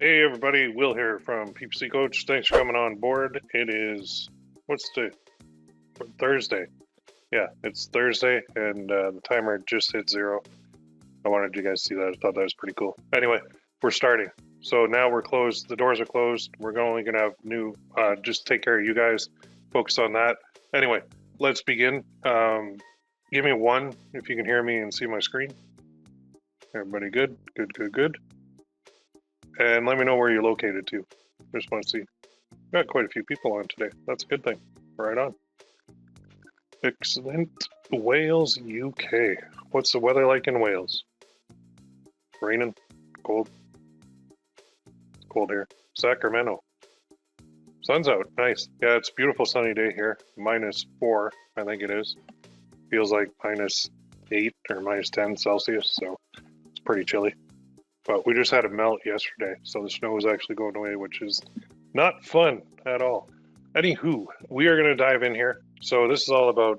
Hey everybody, Will here from PPC Coach. Thanks for coming on board. It is, what's the, Thursday. Yeah, it's Thursday and the timer just hit 0. I wanted you guys to see that. I thought that was pretty cool. Anyway, we're starting. So now we're closed. The doors are closed. We're only going to have new, just take care of you guys. Focus on that. Anyway, let's begin. Give me 1 if you can hear me and see my screen. Everybody good? Good, good, good. And let me know where you're located to. Just want to see. Got quite a few people on today. That's a good thing. Right on. Excellent. Wales, UK. What's the weather like in Wales? Raining? Cold? Cold here. Sacramento. Sun's out. Nice. Yeah, it's a beautiful sunny day here. -4, I think it is. Feels like -8 or -10 Celsius, so it's pretty chilly. But we just had a melt yesterday, so the snow is actually going away, which is not fun at all. Anywho, we are going to dive in here. So this is all about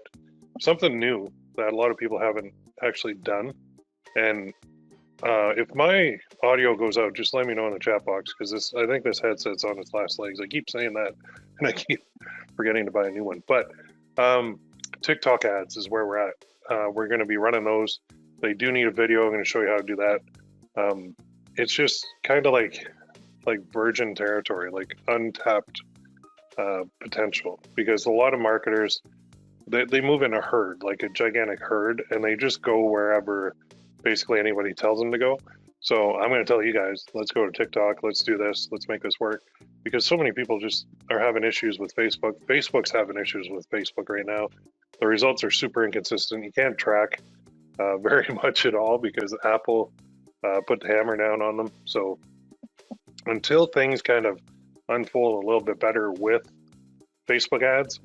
something new that a lot of people haven't actually done. And if my audio goes out, just let me know in the chat box, because I think this headset's on its last legs. I keep saying that, and I keep forgetting to buy a new one. But TikTok ads is where we're at. We're going to be running those. They do need a video. I'm going to show you how to do that. It's just kind of like virgin territory, like untapped potential, because a lot of marketers, they move in a herd, like a gigantic herd, and they just go wherever basically anybody tells them to go. So I'm going to tell you guys, let's go to TikTok, let's do this, let's make this work, because so many people just are having issues with Facebook. Facebook's having issues with Facebook right now. The results are super inconsistent. You can't track very much at all because Apple put the hammer down on them. So until things kind of unfold a little bit better with Facebook ads,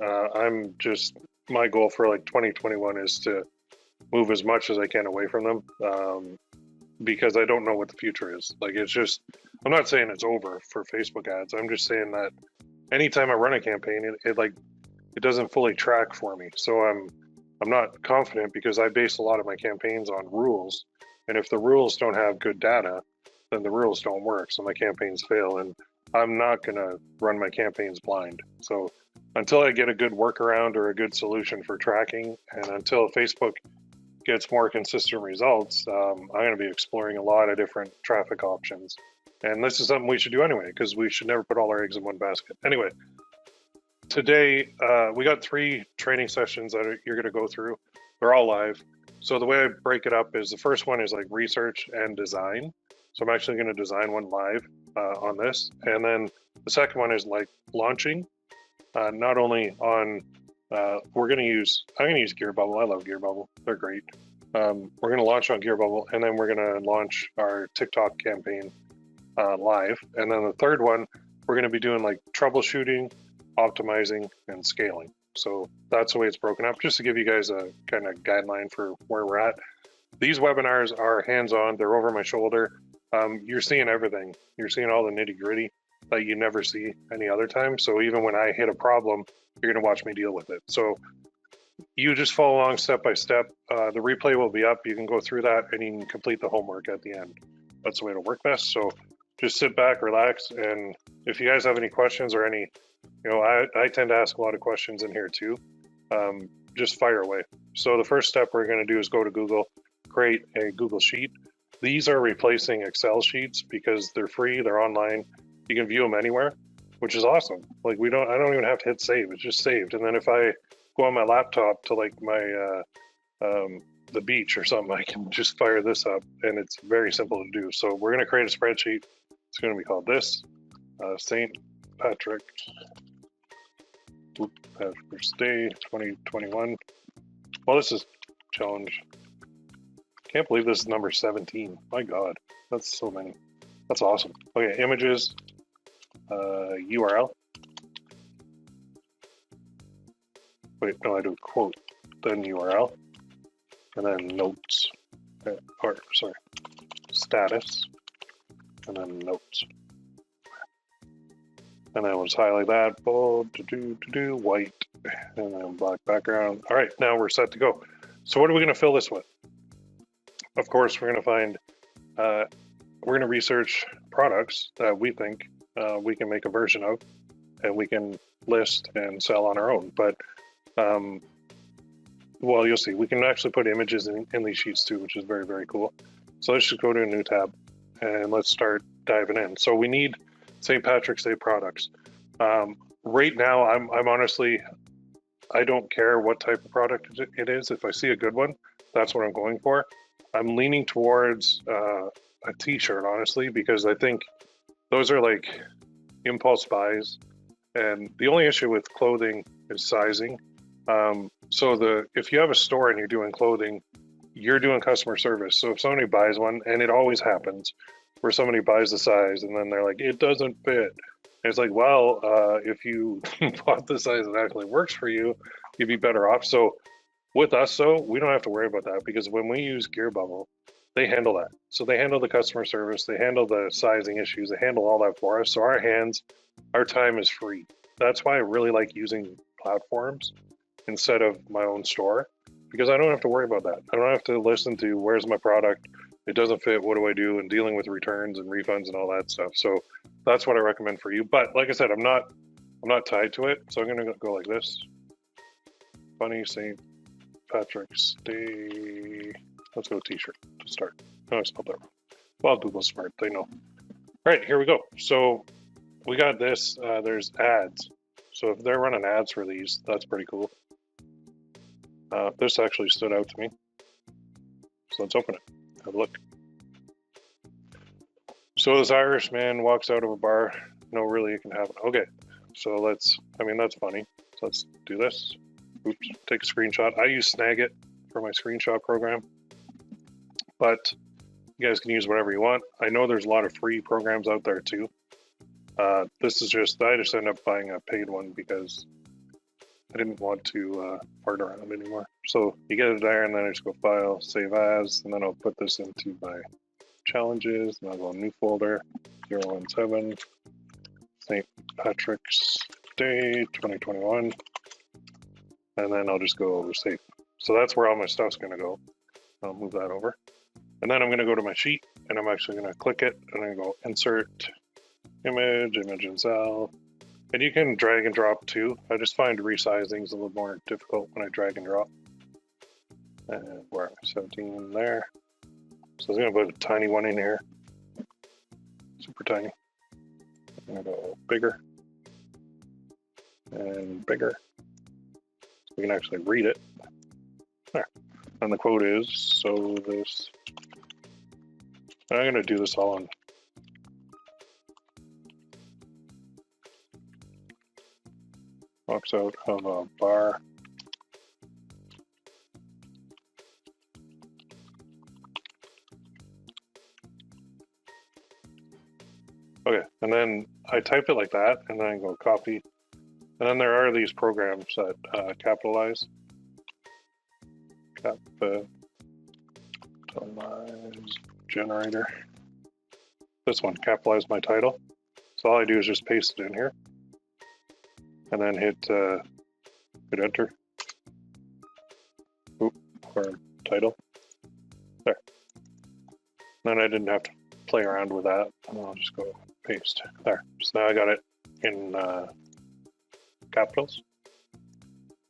my goal for like 2021 is to move as much as I can away from them, because I don't know what the future is. Like, it's just, I'm not saying it's over for Facebook ads. I'm just saying that anytime I run a campaign, it doesn't fully track for me. So I'm not confident, because I base a lot of my campaigns on rules. And if the rules don't have good data, then the rules don't work. So my campaigns fail, and I'm not going to run my campaigns blind. So until I get a good workaround or a good solution for tracking, and until Facebook gets more consistent results, I'm going to be exploring a lot of different traffic options. And this is something we should do anyway, because we should never put all our eggs in one basket. Anyway, today we got 3 training sessions that you're going to go through. They're all live. So the way I break it up is the first one is like research and design. So I'm actually going to design one live on this. And then the second one is like launching, not only on, I'm going to use Gearbubble. I love Gearbubble. They're great. We're going to launch on Gearbubble, and then we're going to launch our TikTok campaign live. And then the third one, we're going to be doing like troubleshooting, optimizing, and scaling. So that's the way it's broken up, just to give you guys a kind of guideline for where we're at. These webinars are hands-on. They're over my shoulder. You're seeing everything. You're seeing all the nitty-gritty that you never see any other time. So even when I hit a problem, you're going to watch me deal with it. So you just follow along step by step. The replay will be up. You can go through that, and you can complete the homework at the end. That's the way to work best. So just sit back, relax, and if you guys have any questions or any, I tend to ask a lot of questions in here too. Just fire away. So the first step we're going to do is go to Google, create a Google Sheet. These are replacing Excel sheets because they're free, they're online. You can view them anywhere, which is awesome. Like I don't even have to hit save. It's just saved. And then if I go on my laptop to like my the beach or something, I can just fire this up, and it's very simple to do. So we're going to create a spreadsheet. It's going to be called this, St. Patrick's Day 2021. Well, this is challenge. Can't believe this is number 17. My God, that's so many. That's awesome. Okay, images, URL. Wait, no, I do quote, then URL, and then notes, or sorry, status, and then notes. And then we'll just highlight that, bold, white, and then black background. All right, now we're set to go. So what are we going to fill this with? Of course, we're going to find we're going to research products that we think we can make a version of, and we can list and sell on our own. But well, you'll see. We can actually put images in these sheets too, which is very, very cool. So let's just go to a new tab and let's start diving in. So we need St. Patrick's Day products. Right now, I'm honestly, I don't care what type of product it is. If I see a good one, that's what I'm going for. I'm leaning towards a t-shirt, honestly, because I think those are like impulse buys. And the only issue with clothing is sizing. So if you have a store and you're doing clothing, you're doing customer service. So if somebody buys one, and it always happens, where somebody buys the size and then they're like, it doesn't fit. And it's like, well, if you bought the size that actually works for you, you'd be better off. So with us, though, we don't have to worry about that, because when we use Gearbubble, they handle that. So they handle the customer service, they handle the sizing issues, they handle all that for us. So our time is free. That's why I really like using platforms instead of my own store, because I don't have to worry about that. I don't have to listen to where's my product, it doesn't fit, what do I do, and dealing with returns and refunds and all that stuff. So that's what I recommend for you. But like I said, I'm not tied to it, so I'm gonna go like this. Funny St. Patrick's Day. Let's go t-shirt to start. No, I spelled that wrong. Well, Google's smart, they know. All right, here we go. So we got this, there's ads. So if they're running ads for these, that's pretty cool. This actually stood out to me. So let's open it, have a look. So this Irish man walks out of a bar. No, really, it can happen. Okay, so that's funny. So let's do this. Oops, take a screenshot. I use Snagit for my screenshot program, but you guys can use whatever you want. I know there's a lot of free programs out there too. This is just, I just ended up buying a paid one because I didn't want to fart around anymore. So you get it there, and then I just go File, Save As, and then I'll put this into my challenges, and I'll go New Folder, 017, St. Patrick's Day 2021, and then I'll just go over Save. So that's where all my stuff's gonna go. I'll move that over. And then I'm gonna go to my sheet, and I'm actually gonna click it, and I'm gonna go Insert, Image and cell. And you can drag and drop too. I just find resizing is a little more difficult when I drag and drop. And where am I? 17 there. So I'm gonna put a tiny one in here. Super tiny. I'm gonna go bigger. And bigger. So we can actually read it. There. And the quote is, so this, I'm gonna do this all on walks out of a bar. Okay, and then I type it like that, and then I go copy. And then there are these programs that capitalize. Capitalize generator. This one, capitalize my title. So all I do is just paste it in here. And then hit enter. Oop, or title. There. Then I didn't have to play around with that. And I'll just go paste. There. So now I got it in capitals.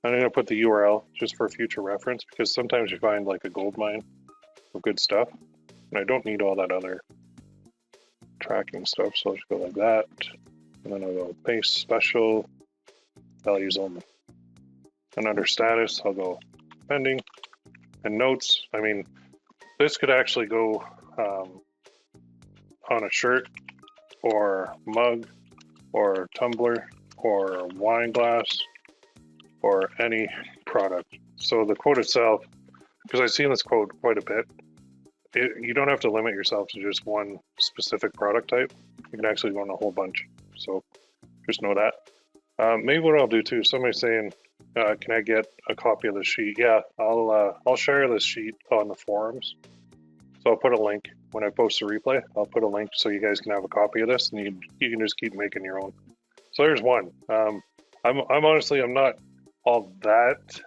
I'm going to put the URL just for future reference, because sometimes you find like a gold mine of good stuff. And I don't need all that other tracking stuff. So I'll just go like that. And then I'll go paste special. Values only. And under status, I'll go pending. And notes, I mean, this could actually go on a shirt or mug or tumbler or wine glass or any product. So the quote itself, because I've seen this quote quite a bit, you don't have to limit yourself to just one specific product type. You can actually go on a whole bunch. So just know that. Maybe what I'll do too, somebody's saying, can I get a copy of the sheet? Yeah, I'll share this sheet on the forums. So I'll put a link when I post a replay. I'll put a link so you guys can have a copy of this, and you can just keep making your own. So there's one. I'm honestly, I'm not all that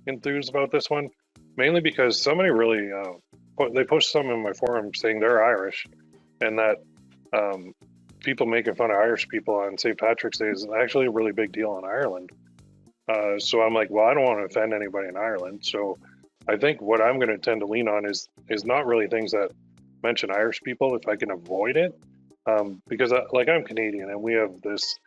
enthused about this one, mainly because somebody really they posted some in my forum saying they're Irish, and that people making fun of Irish people on St. Patrick's Day is actually a really big deal in Ireland. So I'm like, well, I don't want to offend anybody in Ireland. So I think what I'm going to tend to lean on is not really things that mention Irish people if I can avoid it, because I'm Canadian and we have this,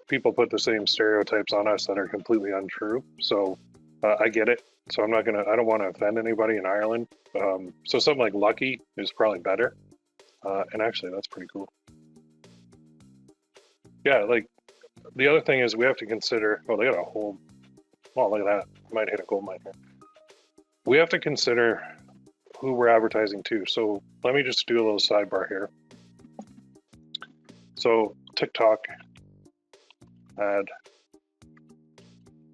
people put the same stereotypes on us that are completely untrue. So I get it. So I don't want to offend anybody in Ireland. So something like lucky is probably better. And actually, that's pretty cool. Yeah, like the other thing is we have to consider, oh, they got a whole, well, look at that. I might hit a gold mine here. We have to consider who we're advertising to. So let me just do a little sidebar here. So TikTok ad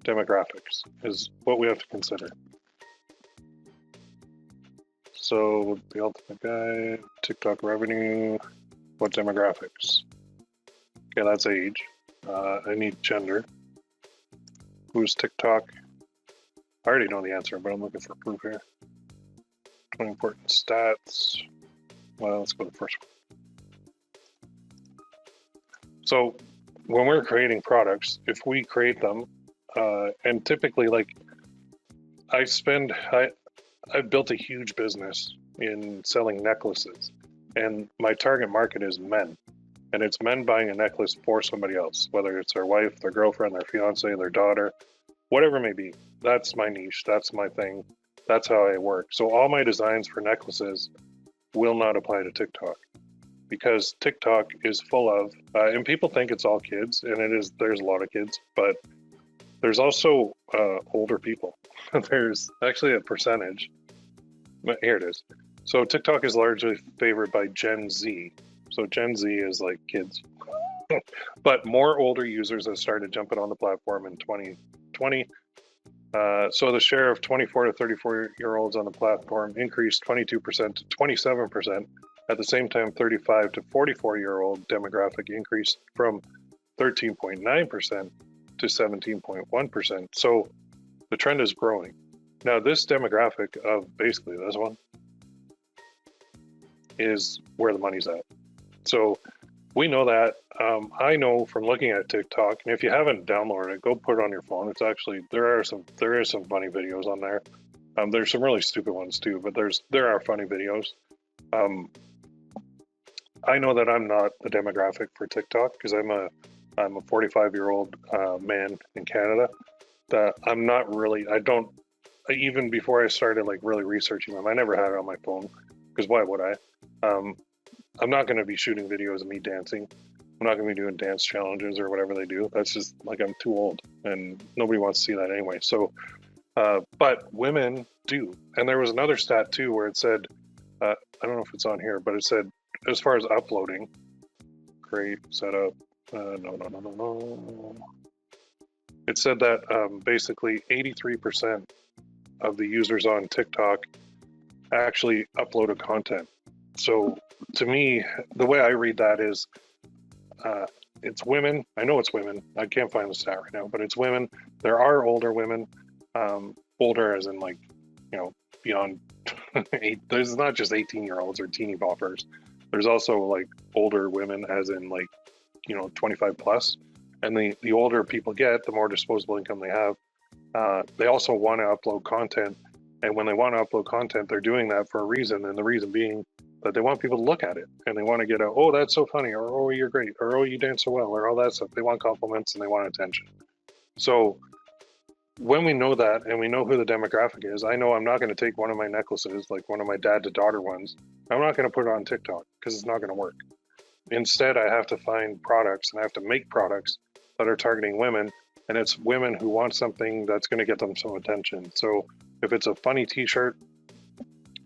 demographics is what we have to consider. So the ultimate guide, TikTok revenue, what demographics? Okay, that's age. I need gender. Who's TikTok? I already know the answer, but I'm looking for proof here. 20 important stats. Well, let's go to the first one. So when we're creating products, if we create them, and typically I've built a huge business in selling necklaces, and my target market is men. And it's men buying a necklace for somebody else, whether it's their wife, their girlfriend, their fiance, their daughter, whatever it may be. That's my niche. That's my thing. That's how I work. So all my designs for necklaces will not apply to TikTok, because TikTok is full of, and people think it's all kids, and it is. There's a lot of kids, but there's also older people. There's actually a percentage. But here it is. So TikTok is largely favored by Gen Z. So Gen Z is like kids. But more older users have started jumping on the platform in 2020. So the share of 24 to 34-year-olds on the platform increased 22% to 27%. At the same time, 35 to 44-year-old demographic increased from 13.9% to 17.1%. So the trend is growing. Now, this demographic of basically this one is where the money's at. So we know that. I know from looking at TikTok, and if you haven't downloaded it, go put it on your phone. It's actually, there are some funny videos on there. There's some really stupid ones too, but there are funny videos. I know that I'm not the demographic for TikTok because I'm a 45-year-old man in Canada. That I'm not really. I don't. Even before I started really researching them, I never had it on my phone because why would I? I'm not going to be shooting videos of me dancing. I'm not going to be doing dance challenges or whatever they do. That's just I'm too old and nobody wants to see that anyway. So, but women do. And there was another stat too where it said, I don't know if it's on here, but it said as far as uploading, create, setup, no. It said that basically 83% of the users on TikTok actually uploaded content. So to me, the way I read that is it's women. I know it's women. I can't find the stat right now, but it's women. There are older women, older as in beyond there's not just 18-year-olds or teeny boppers. There's also older women as in 25 plus. And the older people get, the more disposable income they have. They also want to upload content. And when they want to upload content, they're doing that for a reason. And the reason being that they want people to look at it. And they want to get oh, that's so funny. Or, oh, you're great. Or, oh, you dance so well. Or all that stuff. They want compliments and they want attention. So when we know that and we know who the demographic is, I know I'm not going to take one of my necklaces, like one of my dad to daughter ones. I'm not going to put it on TikTok because it's not going to work. Instead, I have to find products and I have to make products that are targeting women, and it's women who want something that's going to get them some attention. So if it's a funny t-shirt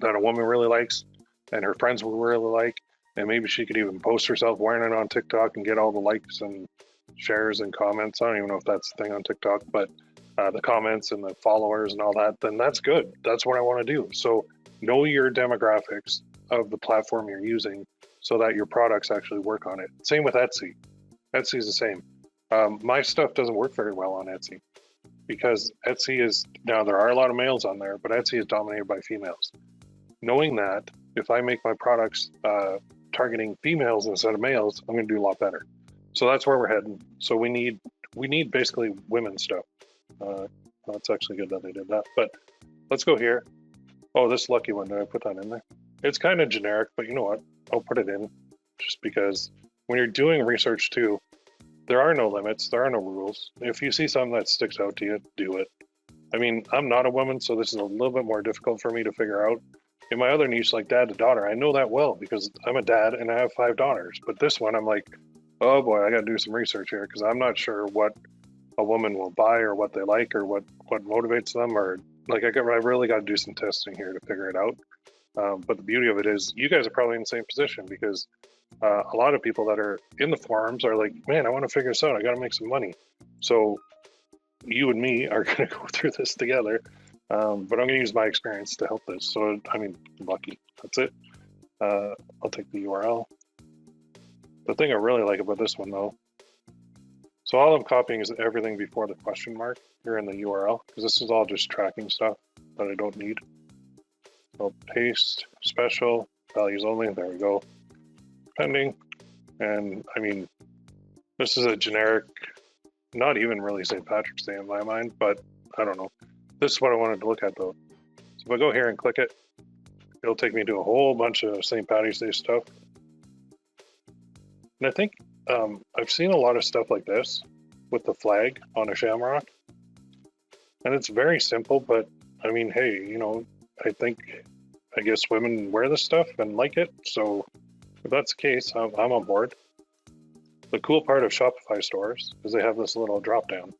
that a woman really likes and her friends will really like, and maybe she could even post herself wearing it on TikTok and get all the likes and shares and comments. I don't even know if that's the thing on TikTok, but the comments and the followers and all that, then that's good. That's what I want to do. So know your demographics of the platform you're using so that your products actually work on it. Same with Etsy. Etsy is the same. My stuff doesn't work very well on Etsy because Etsy is, now there are a lot of males on there, but Etsy is dominated by females. Knowing that if I make my products targeting females instead of males, I'm going to do a lot better. So that's where we're heading. So we need basically women's stuff. That's actually good that they did that. But let's go here. Oh, this lucky one, did I put that in there? It's kind of generic, but you know what? I'll put it in just because when you're doing research too, there are no limits, there are no rules. If you see something that sticks out to you, do it. I mean, I'm not a woman, so this is a little bit more difficult for me to figure out. In my other niche, like dad to daughter, I know that well because I'm a dad and I have 5 daughters. But this one, I'm like, oh boy, I got to do some research here because I'm not sure what a woman will buy or what they like or what motivates them, or like I really got to do some testing here to figure it out. But the beauty of it is you guys are probably in the same position because a lot of people that are in the forums are like, man, I want to figure this out. I got to make some money. So you and me are going to go through this together. But I'm going to use my experience to help this. So, I mean, lucky. That's it. I'll take the URL. The thing I really like about this one, though, so all I'm copying is everything before the question mark here in the URL, because this is all just tracking stuff that I don't need. So paste, special, values only, there we go. Pending. And I mean, this is a generic, not even really St. Patrick's Day in my mind, but I don't know. This is what I wanted to look at though. So if I go here and click it, it'll take me to a whole bunch of St. Patty's Day stuff. And I think I've seen a lot of stuff like this with the flag on a shamrock. And it's very simple, but I mean, hey, you know, I guess women wear this stuff and like it. So if that's the case, I'm on board. The cool part of Shopify stores is they have this little drop down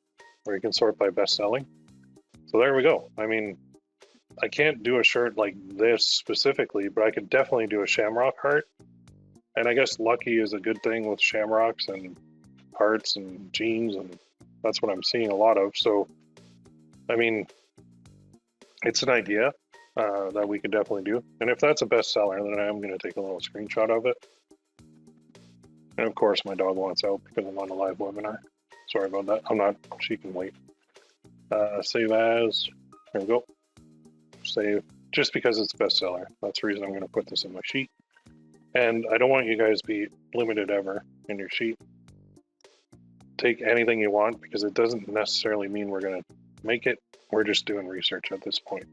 where you can sort by best selling. So there we go. I mean, I can't do a shirt like this specifically, but I could definitely do a shamrock heart. And I guess lucky is a good thing with shamrocks and hearts and jeans, and that's what I'm seeing a lot of. So, I mean, it's an idea that we could definitely do. And if that's a bestseller, then I'm going to take a little screenshot of it. And of course, my dog wants out because I'm on a live webinar. Sorry about that. I'm not, she can wait. Save as, there we go. Save, just because it's bestseller. That's the reason I'm going to put this in my sheet. And I don't want you guys to be limited ever in your sheet. Take anything you want because it doesn't necessarily mean we're going to make it. We're just doing research at this point.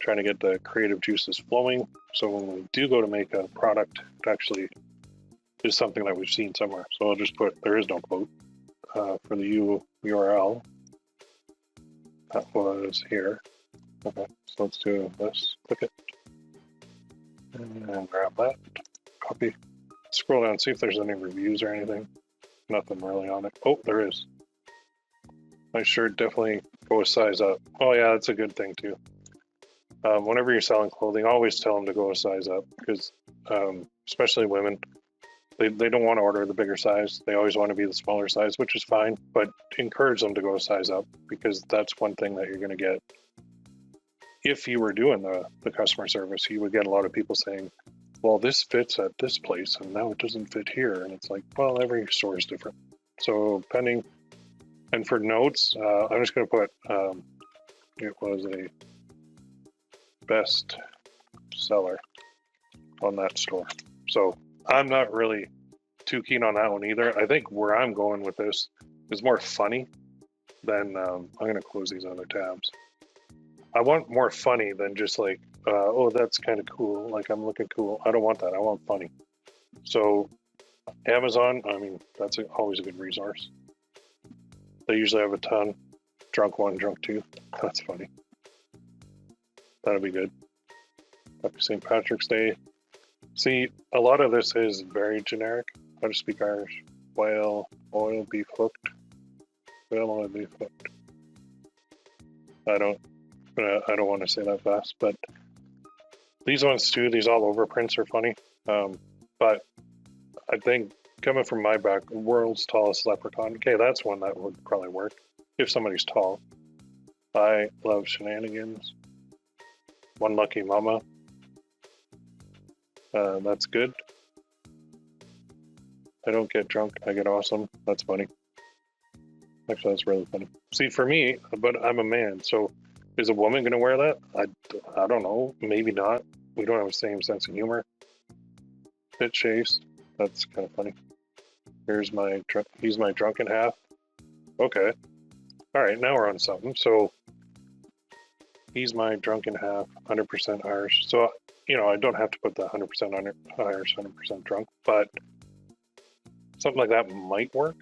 Trying to get the creative juices flowing. So when we do go to make a product, it actually is something that we've seen somewhere. So I'll just put, there is no quote for the URL. That was here. Okay, so let's do this. Click it. And grab that. Copy. Scroll down, see if there's any reviews or anything. Nothing really on it. Oh, there is. My shirt definitely go a size up. Oh yeah, that's a good thing too. Whenever you're selling clothing, always tell them to go a size up because especially women, they don't want to order the bigger size. They always want to be the smaller size, which is fine, but encourage them to go a size up because that's one thing that you're going to get. If you were doing the customer service, you would get a lot of people saying, well, this fits at this place and now it doesn't fit here. And it's like, well, every store is different. So pending. And for notes, I'm just going to put, it was a best seller on that store. So I'm not really too keen on that one either. I think where I'm going with this is more funny than, I'm going to close these other tabs. I want more funny than just like, oh, that's kind of cool. Like I'm looking cool. I don't want that. I want funny. So Amazon, I mean, that's always a good resource. They usually have a ton. Drunk 1, drunk 2. That's funny. That'll be good. Happy St. Patrick's Day. See, a lot of this is very generic. How to speak Irish. Whale, oil, beef hooked. Whale, oil, beef hooked. I don't want to say that fast, but these ones too, these all over prints are funny. But I think coming from my back, world's tallest leprechaun. Okay, that's one that would probably work if somebody's tall. I love shenanigans. One lucky mama. That's good. I don't get drunk. I get awesome. That's funny. Actually, that's really funny. See, for me, but I'm a man, so is a woman going to wear that? I don't know. Maybe not. we don't have the same sense of humor. Bit chased. That's kind of funny. Here's my he's my drunken half. Okay. All right, now we're on something. So he's my drunken half, 100% Irish. So, you know, I don't have to put the 100% Irish, 100% drunk, but something like that might work.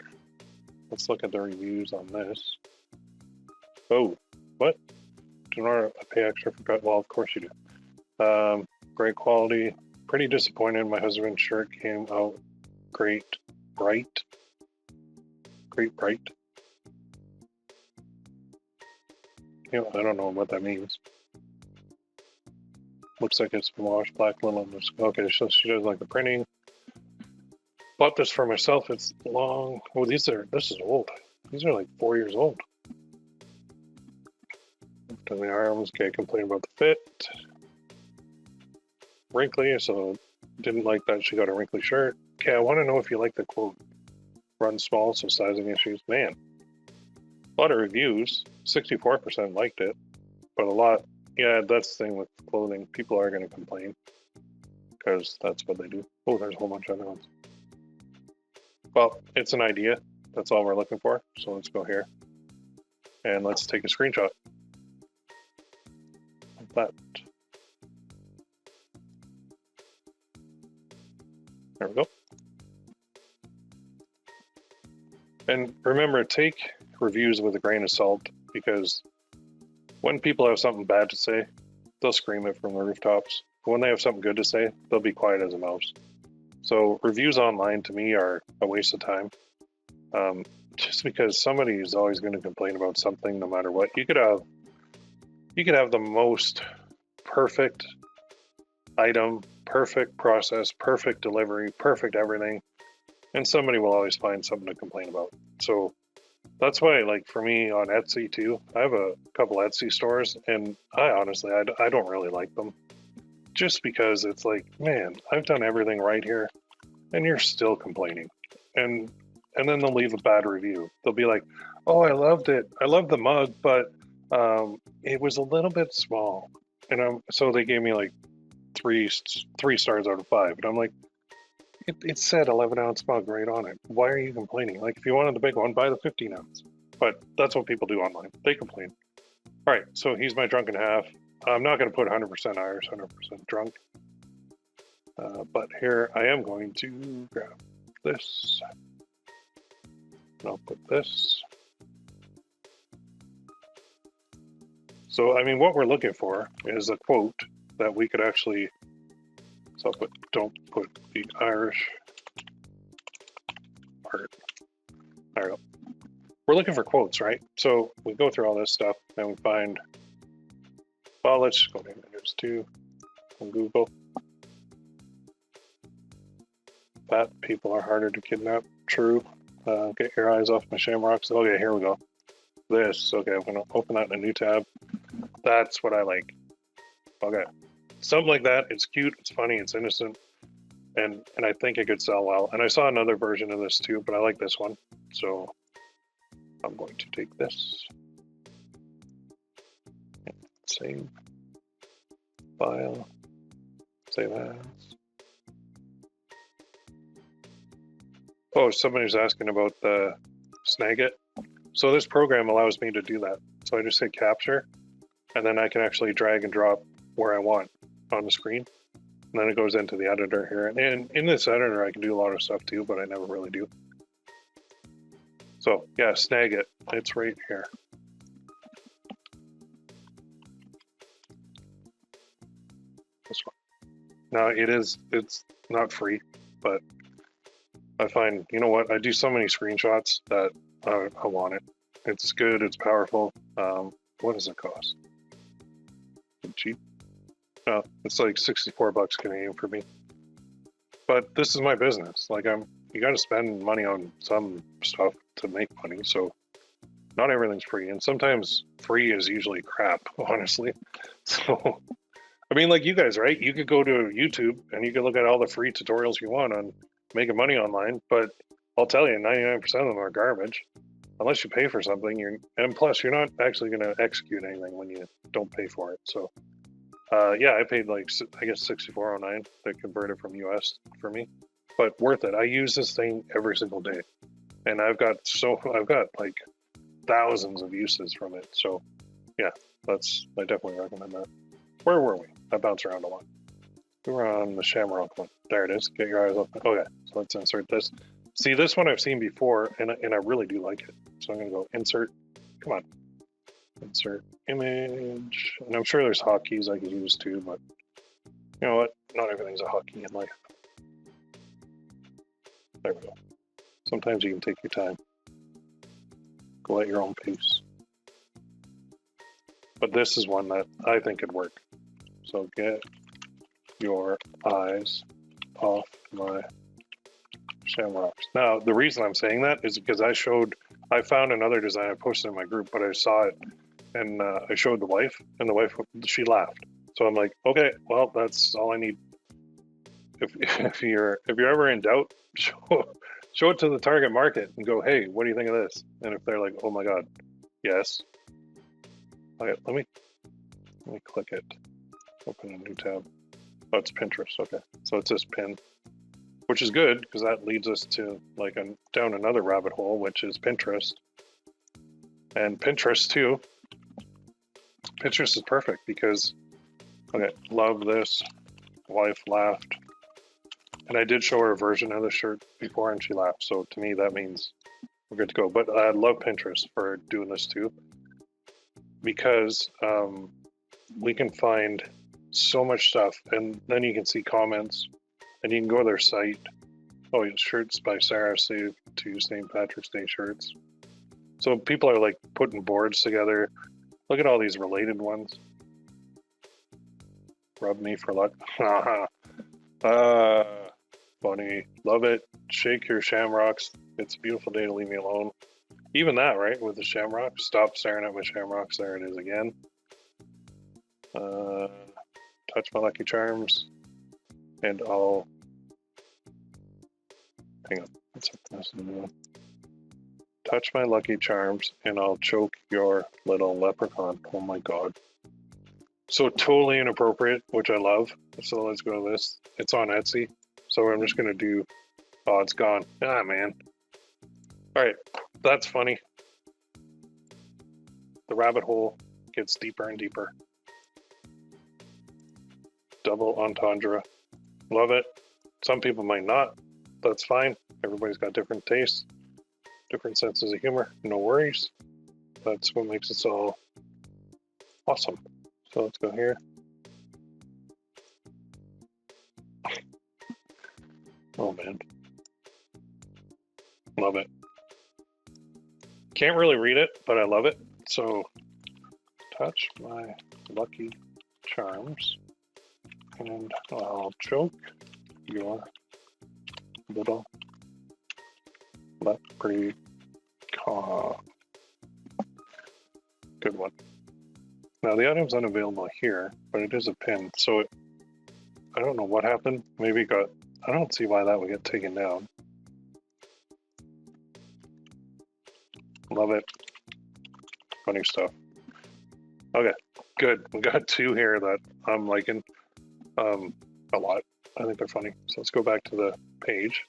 Let's look at the reviews on this. Oh, what? Do not pay extra for cut? Well, of course you do. Great quality. Pretty disappointed. My husband's shirt came out great bright. Great bright. You know, I don't know what that means. Looks like it's been washed black little on this. Okay, so she does like the printing. Bought this for myself. It's long. Oh, this is old. These are like 4 years old. Done the arms. Okay, complain about the fit. Wrinkly, so didn't like that she got a wrinkly shirt. Okay, I want to know if you like the quote. Run small, so sizing issues. Man, a lot of reviews. 64% liked it, but a lot. Yeah, that's the thing with clothing. People are going to complain because that's what they do. Oh, there's a whole bunch of other ones. Well, it's an idea. That's all we're looking for. So let's go here and let's take a screenshot of that. There we go. And remember, take reviews with a grain of salt, because when people have something bad to say, they'll scream it from the rooftops. But when they have something good to say, they'll be quiet as a mouse. So reviews online to me are a waste of time. Just because somebody is always going to complain about something no matter what. You could have the most perfect item, perfect process, perfect delivery, perfect everything, and somebody will always find something to complain about. So that's why, like, for me on Etsy too, I have a couple Etsy stores, and I honestly, I don't really like them, just because it's like, man, I've done everything right here, and you're still complaining. And then they'll leave a bad review. They'll be like, oh, I loved it. I love the mug, but it was a little bit small. And so they gave me like three stars out of 5. And I'm like, it said 11-ounce mug right on it. Why are you complaining? Like, if you wanted the big one, buy the 15-ounce. But that's what people do online. They complain. All right, so he's my drunken half. I'm not going to put 100% Irish, 100% drunk. But here I am going to grab this. And I'll put this. So, I mean, what we're looking for is a quote that we could actually, so I'll put, don't put the Irish part. There we go. We're looking for quotes, right? So we go through all this stuff and we find, well, let's just go to images too on Google. Fat people are harder to kidnap. True. Get your eyes off my shamrocks. Okay, here we go. This. Okay, I'm going to open that in a new tab. That's what I like. Okay. Something like that. It's cute. It's funny. It's innocent. And I think it could sell well. And I saw another version of this too, but I like this one. So I'm going to take this. Save. File. Save as. Oh, somebody's asking about the Snagit. So this program allows me to do that. So I just hit capture, and then I can actually drag and drop where I want on the screen. And then it goes into the editor here. And in this editor, I can do a lot of stuff too, but I never really do. So yeah, Snagit, it's right here. This one. Now it's not free, but I find, you know what, I do so many screenshots that I want it. It's good, it's powerful. What does it cost? Cheap? It's like 64 bucks Canadian for me. But this is my business. Like, you got to spend money on some stuff to make money. So not everything's free, and sometimes free is usually crap, honestly. So, I mean, like you guys, right? You could go to YouTube and you could look at all the free tutorials you want on making money online, but I'll tell you, 99% of them are garbage. Unless you pay for something, and plus you're not actually going to execute anything when you don't pay for it. So Yeah, I paid like, I guess 64.09 to convert it from US for me, but worth it. I use this thing every single day, and I've got like thousands of uses from it. So yeah, I definitely recommend that. Where were we? I bounce around a lot. We were on the Shamrock one. There it is. Get your eyes open. Okay, so let's insert this. See, this one I've seen before, and I really do like it. So I'm gonna go insert. Come on, insert image. And I'm sure there's hotkeys I could use too, but you know what? Not everything's a hotkey in life. There we go. Sometimes you can take your time. Go at your own pace. But this is one that I think could work. So get your eyes off my shamrocks. Now, the reason I'm saying that is because I found another design I posted in my group, but I saw it and I showed the wife, and the wife, she laughed. So I'm like, okay, well, that's all I need. If you're ever in doubt, show it to the target market and go, hey, what do you think of this? And if they're like, oh my God, yes. Okay, let me click it. Open a new tab. Oh, it's Pinterest. Okay, so it's this pin, which is good because that leads us to like down another rabbit hole, which is Pinterest. And Pinterest too. Pinterest is perfect because, okay, love this. Wife laughed, and I did show her a version of the shirt before, and she laughed. So to me, that means we're good to go. But I love Pinterest for doing this too, because we can find so much stuff, and then you can see comments, and you can go to their site. Oh, shirts by Sarah saved to St. Patrick's Day shirts. So people are like putting boards together. Look at all these related ones. Rub me for luck. Funny. Love it. Shake your shamrocks. It's a beautiful day to leave me alone. Even that, right? With the shamrock. Stop staring at my shamrocks. There it is again. Touch my lucky charms. And I'll... Hang on. Let's hit this one. Touch my lucky charms and I'll choke your little leprechaun. Oh my God. So totally inappropriate, which I love. So let's go to this. It's on Etsy. So I'm just going to do... Oh, it's gone. Ah, man. All right. That's funny. The rabbit hole gets deeper and deeper. Double entendre. Love it. Some people might not. That's fine. Everybody's got different tastes, different senses of humor. No worries. That's what makes us all awesome. So let's go here. Oh man. Love it. Can't really read it, but I love it. So touch my lucky charms and I'll choke your little leprechaun. Good one. Now the item's unavailable here, but it is a pin, so I don't know what happened. Maybe it got... I don't see why that would get taken down. Love it. Funny stuff. Okay, good. We got two here that I'm liking a lot. I think they're funny. So let's go back to the page.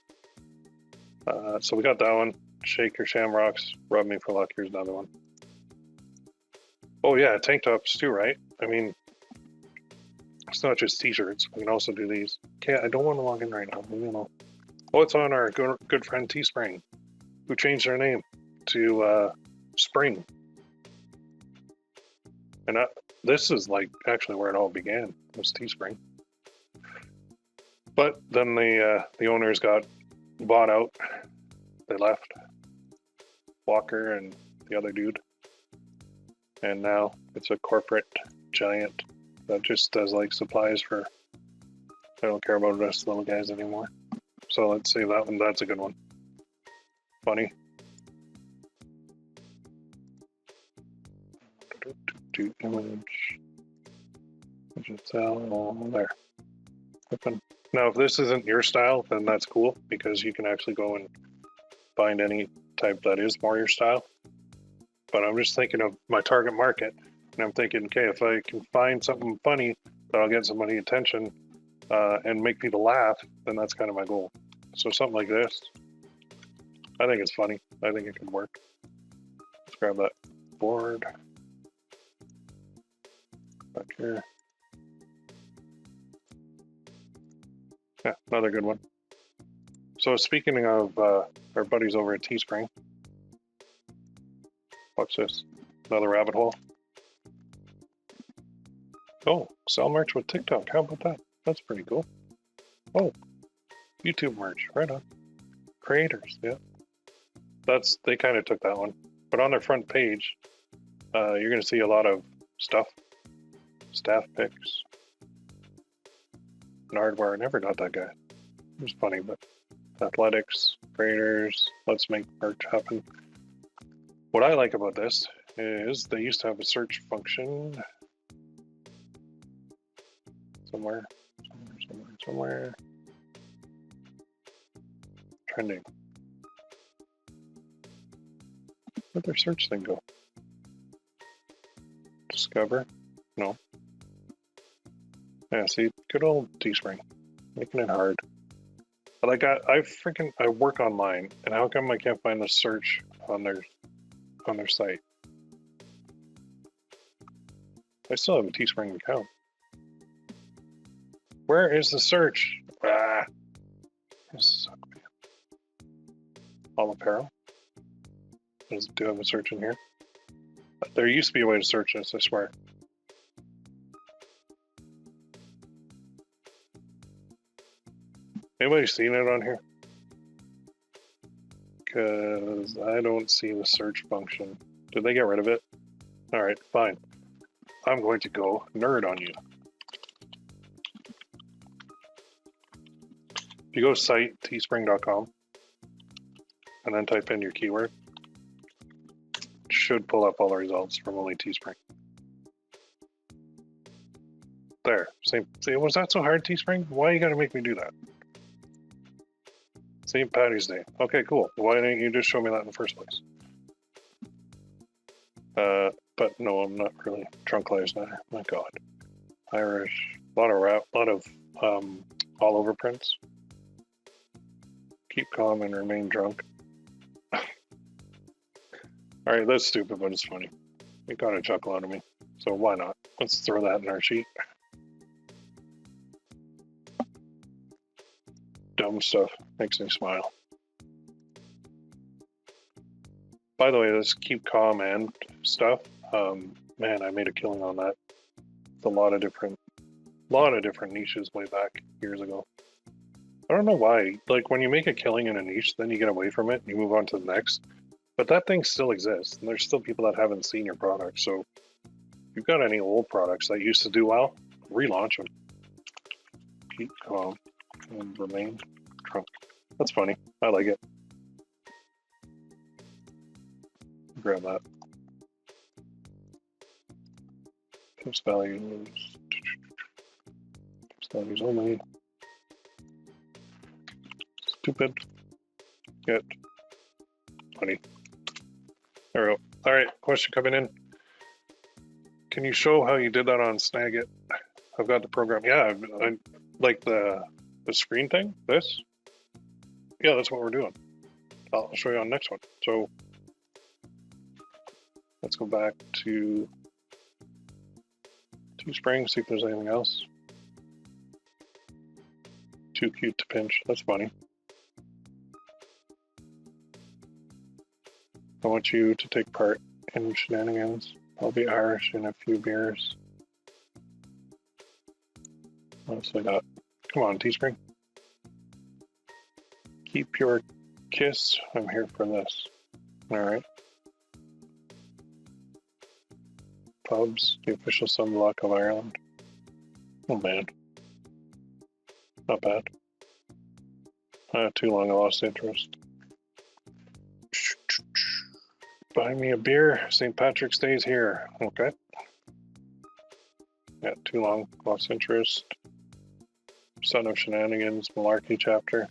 So we got that one. Shake your shamrocks. Rub me for luck. Here's another one. Oh yeah, tank tops too, right? I mean, it's not just t-shirts. We can also do these. Okay, I don't want to log in right now. You know. Oh, it's on our good friend Teespring, who changed their name to Spring. And this is like actually where it all began, was Teespring. But then the owners got bought out. They left. Walker and the other dude. And now it's a corporate giant that just does like supplies for... I don't care about us little guys anymore. So let's save that one. That's a good one. Funny. Image. There. Open. Now, if this isn't your style, then that's cool because you can actually go and find any type that is more your style. But I'm just thinking of my target market, and I'm thinking, okay, if I can find something funny that'll get somebody attention and make people laugh, then that's kind of my goal. So something like this, I think it's funny. I think it can work. Let's grab that board back here. Yeah, another good one. So speaking of our buddies over at Teespring, watch this, another rabbit hole. Oh, sell merch with TikTok, how about that? That's pretty cool. Oh, YouTube merch, right on. Creators, yeah. They kind of took that one. But on their front page, you're gonna see a lot of stuff. Staff picks. Nardwar, I never got that guy. It was funny, but athletics, creators, let's make merch happen. What I like about this is they used to have a search function somewhere. Trending. Where'd their search thing go? Discover? No. Yeah, see, good old Teespring, making it hard. Like I work online, and how come I can't find the search on their site? I still have a Teespring account. Where is the search? Ah, this sucks, man. All apparel. Does it do have a search in here? There used to be a way to search this, I swear. Anybody seen it on here? Because I don't see the search function. Did they get rid of it? Alright, fine. I'm going to go nerd on you. If you go to site, teespring.com, and then type in your keyword, it should pull up all the results from only Teespring. There. Same. See, was that so hard, Teespring? Why you gotta make me do that? St. Patty's Day. Okay, cool. Why didn't you just show me that in the first place? But no, I'm not really drunk lives matter. My God. Irish. A lot of rap. A lot of all over prints. Keep calm and remain drunk. Alright, that's stupid, but it's funny. It got a chuckle out of me. So why not? Let's throw that in our sheet. Dumb stuff makes me smile. By the way, this keep calm and stuff, man, I made a killing on that. It's a lot of different niches way back years ago. I don't know why. Like when you make a killing in a niche, then you get away from it and you move on to the next. But that thing still exists, and there's still people that haven't seen your product. So if you've got any old products that used to do well, relaunch them. Keep calm and remain drunk. That's funny. I like it. Grab that. Post values. Post values only. Stupid. Get money. There we go. All right, question coming in. Can you show how you did that on Snagit? I've got the program. Yeah, I like the screen thing. This. Yeah, that's what we're doing. I'll show you on the next one. So let's go back to Teespring, see if there's anything else. Too cute to pinch. That's funny. I want you to take part in shenanigans. I'll be Irish in a few beers. Honestly not. Come on, Teespring. Keep your kiss. I'm here for this. Alright. Pubs, the official sunblock of Ireland. Oh man. Not bad. Too long I lost interest. Buy me a beer. St. Patrick's Day's here. Okay. Yeah, too long. Lost interest. Son of Shenanigans. Malarkey chapter.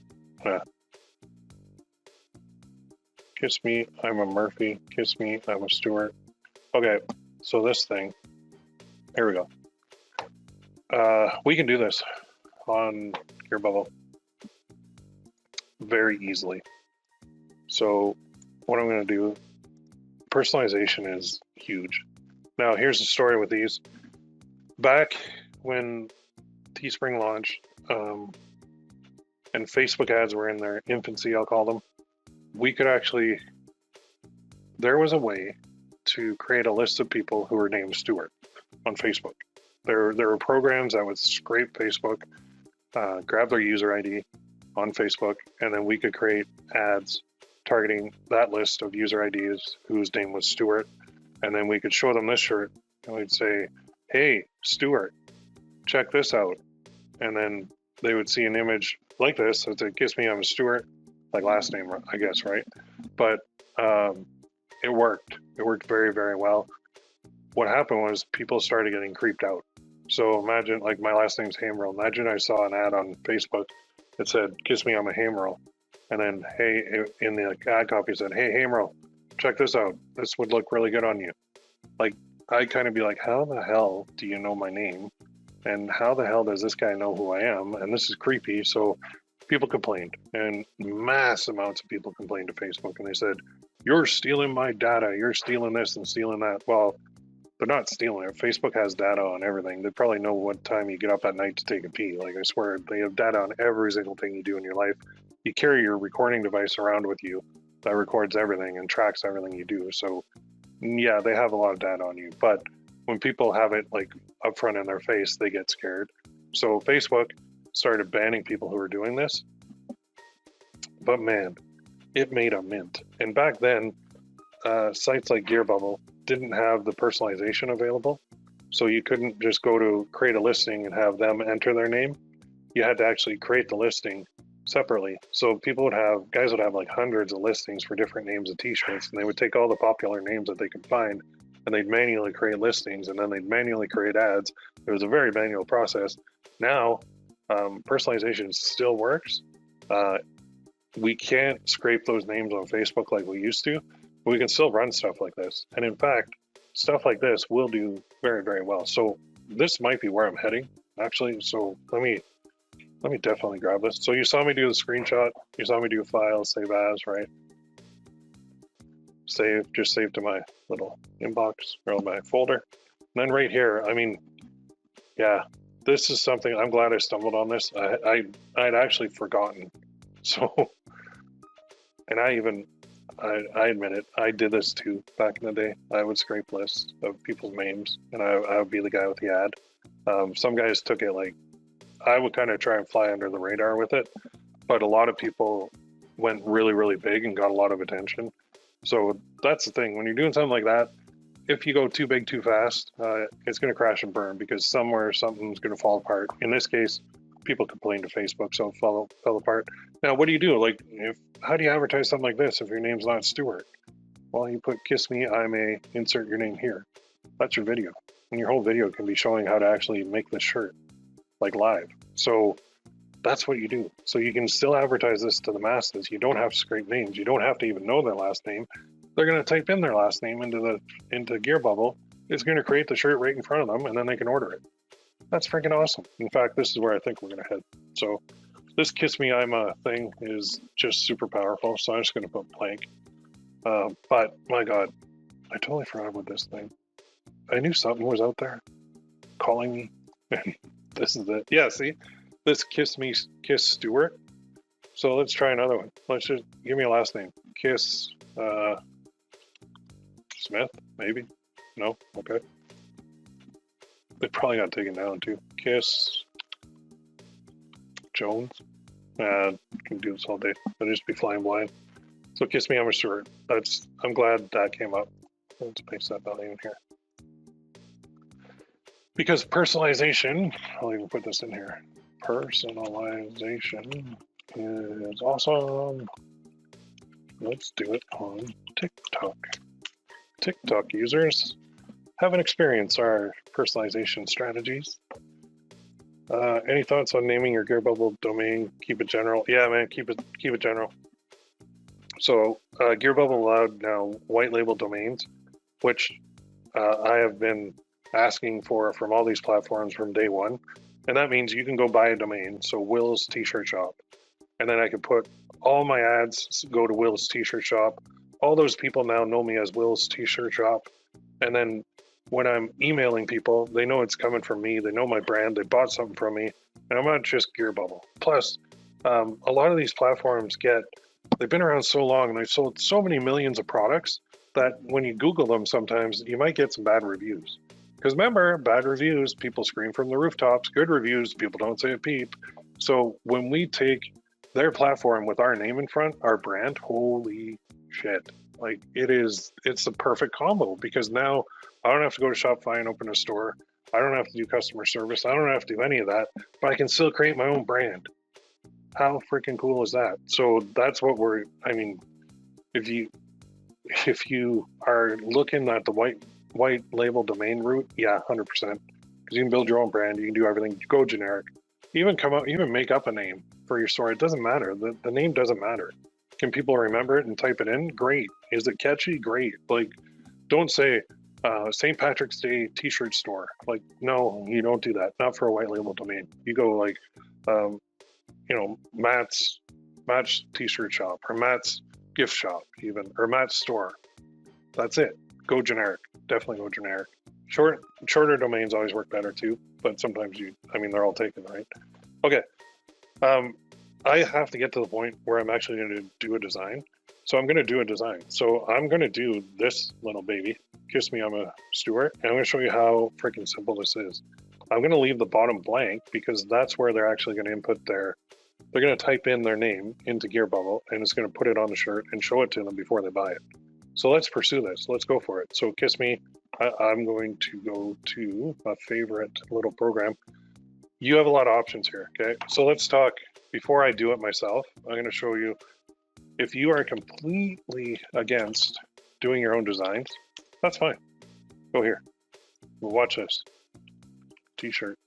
Kiss me. I'm a Murphy. Kiss me. I'm a Stewart. Okay. So this thing. Here we go. We can do this on Gearbubble very easily. So what I'm going to do, personalization is huge. Now here's the story with these. Back when Teespring launched, and Facebook ads were in their infancy, I'll call them, we could actually, there was a way to create a list of people who were named Stuart on Facebook. There were programs that would scrape Facebook, grab their user ID on Facebook, and then we could create ads targeting that list of user IDs whose name was Stuart. And then we could show them this shirt and we'd say, hey, Stuart, check this out. And then they would see an image like this that said, kiss me, I'm a Stuart, like last name, I guess, right? But it worked. It worked very, very well. What happened was people started getting creeped out. So imagine, like, my last name's Haimerl. Imagine I saw an ad on Facebook that said, kiss me, I'm a Haimerl. And then, hey, in the ad copy it said, hey, Haimerl, check this out. This would look really good on you. Like, I'd kind of be like, how the hell do you know my name? And how the hell does this guy know who I am? And this is creepy. So people complained, and mass amounts of people complained to Facebook. And they said, you're stealing my data. You're stealing this and stealing that. Well, they're not stealing it. Facebook has data on everything. They probably know what time you get up at night to take a pee. Like, I swear, they have data on every single thing you do in your life. You carry your recording device around with you that records everything and tracks everything you do. So yeah, they have a lot of data on you. But when people have it like up front in their face, they get scared. So Facebook started banning people who were doing this. But man, it made a mint. And back then, sites like Gearbubble didn't have the personalization available. So you couldn't just go to create a listing and have them enter their name. You had to actually create the listing separately. So people would have, guys would have like hundreds of listings for different names of t-shirts, and they would take all the popular names that they could find and they'd manually create listings, and then they'd manually create ads. It was a very manual process. Now, personalization still works. We can't scrape those names on Facebook like we used to, but we can still run stuff like this. And in fact, stuff like this will do very, very well. So this might be where I'm heading, actually. So let me definitely grab this. So you saw me do the screenshot. You saw me do file, save as, right? Save, just save to my little inbox or my folder. And then right here, I mean, yeah, this is something, I'm glad I stumbled on this. I'd actually forgotten. So, and I admit it, I did this too back in the day. I would scrape lists of people's names, and I would be the guy with the ad. Some guys took it like, I would kind of try and fly under the radar with it, but a lot of people went really, really big and got a lot of attention. So that's the thing. When you're doing something like that, if you go too big too fast, it's going to crash and burn because somewhere something's going to fall apart. In this case, people complained to Facebook, so it fell apart. Now, what do you do? Like, how do you advertise something like this if your name's not Stuart? Well, you put kiss me, I'm a, insert your name here. That's your video. And your whole video can be showing how to actually make this shirt, like live. So that's what you do. So you can still advertise this to the masses. You don't have to scrape names. You don't have to even know their last name. They're going to type in their last name into Gearbubble. It's going to create the shirt right in front of them, and then they can order it. That's freaking awesome. In fact, this is where I think we're going to head. So this kiss me, I'm a thing is just super powerful. So I'm just going to put blank. But my God, I totally forgot about this thing. I knew something was out there calling me. This is it. Yeah, see? This kiss me, kiss Stuart. So let's try another one. Let's just give me a last name. Kiss Smith, maybe? No? Okay. They probably got taken down too. Kiss Jones. Can do this all day. I'll just be flying blind. So kiss me, I'm a Stuart. I'm glad that came up. Let's paste that value in here. Because personalization, I'll even put this in here. Personalization is awesome. Let's do it on TikTok. TikTok users haven't experienced our personalization strategies. Any thoughts on naming your Gearbubble domain? Keep it general. Yeah, man, keep it general. So Gearbubble allowed now white label domains, which I have been asking for from all these platforms from day one. And that means you can go buy a domain, so Will's T-shirt shop. And then I can put all my ads, go to Will's T-shirt shop. All those people now know me as Will's T-shirt shop. And then when I'm emailing people, they know it's coming from me. They know my brand. They bought something from me. And I'm not just Gearbubble. Plus, a lot of these platforms they've been around so long and they've sold so many millions of products that when you Google them sometimes, you might get some bad reviews. Because remember, bad reviews, people scream from the rooftops. Good reviews, people don't say a peep. So when we take their platform with our name in front, our brand, holy shit. Like it's the perfect combo because now I don't have to go to Shopify and open a store. I don't have to do customer service. I don't have to do any of that, but I can still create my own brand. How freaking cool is that? So that's what if you are looking at the white label domain route, yeah, 100%. Because you can build your own brand, you can do everything. Go generic. Even make up a name for your store. It doesn't matter. The name doesn't matter. Can people remember it and type it in? Great. Is it catchy? Great. Like, don't say St. Patrick's Day T-shirt store. Like, no, you don't do that. Not for a white label domain. You go like, Matt's T-shirt shop or Matt's gift shop even, or Matt's store. That's it. Go generic. Definitely go generic. Shorter domains always work better too, but sometimes they're all taken, right? Okay. I have to get to the point where I'm actually going to do a design. So I'm going to do a design. So I'm going to do this little baby. Kiss me, I'm a Stewart. And I'm going to show you how freaking simple this is. I'm going to leave the bottom blank because that's where they're actually going to input they're going to type in their name into Gearbubble and it's going to put it on the shirt and show it to them before they buy it. So let's pursue this. Let's go for it. So kiss me. I'm going to go to a favorite little program. You have a lot of options here. Okay. So let's talk. Before I do it myself, I'm going to show you if you are completely against doing your own designs, that's fine. Go here. Watch this. T-shirt.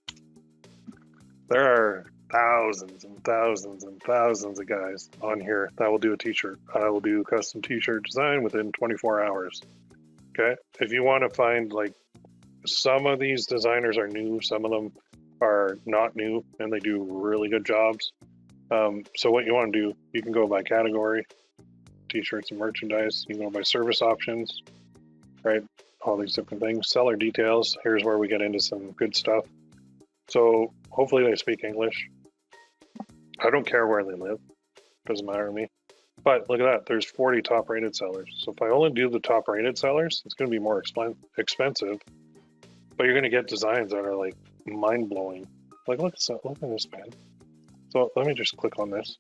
There are thousands and thousands and thousands of guys on here that will do a t-shirt. I will do custom t-shirt design within 24 hours. Okay. If you want to find like some of these designers are new, some of them are not new and they do really good jobs. So what you want to do, you can go by category, t-shirts and merchandise. You can go by service options, right? All these different things. Seller details. Here's where we get into some good stuff. So hopefully they speak English. I don't care where they live. Doesn't matter to me. But look at that. There's 40 top rated sellers. So if I only do the top rated sellers, it's going to be more expensive. But you're going to get designs that are like mind blowing. Like look at this, man. So let me just click on this.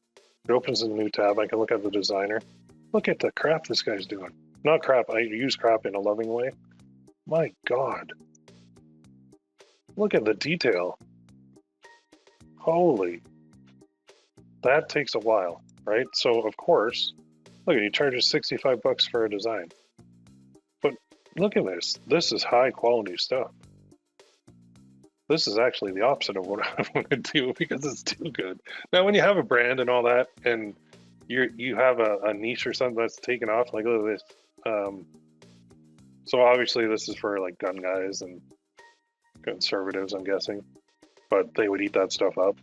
It opens a new tab. I can look at the designer. Look at the crap this guy's doing. Not crap. I use crap in a loving way. My God. Look at the detail. Holy. That takes a while, right? So of course, look, he charges 65 bucks for a design. But look at this. This is high quality stuff. This is actually the opposite of what I want to do because it's too good. Now, when you have a brand and all that, and you have a niche or something that's taken off, like look at this. So obviously this is for like gun guys and conservatives, I'm guessing, but they would eat that stuff up.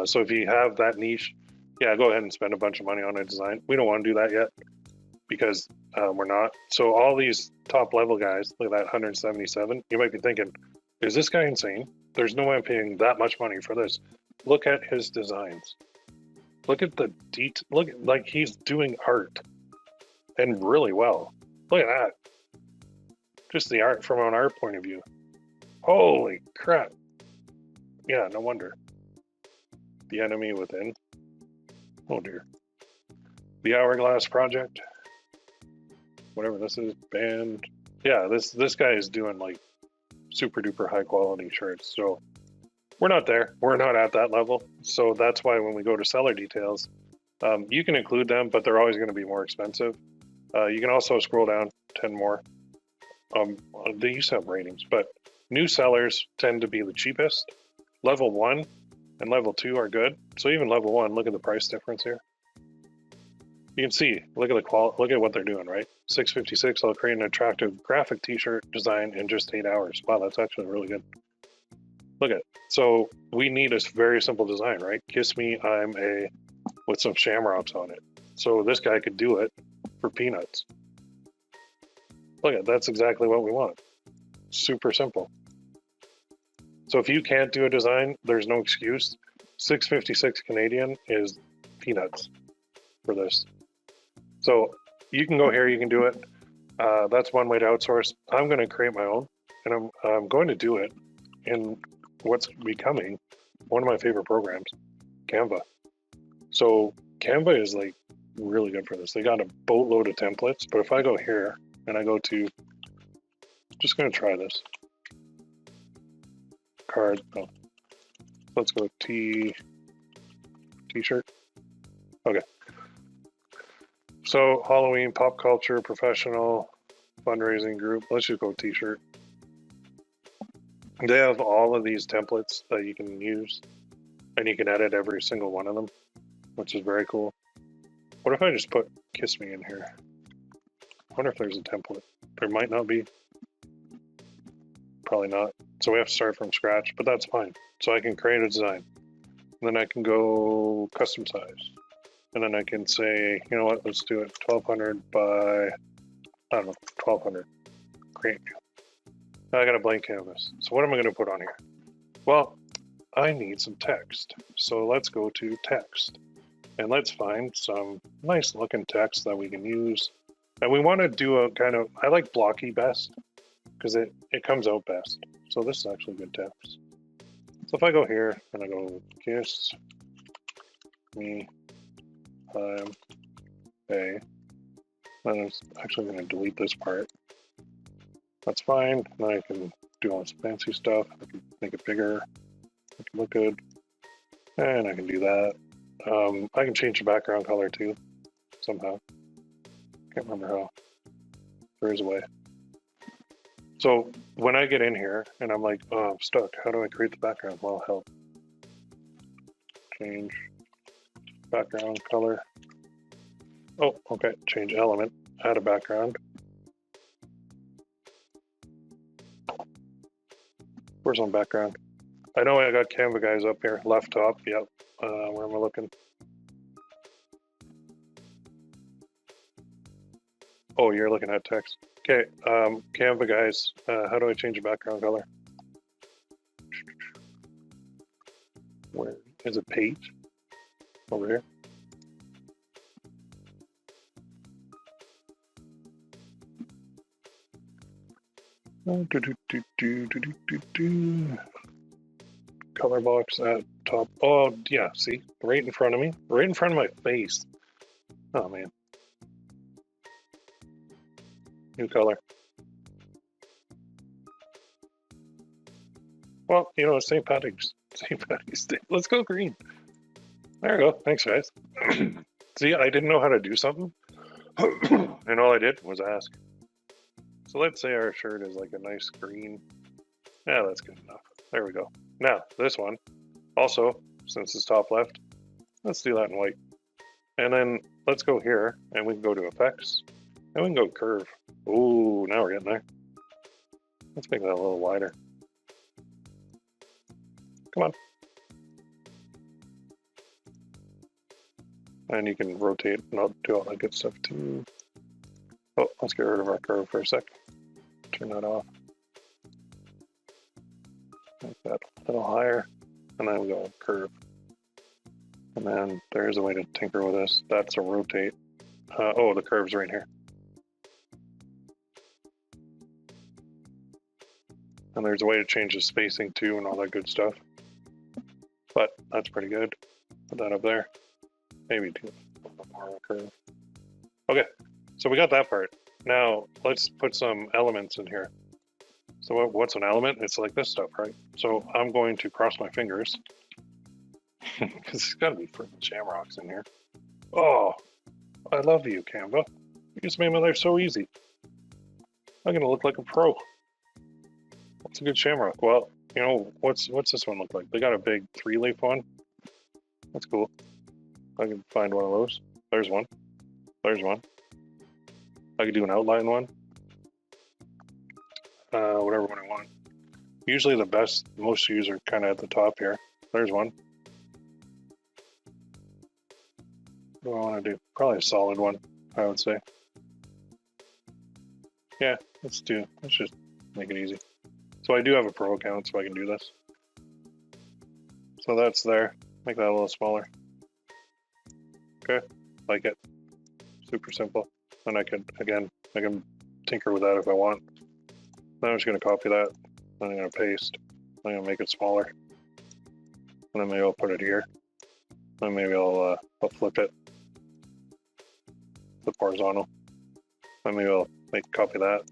So if you have that niche, yeah, go ahead and spend a bunch of money on a design. We don't want to do that yet because we're not. So all these top level guys, look at that 177. You might be thinking, is this guy insane? There's no way I'm paying that much money for this. Look at his designs. Look at the detail. Look, like he's doing art and really well. Look at that. Just the art from an art point of view. Holy crap. Yeah, no wonder. The enemy within. Oh dear. The Hourglass Project. Whatever this is. Band. Yeah, this guy is doing like super duper high quality shirts. So we're not there. We're not at that level. So that's why when we go to seller details, you can include them, but they're always going to be more expensive. You can also scroll down 10 more. They used to have ratings, but new sellers tend to be the cheapest. Level 1 and level 2 are good. So even level 1, look at the price difference here. You can see, look at the quality, look at what they're doing, right? $6.56, I'll create an attractive graphic t-shirt design in just 8 hours. Wow, that's actually really good. Look at it. So we need a very simple design, right? Kiss me, I'm a, with some shamrocks on it. So this guy could do it for peanuts. Look at, that's exactly what we want. Super simple. So if you can't do a design, there's no excuse. 656 Canadian is peanuts for this. So you can go here, you can do it. That's one way to outsource. I'm going to create my own, and I'm going to do it in what's becoming one of my favorite programs, Canva. So Canva is like really good for this. They got a boatload of templates, but if I go here and I go to, just going to try this. Card, oh. Let's go t-shirt. Okay. So Halloween, pop culture, professional, fundraising group. Let's just go t-shirt. They have all of these templates that you can use, and you can edit every single one of them, which is very cool. What if I just put kiss me in here? I wonder if there's a template. There might not be. Probably not. So we have to start from scratch, but that's fine. So I can create a design. And then I can go custom size. And then I can say, you know what, let's do it 1200 by, I don't know, 1200. Great. Now I got a blank canvas. So what am I going to put on here? Well, I need some text. So let's go to text. And let's find some nice looking text that we can use. And we want to do a kind of, I like blocky best because it comes out best. So this is actually good text. So if I go here and I go kiss me, I'm a, then I'm actually going to delete this part. That's fine. Then I can do all this fancy stuff. I can make it bigger. It can look good. And I can do that. I can change the background color too, somehow. Can't remember how. There is a way. So when I get in here and I'm like, oh, I'm stuck. How do I create the background? Well, help. Change background color. Oh, okay. Change element. Add a background. Where's on background? I know I got Canva guys up here. Left top. Yep. Where am I looking? Oh, you're looking at text. Okay, Canva guys, how do I change the background color? Where is it? Page? Over here. Color box at top. Oh, yeah, see? Right in front of me. Right in front of my face. Oh, man. New color. Well, you know, St. Patrick's Day. Let's go green. There we go. Thanks, guys. See, I didn't know how to do something, and all I did was ask. So let's say our shirt is like a nice green. Yeah, that's good enough. There we go. Now, this one, also, since it's top left, let's do that in white. And then let's go here, and we can go to effects, and we can go curve. Ooh, now we're getting there. Let's make that a little wider. Come on. And you can rotate and I'll do all that good stuff too. Oh, let's get rid of our curve for a sec. Turn that off. Make that a little higher. And then we go curve. And then there's a way to tinker with this. That's a rotate. Oh, the curve's right here. And there's a way to change the spacing too and all that good stuff. But that's pretty good. Put that up there. Maybe do a little more of a curve. Okay, so we got that part. Now let's put some elements in here. So what's an element? It's like this stuff, right? So I'm going to cross my fingers because there's got to be freaking shamrocks in here. Oh, I love you, Canva. You just made my life so easy. I'm gonna look like a pro. What's a good shamrock? Well, you know, what's this one look like? They got a big 3-leaf one. That's cool. I can find one of those. There's one. There's one. I could do an outline one. Whatever one I want. Usually the best, most used are kind of at the top here. There's one. What do I want to do? Probably a solid one, I would say. Yeah, let's just make it easy. So I do have a pro account, so I can do this. So that's there. Make that a little smaller. Okay, like it. Super simple. And I can tinker with that if I want. Then I'm just gonna copy that. Then I'm gonna paste. I'm gonna make it smaller. And then maybe I'll put it here. Then maybe I'll flip it. Flip horizontal. Then maybe I'll copy that.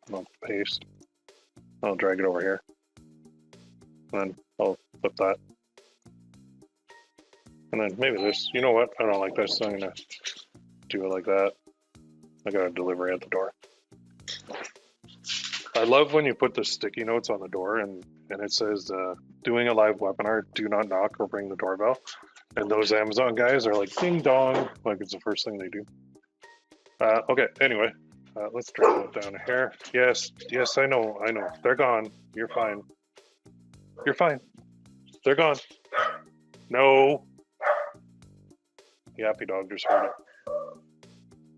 And I'll paste. I'll drag it over here. And then I'll flip that. And then maybe this, you know what? I don't like this, so I'm gonna do it like that. I got a delivery at the door. I love when you put the sticky notes on the door and it says, doing a live webinar, do not knock or ring the doorbell. And those Amazon guys are like, ding dong, like it's the first thing they do. Okay, anyway, let's drag that down here. Yes, I know. They're gone. You're fine. You're fine. They're gone. No. Yappy dog just heard it.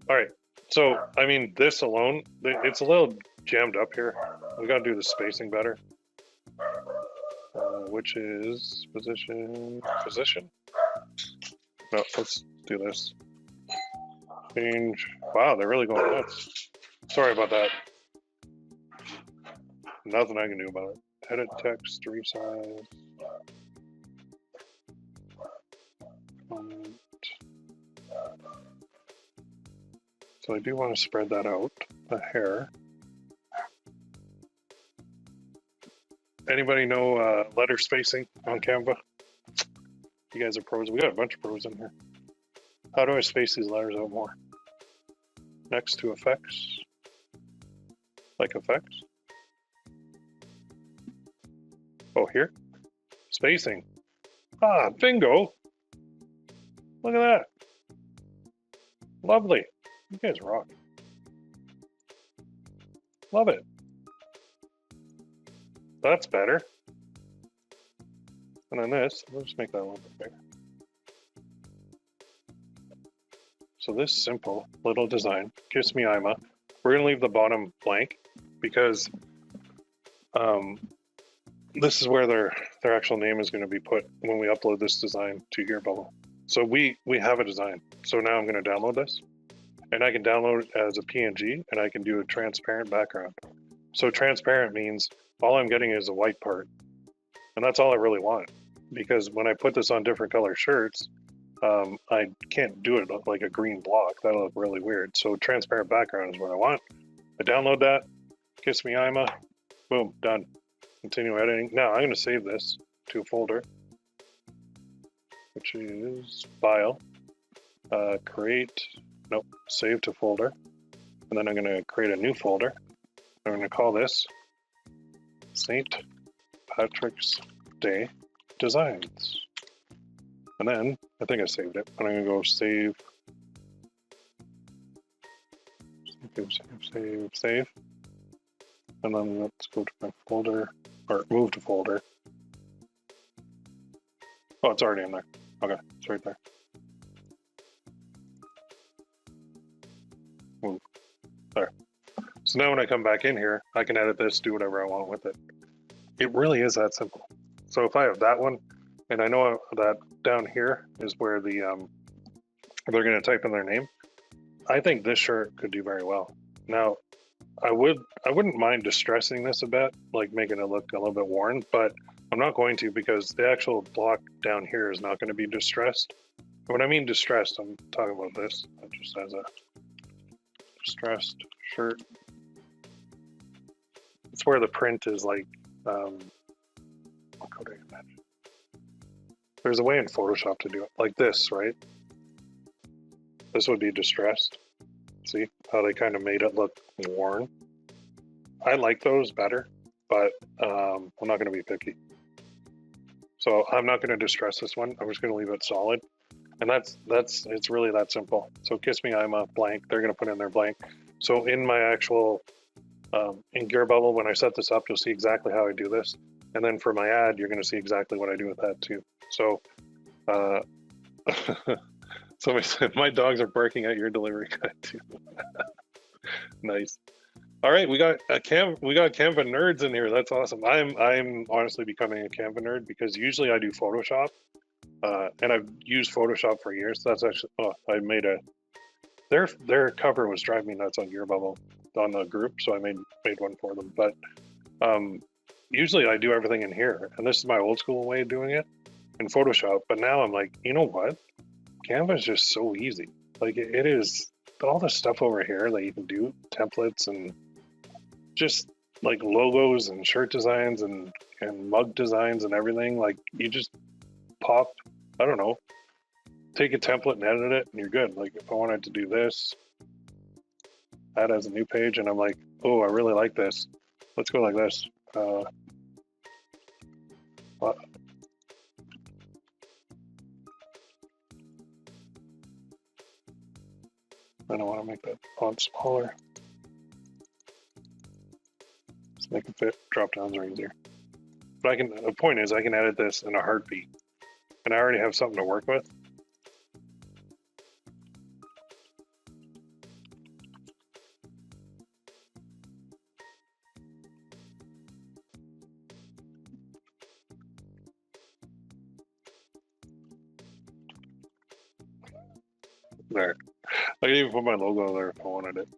All right, so, I mean, this alone, it's a little jammed up here. We gotta do the spacing better. Which is position. No, let's do this. Change. Wow, they're really going nuts. Sorry about that. Nothing I can do about it. Edit text, resize. Comment. So I do want to spread that out a hair. Anybody know letter spacing on Canva? You guys are pros. We got a bunch of pros in here. How do I space these letters out more? Next to effects. Like effects. Oh, here? Spacing. Ah, bingo. Look at that. Lovely. You guys rock. Love it. That's better. And then this, let's just make that a little bit bigger. So this simple little design, Kiss Me Ima, we're gonna leave the bottom blank because this is where their actual name is gonna be put when we upload this design to Gearbubble. So we have a design. So now I'm gonna download this and I can download it as a PNG and I can do a transparent background. So transparent means all I'm getting is a white part. And that's all I really want. Because when I put this on different color shirts, I can't do it like a green block. That'll look really weird. So transparent background is what I want. I download that, Kiss Me Ima, boom, done. Continue editing. Now I'm gonna save this to a folder, which is file, save to folder. And then I'm gonna create a new folder. I'm gonna call this St. Patrick's Day Designs. And then I think I saved it. And I'm gonna go save. And then let's go to my folder or move to folder. Oh, it's already in there. Okay, it's right there. Move. There. So now when I come back in here, I can edit this, do whatever I want with it. It really is that simple. So if I have that one, and I know that down here is where the they're going to type in their name, I think this shirt could do very well. Now, I wouldn't mind distressing this a bit, like making it look a little bit worn, but I'm not going to because the actual block down here is not going to be distressed. When I mean distressed, I'm talking about this. It just has a distressed shirt. It's where the print is like, what could I imagine? There's a way in Photoshop to do it like this, right? This would be distressed. See how they kind of made it look worn? I like those better, but I'm not going to be picky. So I'm not going to distress this one. I'm just going to leave it solid. And it's really that simple. So Kiss Me Ima blank. They're going to put in their blank. So in my actual In Gearbubble, when I set this up, you'll see exactly how I do this. And then for my ad, you're going to see exactly what I do with that too. So, somebody said, my dogs are barking at your delivery guy too. Nice. All right, we got Canva nerds in here. That's awesome. I'm honestly becoming a Canva nerd because usually I do Photoshop, and I've used Photoshop for years. That's actually I made a their cover was driving me nuts on Gearbubble on the group, so I made one for them. But usually I do everything in here, and this is my old school way of doing it in Photoshop. But now I'm like, you know what? Canva is just so easy. Like it is all the stuff over here that you can do, templates and just like logos and shirt designs and mug designs and everything. Like you just pop, I don't know, take a template and edit it and you're good. Like if I wanted to do this, add as a new page, and I'm like, oh, I really like this. Let's go like this. I don't want to make that font smaller. Let's make it fit. Drop downs are easier. But the point is I can edit this in a heartbeat. And I already have something to work with. There. I can even put my logo there if I wanted it.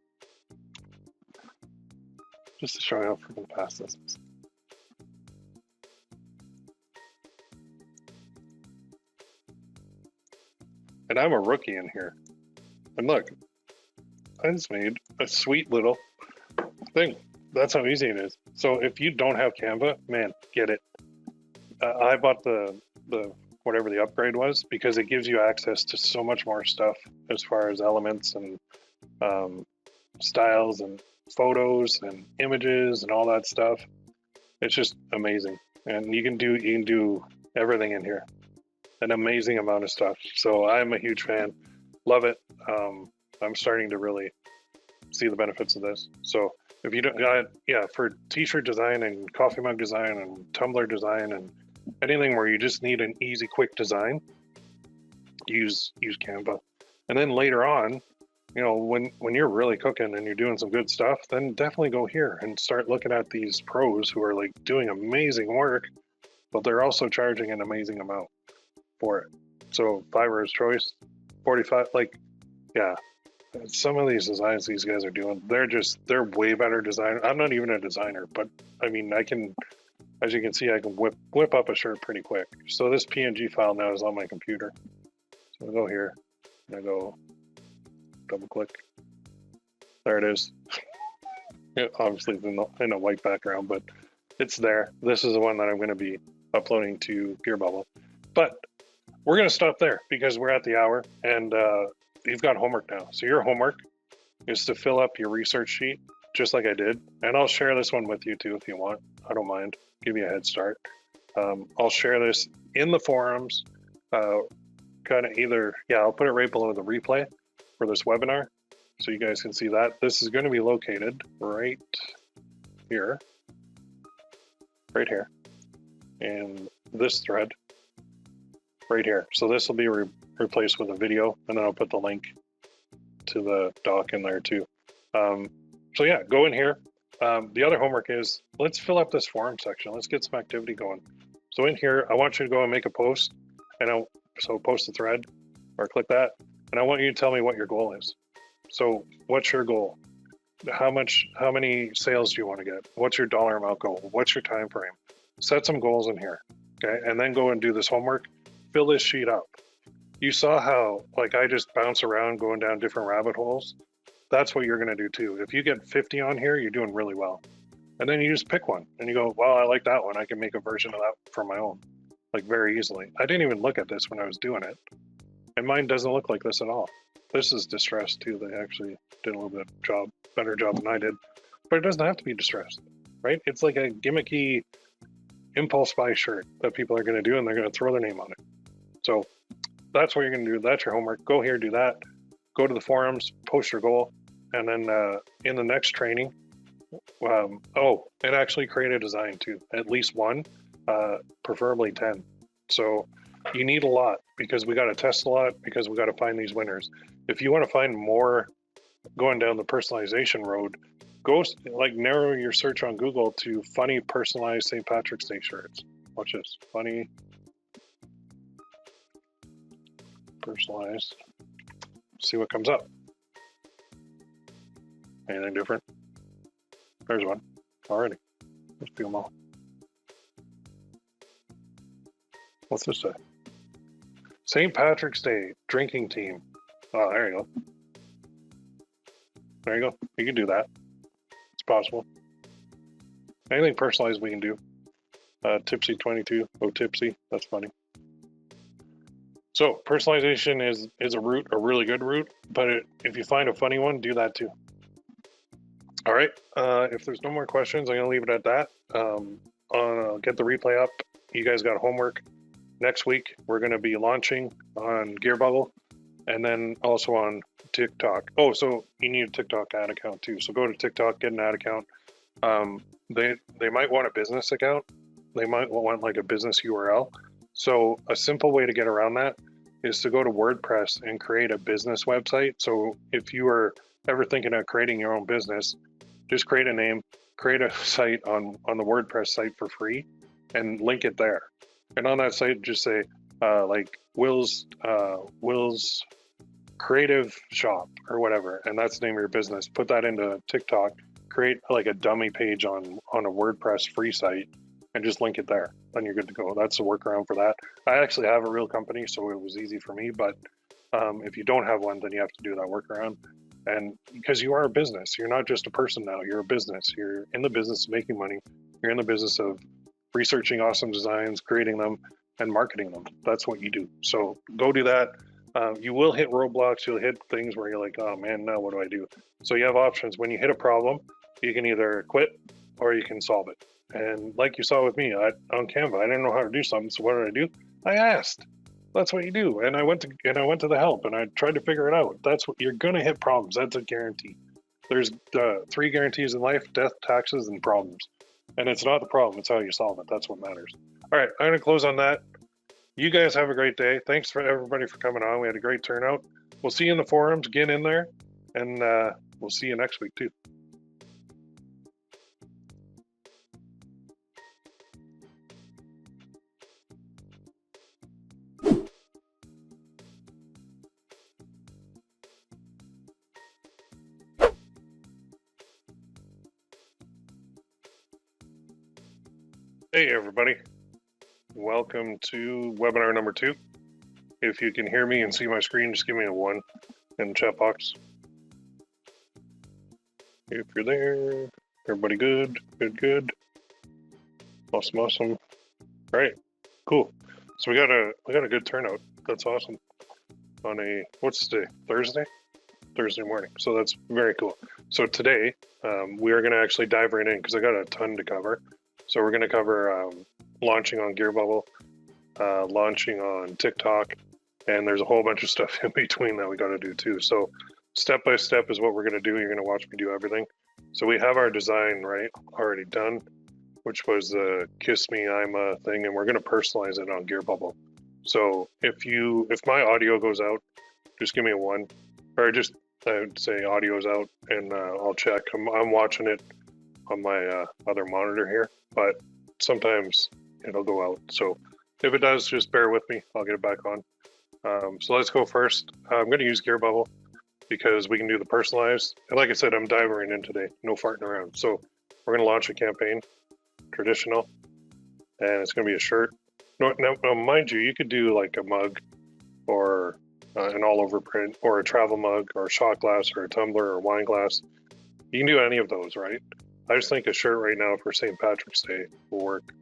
Just to show you how freaking fast this is. And I'm a rookie in here. And look, I just made a sweet little thing. That's how easy it is. So if you don't have Canva, man, get it. I bought the whatever the upgrade was because it gives you access to so much more stuff as far as elements and styles and photos and images and all that stuff. It's just amazing, and you can do everything in here. An amazing amount of stuff. So I'm a huge fan. Love it. I'm starting to really see the benefits of this. So if you don't got, yeah, for t-shirt design and coffee mug design and tumbler design and anything where you just need an easy, quick design, use Canva. And then later on, you know, when you're really cooking and you're doing some good stuff, then definitely go here and start looking at these pros who are like doing amazing work, but they're also charging an amazing amount for it. So Fiverr's choice, 45, like, yeah, some of these designs these guys are doing, they're way better design. I'm not even a designer, but I mean, I can, as you can see, I can whip up a shirt pretty quick. So this PNG file now is on my computer. So I go here and I go double click. There it is. It obviously it's in a white background, but it's there. This is the one that I'm going to be uploading to Gearbubble. But we're going to stop there because we're at the hour and you've got homework now. So your homework is to fill up your research sheet just like I did. And I'll share this one with you too if you want. I don't mind. Give you a head start. I'll share this in the forums. Kind of either, yeah, I'll put it right below the replay for this webinar so you guys can see that. This is going to be located right here, and this thread right here. So this will be replaced with a video, and then I'll put the link to the doc in there too. So yeah, go in here. The other homework is let's fill up this forum section. Let's get some activity going. So in here, I want you to go and make a post, and so post a thread or click that, and I want you to tell me what your goal is. So what's your goal? How many sales do you want to get? What's your dollar amount goal? What's your time frame? Set some goals in here, okay? And then go and do this homework. Fill this sheet up. You saw how like I just bounce around going down different rabbit holes. That's what you're going to do too. If you get 50 on here, you're doing really well. And then you just pick one and you go, well, I like that one. I can make a version of that for my own, like very easily. I didn't even look at this when I was doing it. And mine doesn't look like this at all. This is distressed too. They actually did a little bit better job than I did. But it doesn't have to be distressed, right? It's like a gimmicky impulse buy shirt that people are going to do and they're going to throw their name on it. So that's what you're going to do. That's your homework. Go here, do that. Go to the forums, post your goal. And then in the next training, Oh, and actually create a design too. At least one, preferably 10. So you need a lot because we got to test a lot because we got to find these winners. If you want to find more going down the personalization road, go like narrow your search on Google to funny personalized St. Patrick's Day shirts. Watch this. Funny personalized. See what comes up. Anything different? There's one already. Let's do them all. What's this say? St. Patrick's Day drinking team. Oh, there you go. There you go. You can do that. It's possible. Anything personalized we can do. Tipsy 22. Oh, tipsy. That's funny. So personalization is a route, a really good route. But if you find a funny one, do that too. All right. If there's no more questions, I'm gonna leave it at that. I'll get the replay up. You guys got homework. Next week we're gonna be launching on Gearbubble, and then also on TikTok. Oh, so you need a TikTok ad account too. So go to TikTok, get an ad account. They might want a business account. They might want like a business URL. So a simple way to get around that is to go to WordPress and create a business website. So if you are ever thinking of creating your own business, just create a name, create a site on the WordPress site for free, and link it there. And on that site, just say like Will's Creative Shop or whatever, and that's the name of your business. Put that into TikTok. Create like a dummy page on a WordPress free site, and just link it there. Then you're good to go. That's the workaround for that. I actually have a real company, so it was easy for me. But if you don't have one, then you have to do that workaround. And because you are a business, you're not just a person now, you're a business. You're in the business of making money. You're in the business of researching awesome designs, creating them, and marketing them. That's what you do. So go do that. You will hit roadblocks. You'll hit things where you're like, oh man, now what do I do? So you have options. When you hit a problem, you can either quit or you can solve it. And like you saw with me on Canva, I didn't know how to do something. So what did I do? I asked. That's what you do. And I went to the help and I tried to figure it out. That's what you're gonna hit problems. That's a guarantee. There's 3 guarantees in life: death, taxes, and problems. And it's not the problem, it's how you solve it. That's what matters. All right, I'm gonna close on that. You guys have a great day. Thanks for everybody for coming on. We had a great turnout. We'll see you in the forums. Get in there, and we'll see you next week too. Hey everybody, welcome to webinar number 2. If you can hear me and see my screen, just give me a 1 in the chat box. If you're there, everybody good, good. Awesome. All right, cool. So we got a good turnout. That's awesome. On a, what's today? Thursday morning. So that's very cool. So today we are going to actually dive right in because I got a ton to cover. So we're going to cover launching on Gearbubble, launching on TikTok, and there's a whole bunch of stuff in between that we got to do too. So step by step is what we're going to do. You're going to watch me do everything. So we have our design already done, which was the Kiss Me I'm a thing, and we're going to personalize it on Gearbubble. So if my audio goes out, just give me a 1, or just I would say audio's out, and I'll check. I'm watching it on my other monitor here, but sometimes it'll go out. So if it does, just bear with me. I'll get it back on. So let's go first. I'm going to use Gearbubble because we can do the personalized. And like I said, I'm diving right in today. No farting around. So we're going to launch a campaign, traditional, and it's going to be a shirt. Now, mind you could do like a mug or an all-over print or a travel mug or a shot glass or a tumbler or a wine glass. You can do any of those, right? I just think a shirt right now for St. Patrick's Day will work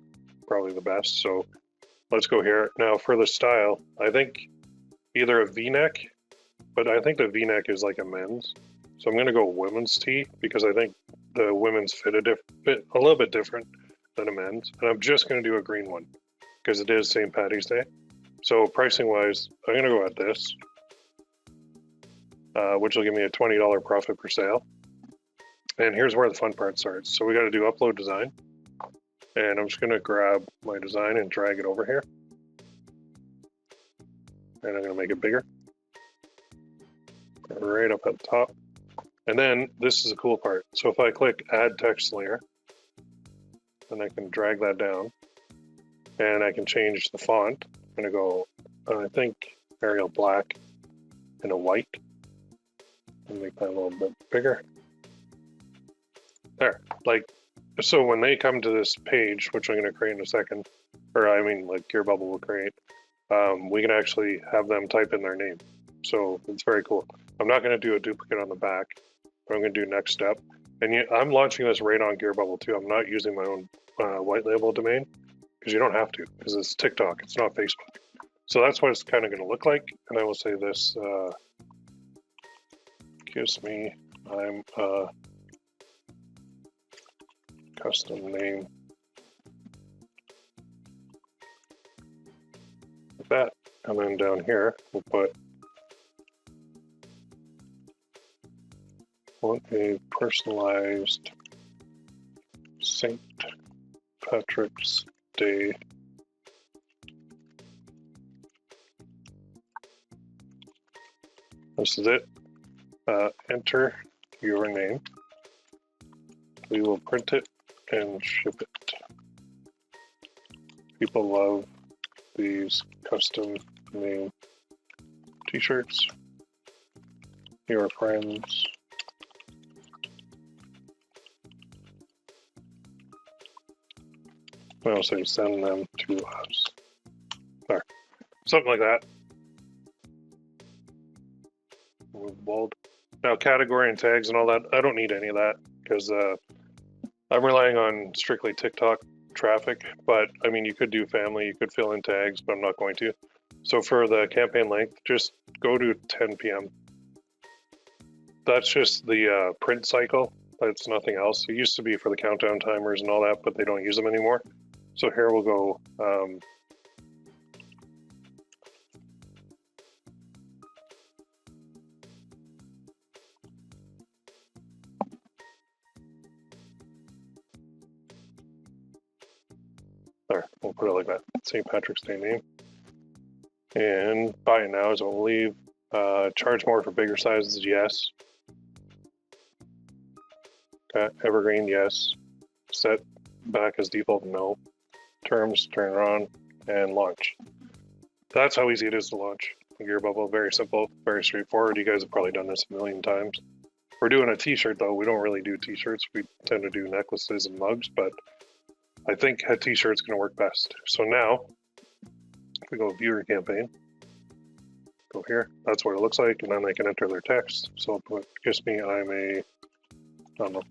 probably the best. So let's go here. Now for the style, I think either a V-neck, but I think the V-neck is like a men's. So I'm going to go women's tee because I think the women's fit a little bit different than a men's. And I'm just going to do a green one because it is St. Patty's Day. So pricing wise, I'm going to go at this, which will give me a $20 profit per sale. And here's where the fun part starts. So we got to do upload design. And I'm just going to grab my design and drag it over here. And I'm going to make it bigger. Right up at the top. And then this is the cool part. So if I click add text layer, then I can drag that down. And I can change the font. I'm going to go, I think, Arial black and a white. And make that a little bit bigger. There. Like, so when they come to this page, which I'm going to create in a second, or I mean, like Gearbubble will create, we can actually have them type in their name. So it's very cool. I'm not going to do a duplicate on the back, but I'm going to do next step. And I'm launching this right on Gearbubble too. I'm not using my own white label domain because you don't have to, because it's TikTok, it's not Facebook. So that's what it's kind of going to look like. And I will say this, kiss me, I'm a custom name. Like that. And then down here, we'll put want a personalized St. Patrick's Day this is it. Enter your name. We will print it and ship it. People love these custom name t-shirts. Your friends. I'll say send them to us. There. Something like that. Bold. Now category and tags and all that, I don't need any of that because I'm relying on strictly TikTok traffic, but I mean you could do family, you could fill in tags, but I'm not going to. So for the campaign length, just go to 10 p.m. That's just the print cycle, that's nothing else. It used to be for the countdown timers and all that, but they don't use them anymore. So here we'll go there, we'll put it like that, St. Patrick's Day name. And buy it now is what we'll leave. Charge more for bigger sizes, yes. Okay, evergreen, yes. Set back as default, no. Terms, turn it on, and launch. That's how easy it is to launch Gearbubble. Very simple, very straightforward. You guys have probably done this a million times. We're doing a t-shirt though. We don't really do t-shirts. We tend to do necklaces and mugs, but I think a t-shirt's gonna work best. So now, if we go view your campaign, go here, that's what it looks like, and then they can enter their text. So I'll put, kiss me, I'm a, I don't know,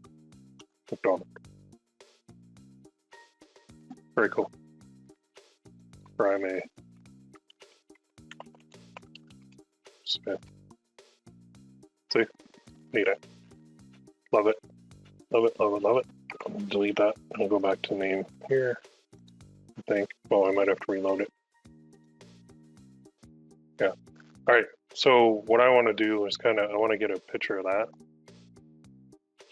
McDonald. Very cool. Or I'm a Smith. See? Need it. Love it. Love it, love it, love it. I'll delete that and I'll go back to the name here. I think. Well, I might have to reload it. Yeah. All right. So what I want to do is I want to get a picture of that.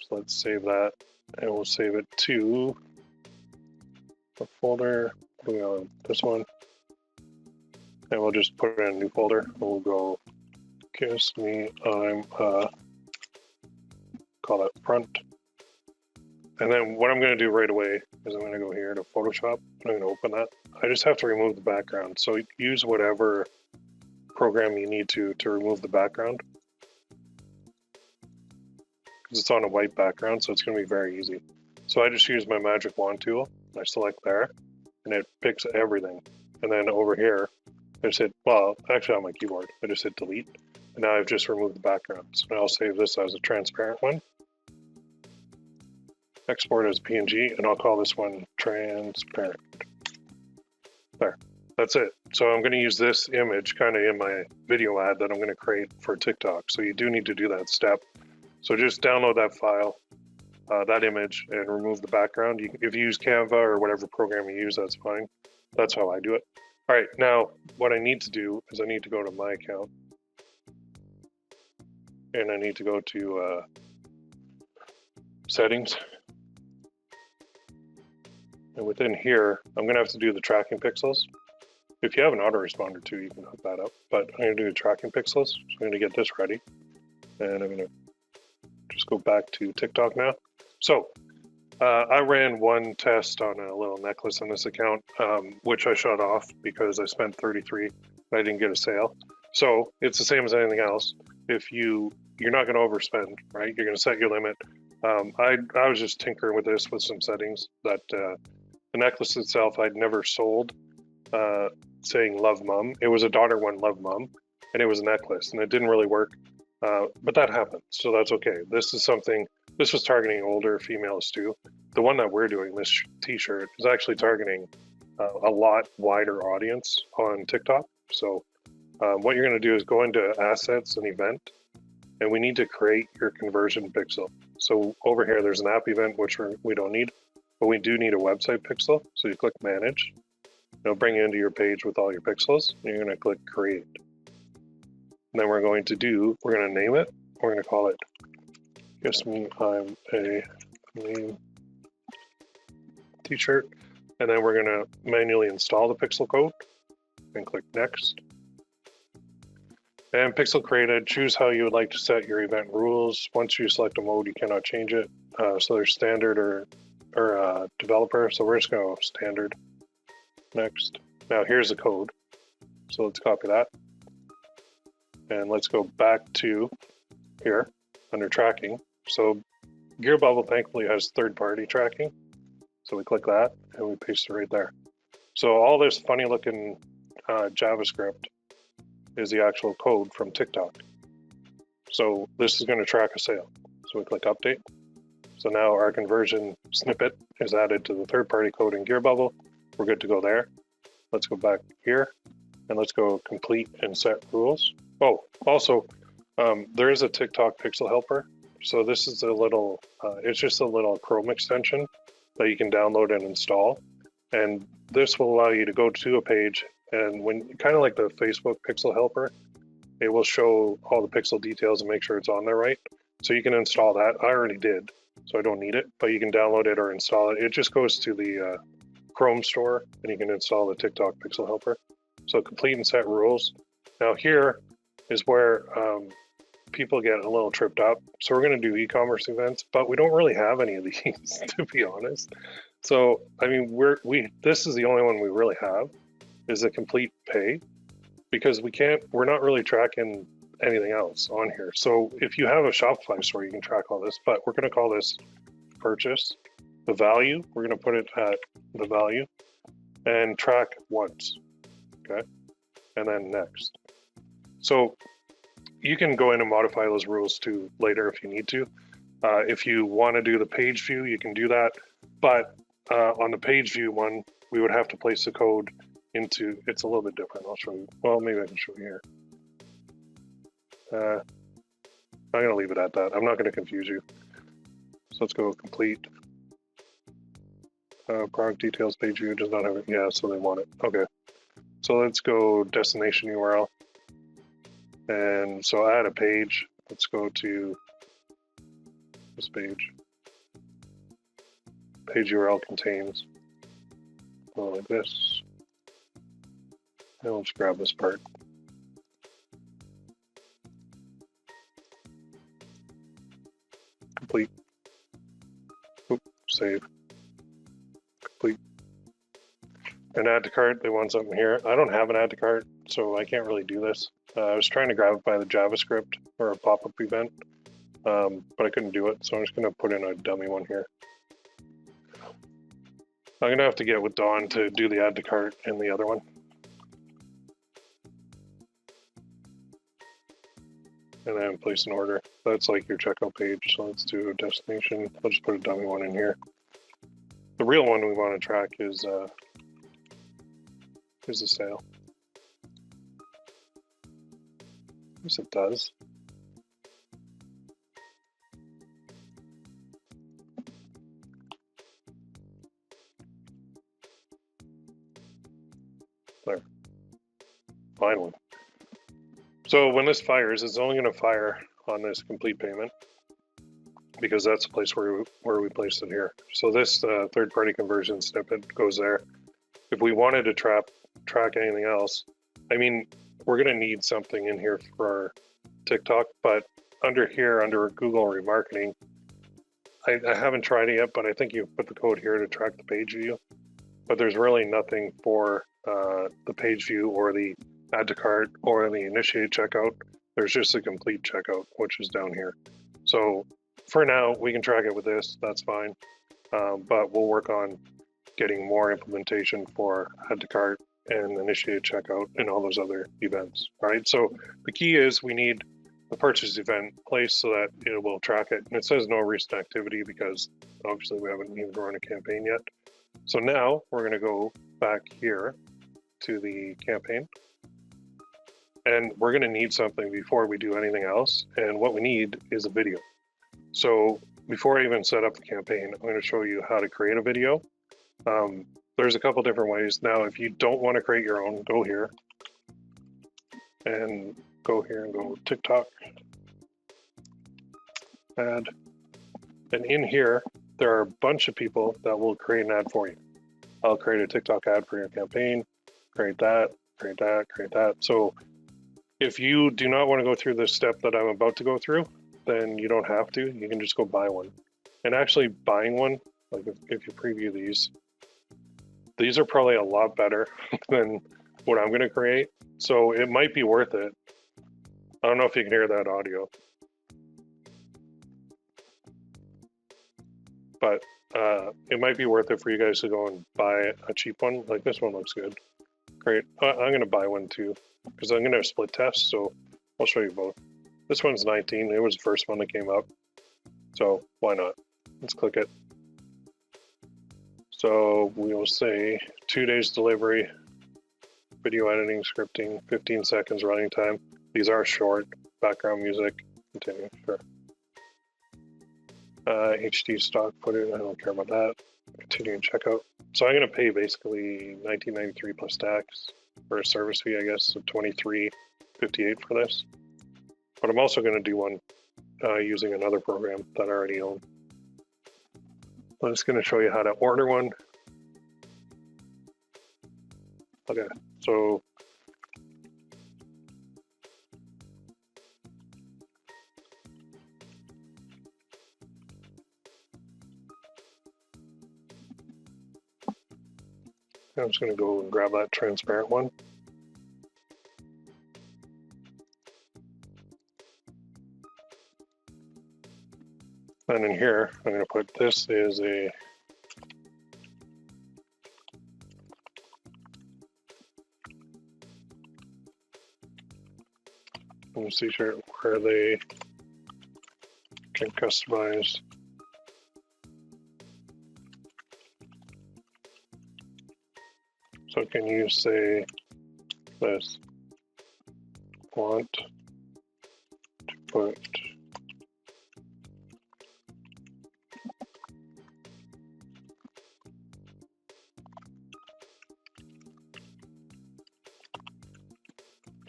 So let's save that and we'll save it to a folder. Putting on this one. And we'll just put it in a new folder. We'll go kiss me, I'm call that front. And then what I'm going to do right away is I'm going to go here to Photoshop. I'm going to open that. I just have to remove the background. So use whatever program you need to remove the background. Because it's on a white background, so it's going to be very easy. So I just use my magic wand tool. I select there, and it picks everything. And then over here, I just hit, well, actually on my keyboard, I just hit delete. And now I've just removed the background. So now I'll save this as a transparent one. Export as PNG, and I'll call this one transparent. There, that's it. So I'm going to use this image kind of in my video ad that I'm going to create for TikTok. So you do need to do that step. So just download that file, that image, and remove the background. If you use Canva or whatever program you use, that's fine. That's how I do it. All right, now what I need to do is I need to go to my account. And I need to go to settings. And within here, I'm gonna have to do the tracking pixels. If you have an autoresponder too, you can hook that up, but I'm gonna do the tracking pixels. So I'm gonna get this ready. And I'm gonna just go back to TikTok now. So I ran one test on a little necklace on this account, which I shut off because I spent 33 and I didn't get a sale. So it's the same as anything else. If you're not going to overspend, right? You're going to set your limit. I was just tinkering with this with some settings that the necklace itself I'd never sold saying love mom. It was a daughter one, love mom, and it was a necklace and it didn't really work. But that happened, so that's okay. This was targeting older females too. The one that we're doing, this t-shirt, is actually targeting a lot wider audience on TikTok. So what you're going to do is go into assets and event, and we need to create your conversion pixel. So over here, there's an app event, which we don't need, but we do need a website pixel. So you click manage, it'll bring you into your page with all your pixels, and you're going to click create. And then we're going to name it, we're going to call it Guess Me I'm a Meme T-shirt, and then we're going to manually install the pixel code and click next. And pixel created, choose how you would like to set your event rules. Once you select a mode, you cannot change it. So there's standard or developer, so we're just going to go standard. Next. Now here's the code, so let's copy that. And let's go back to here under tracking. So Gearbubble thankfully has third-party tracking. So we click that and we paste it right there. So all this funny looking JavaScript is the actual code from TikTok. So this is going to track a sale. So we click update. So now our conversion snippet is added to the third-party code in Gearbubble. We're good to go there. Let's go back here and let's go complete and set rules. Oh, also, there is a TikTok pixel helper. So this is a little, it's just a little Chrome extension that you can download and install. And this will allow you to go to a page, and when kind of like the Facebook pixel helper, it will show all the pixel details and make sure it's on there right. So you can install that. I already did, so I don't need it, but you can download it or install it. It just goes to the Chrome store and you can install the TikTok pixel helper. So complete and set rules. Now here is where people get a little tripped up. So we're going to do e-commerce events, but we don't really have any of these, to be honest. So I mean, this is the only one we really have is a complete pay, because we're not really tracking anything else on here. So if you have a Shopify store, you can track all this, but we're going to call this purchase. The value, we're going to put it at the value and track once. Okay, and then next. So you can go in and modify those rules too later if you need to. If you want to do the page view, you can do that. But on the page view one, we would have to place the code into, it's a little bit different. I'll show you. Well, maybe I can show you here. I'm going to leave it at that. I'm not going to confuse you. So let's go complete. Product details page view does not have it. Yeah, so they want it. Okay. So let's go destination URL. And so add a page. Let's go to this page. Page URL contains like this. And let's grab this part. Complete. Oop, save. Complete. And add to cart, they want something here. I don't have an add to cart, so I can't really do this. I was trying to grab it by the JavaScript or a pop-up event, but I couldn't do it, so I'm just going to put in a dummy one here. I'm going to have to get with Dawn to do the add to cart in the other one. And then place an order. That's like your checkout page, so let's do a destination. I'll just put a dummy one in here. The real one we want to track is the sale. Yes, it does. There. Finally. So when this fires, it's only going to fire on this complete payment. because that's the place where we placed it here. So this third-party conversion snippet goes there. If we wanted to track anything else, I mean, we're going to need something in here for our TikTok, but under here, under Google Remarketing, I haven't tried it yet, but I think you put the code here to track the page view. But there's really nothing for the page view or the add to cart or the initiate checkout. There's just a complete checkout, which is down here. So for now, we can track it with this. That's fine. But we'll work on getting more implementation for add to cart and initiate checkout and all those other events. All right. So the key is we need the purchase event placed so that it will track it. And it says no recent activity because obviously we haven't even run a campaign yet. So now we're going to go back here to the campaign. And we're going to need something before we do anything else. And what we need is a video. So before I even set up the campaign, I'm going to show you how to create a video. There's a couple different ways. Now, if you don't want to create your own, go here and go TikTok, add. And in here, there are a bunch of people that will create an ad for you. I'll create a TikTok ad for your campaign, create that, create that, create that. So if you do not want to go through this step that I'm about to go through, then you don't have to. You can just go buy one. And actually buying one, like if you preview these are probably a lot better than what I'm going to create. So it might be worth it. I don't know if you can hear that audio. But it might be worth it for you guys to go and buy a cheap one. Like this one looks good. Great. I'm going to buy one too because I'm going to split test. So I'll show you both. This one's 19. It was the first one that came up. So why not? Let's click it. So we will say 2 days delivery, video editing, scripting, 15 seconds running time. These are short. Background music, continue, sure. HD stock footage, I don't care about that. Continue and checkout. So I'm going to pay basically $19.93 plus tax for a service fee, I guess, of $23.58 for this. But I'm also going to do one using another program that I already own. I'm just going to show you how to order one. Okay, so I'm just going to go and grab that transparent one. And in here, I'm going to put this is a t-shirt where they can customize. So can you say this? Want to put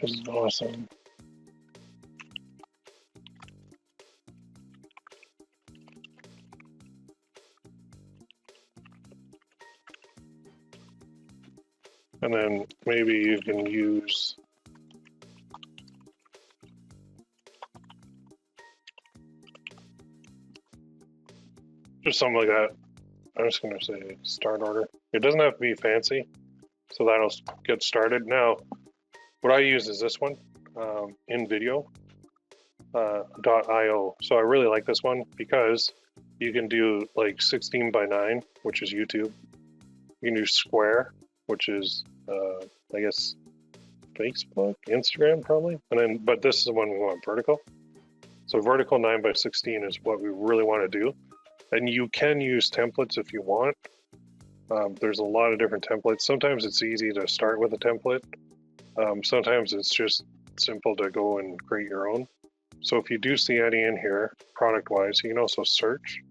this is awesome. And then maybe you can use just something like that. I'm just going to say start order. It doesn't have to be fancy, so that'll get started. Now, what I use is this one, InVideo.io. So I really like this one because you can do like 16 by 9, which is YouTube. You can do square, which is, I guess, Facebook, Instagram probably. And then, but this is the one we want vertical. So vertical 9 by 16 is what we really want to do. And you can use templates if you want. There's a lot of different templates. Sometimes it's easy to start with a template. Sometimes it's just simple to go and create your own. So if you do see any in here, product-wise, you can also search.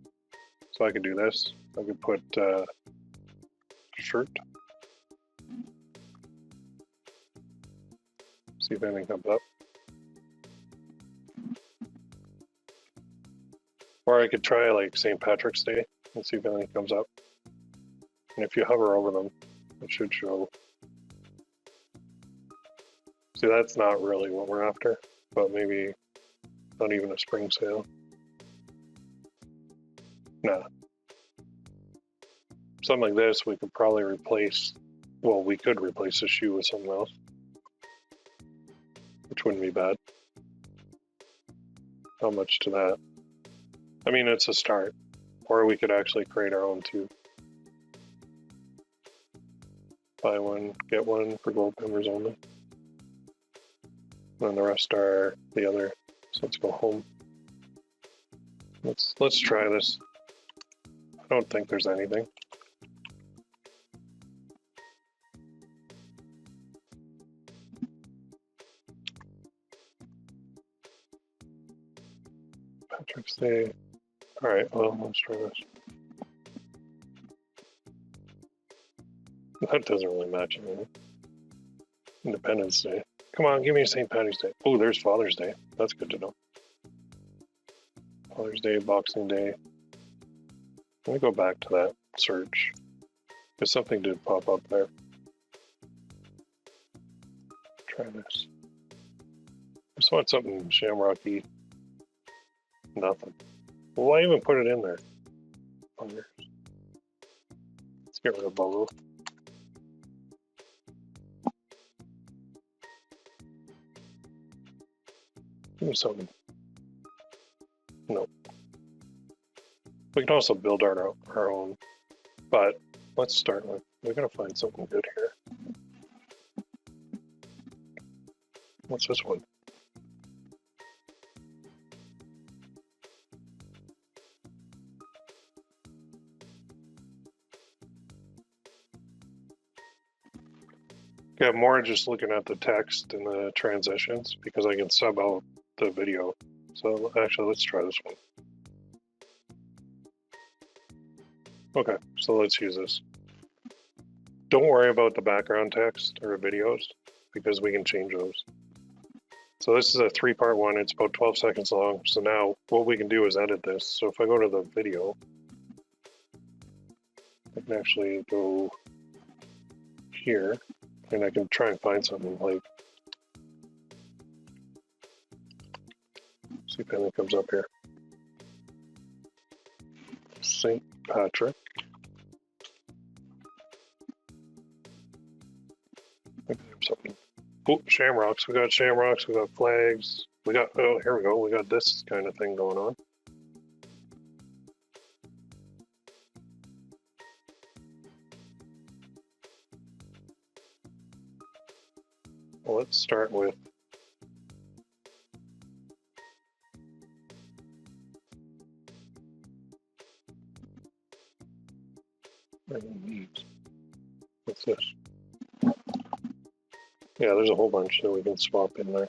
So I could do this. I could put shirt. See if anything comes up. Or I could try like St. Patrick's Day and see if anything comes up. And if you hover over them, it should show. See, that's not really what we're after, but maybe not even a spring sale. Nah. Something like this, we could probably replace, well, we could replace the shoe with something else, which wouldn't be bad. How much to that? I mean, it's a start. Or we could actually create our own too. Buy one, get one for gold members only. And then the rest are the other. So let's go home. Let's try this. I don't think there's anything. Patrick's Day. All right, well, let's try this. That doesn't really match anything. Independence Day. Come on, give me a St. Patty's Day. Oh, there's Father's Day. That's good to know. Father's Day, Boxing Day. Let me go back to that search. Because something did pop up there. Try this. I just want something shamrocky. Nothing. Why even put it in there? Let's get rid of Bubble. Give me something. Nope. We can also build our own, but let's start with, we're gonna find something good here. What's this one? Yeah, more just looking at the text and the transitions because I can sub out the video. So actually, let's try this one. Okay, so let's use this. Don't worry about the background text or videos because we can change those. So this is a 3-part one. It's about 12 seconds long. So now what we can do is edit this. So if I go to the video, I can actually go here and I can try and find something like, see if anything comes up here. St. Patrick. Something. Oh, shamrocks. We got shamrocks. We got flags. We got, oh, here we go. We got this kind of thing going on. Well, let's start with what's this? Yeah, there's a whole bunch that we can swap in there.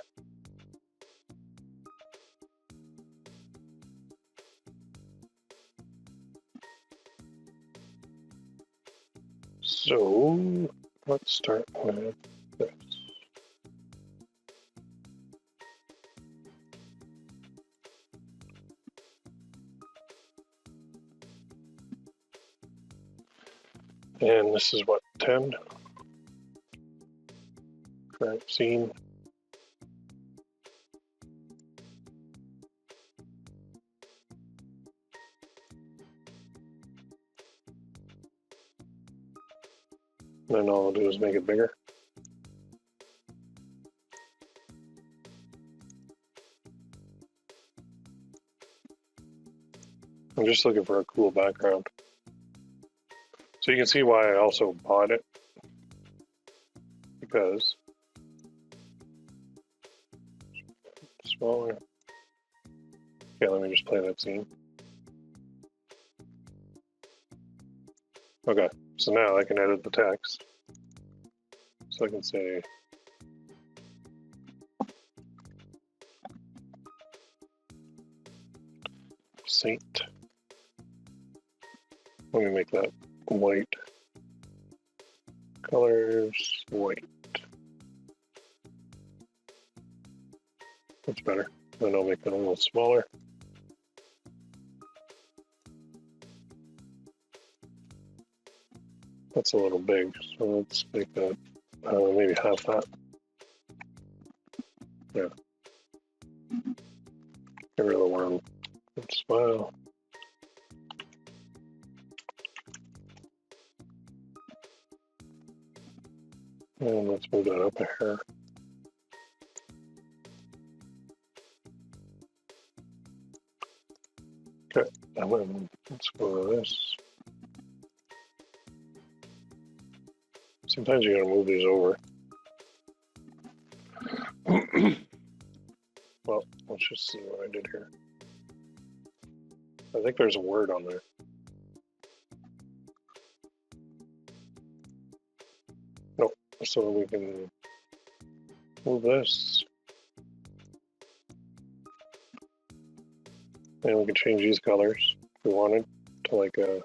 So let's start with this. And this is what, 10? Current scene. Then all I'll do is make it bigger. I'm just looking for a cool background. So you can see why I also bought it. Because smaller. Okay, let me just play that scene. Okay, so now I can edit the text. So I can say Saint. Let me make that white. Colors, white. That's better. Then I'll make it a little smaller. That's a little big, so let's make that maybe half that. Yeah. Get rid of the worm. Smile. And let's move that up a hair. Okay, and then let's go to this. Sometimes you gotta move these over. Well, let's just see what I did here. I think there's a word on there. Nope, so we can move this. And we can change these colors if we wanted to like a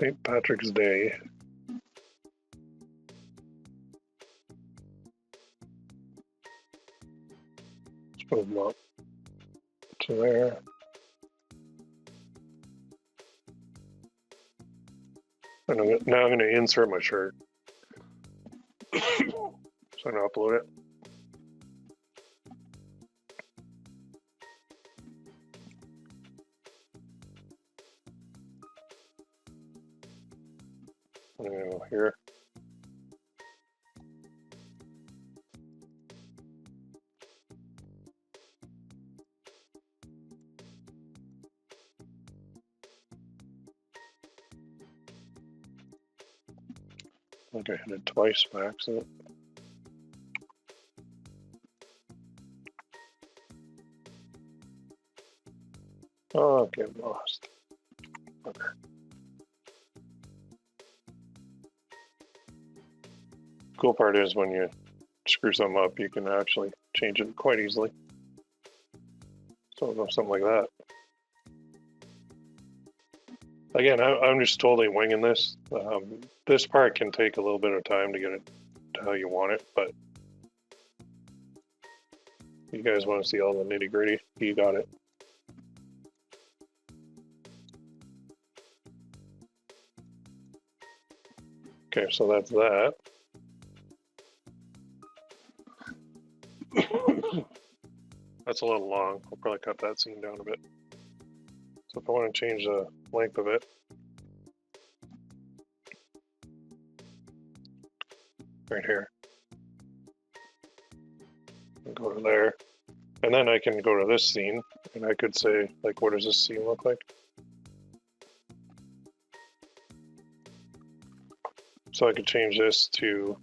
St. Patrick's Day. Let's move them up to there. And now I'm going to insert my shirt. So I'm going to upload it. I'm going to go here. I think I hit it twice by accident. Oh, okay, lost. Okay. Cool part is when you screw something up, you can actually change it quite easily. So something like that. Again, I'm just totally winging this. This part can take a little bit of time to get it to how you want it, but you guys want to see all the nitty gritty, you got it. Okay, so that's that. That's a little long. I'll probably cut that scene down a bit. So if I want to change the length of it, right here, and go to there, and then I can go to this scene, and I could say, like, what does this scene look like? So I could change this to,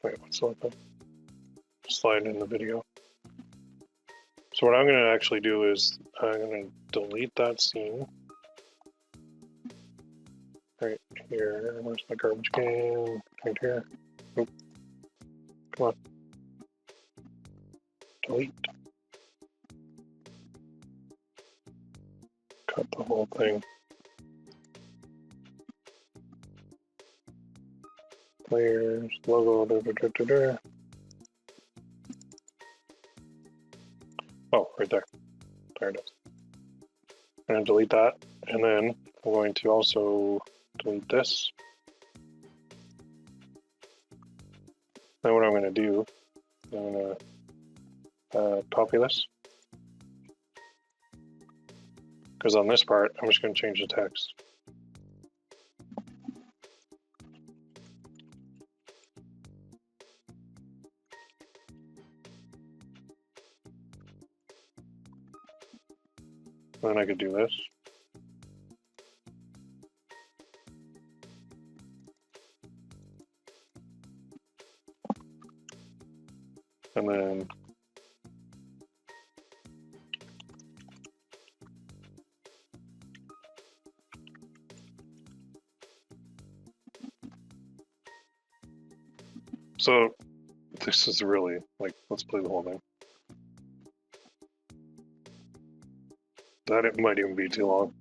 wait, what's the look? Slide in the video. So what I'm going to actually do is I'm going to delete that scene right here. Where's my garbage can? Right here. Oop. Come on. Delete. Cut the whole thing. Players, logo, da, da, da, da, da. Oh, right there. There it is. I'm going to delete that, and then I'm going to also delete this. Then what I'm going to do, I'm going to copy this. Because on this part, I'm just going to change the text. Then I could do this. And then so this is really like, let's play the whole thing. That it might even be too long.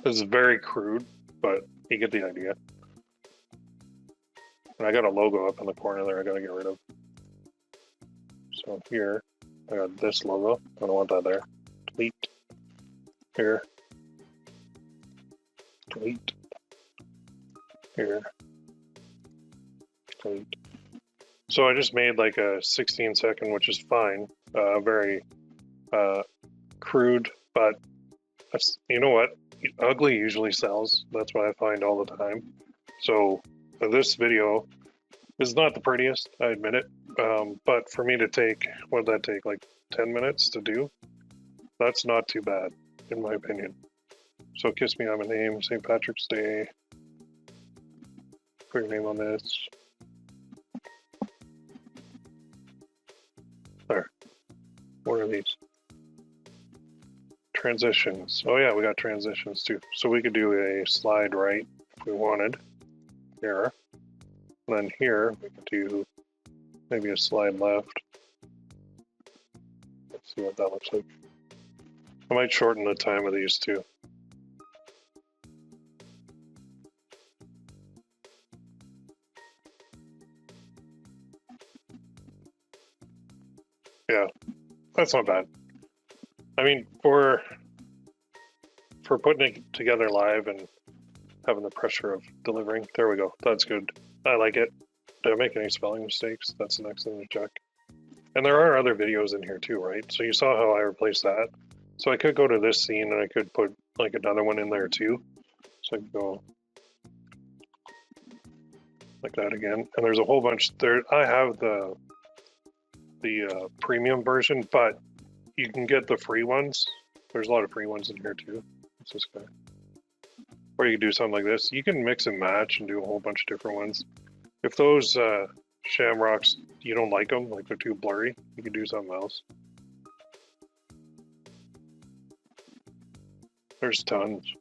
This is very crude, but you get the idea. And I got a logo up in the corner there I gotta get rid of. So here, I got this logo. I don't want that there. Delete. Here. Delete. Here. Delete. So I just made like a 16-second, which is fine. Very crude, but you know what? Ugly usually sells. That's what I find all the time. So this video is not the prettiest, I admit it. But for me to take, what did that take? Like 10 minutes to do? That's not too bad, in my opinion. So kiss me, I'm a name, St. Patrick's Day. Put your name on this. There. What are these? Transitions. Oh yeah, we got transitions too. So we could do a slide right if we wanted. Here. And then here we could do maybe a slide left. Let's see what that looks like. I might shorten the time of these too. Yeah, that's not bad. I mean, for putting it together live and having the pressure of delivering, there we go. That's good. I like it. Did I make any spelling mistakes? That's the next thing to check. And there are other videos in here too, right? So you saw how I replaced that. So I could go to this scene and I could put like another one in there too. So I could go like that again. And there's a whole bunch there. I have the premium version, but you can get the free ones. There's a lot of free ones in here too. What's this guy? Or you can do something like this. You can mix and match and do a whole bunch of different ones. If those shamrocks, you don't like them, like they're too blurry, you can do something else. There's tons,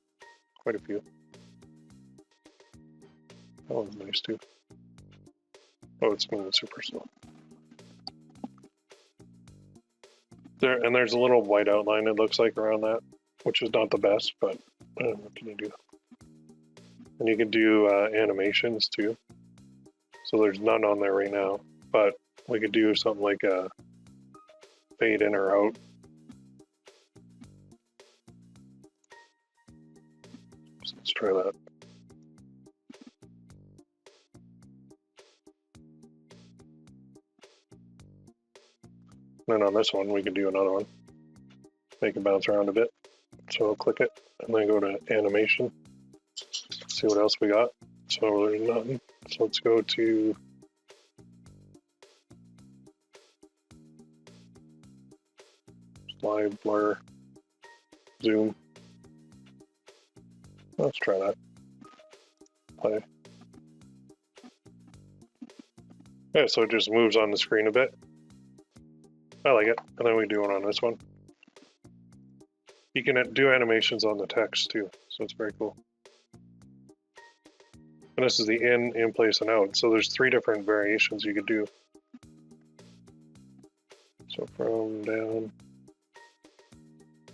quite a few. That one's nice too. Oh, it's moving super slow. And there's a little white outline it looks like around that, which is not the best, but what can you do? And you can do animations too. So there's none on there right now, but we could do something like a fade in or out. So let's try that. And then on this one, we can do another one. Make it bounce around a bit. So I'll click it and then go to animation. See what else we got. So there's nothing. So let's go to slide, blur, zoom. Let's try that. Play. Yeah, so it just moves on the screen a bit. I like it. And then we do one on this one. You can do animations on the text too, so it's very cool. And this is the in place, and out. So there's 3 different variations you could do. So from down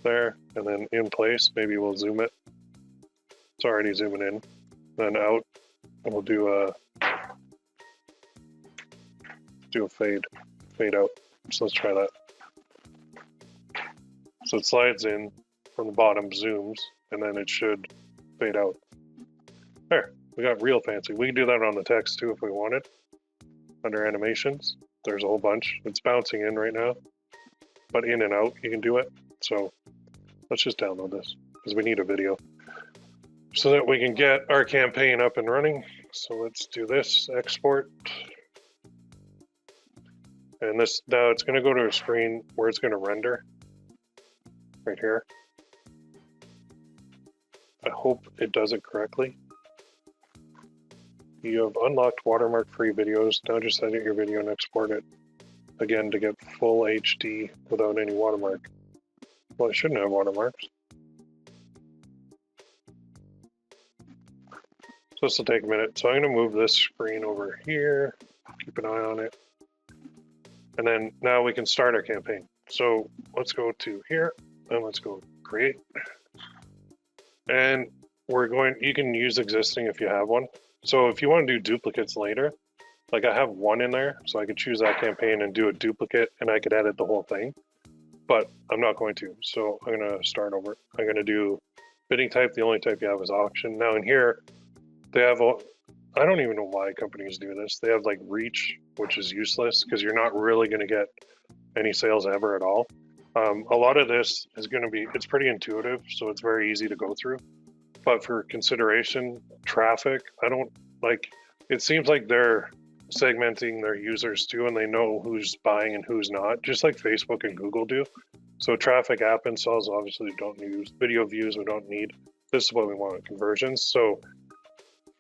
there, and then in place, maybe we'll zoom it. It's already zooming in. Then out, and we'll do a fade out. So let's try that. So it slides in from the bottom, zooms, and then it should fade out. There, we got real fancy. We can do that on the text too if we wanted. Under animations, there's a whole bunch. It's bouncing in right now, but in and out, you can do it. So let's just download this because we need a video so that we can get our campaign up and running. So let's do this, export. And this, now it's going to go to a screen where it's going to render right here. I hope it does it correctly. You have unlocked watermark-free videos. Now just edit your video and export it again to get full HD without any watermark. Well, it shouldn't have watermarks. So this will take a minute. So I'm going to move this screen over here. Keep an eye on it. And then now we can start our campaign. So let's go to here and let's go create. And you can use existing if you have one. So if you want to do duplicates later, like I have one in there, so I could choose that campaign and do a duplicate and I could edit the whole thing, but I'm not going to. So I'm going to start over. I'm going to do bidding type. The only type you have is auction. Now in here, they have, I don't even know why companies do this. They have like reach, which is useless because you're not really going to get any sales ever at all. A lot of this is going to be, it's pretty intuitive, so it's very easy to go through. But for consideration, traffic, I don't like, it seems like they're segmenting their users too, and they know who's buying and who's not, just like Facebook and Google do. So traffic, app installs, obviously we don't use. Video views, we don't need. This is what we want, conversions. So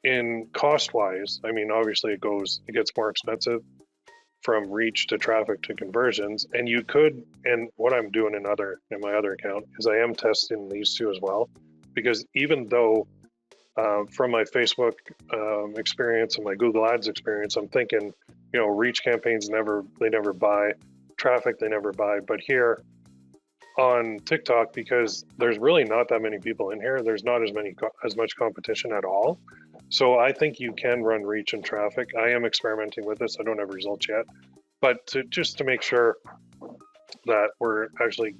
in cost-wise, I mean, obviously it gets more expensive from reach to traffic to conversions, and you could, and what I'm doing in my other account is I am testing these two as well, because even though from my Facebook experience and my Google Ads experience, I'm thinking, you know, reach campaigns they never buy, traffic they never buy, but here on TikTok, because there's really not that many people in here, there's not as much competition at all. So I think you can run reach and traffic. I am experimenting with this. I don't have results yet, but just to make sure that we're actually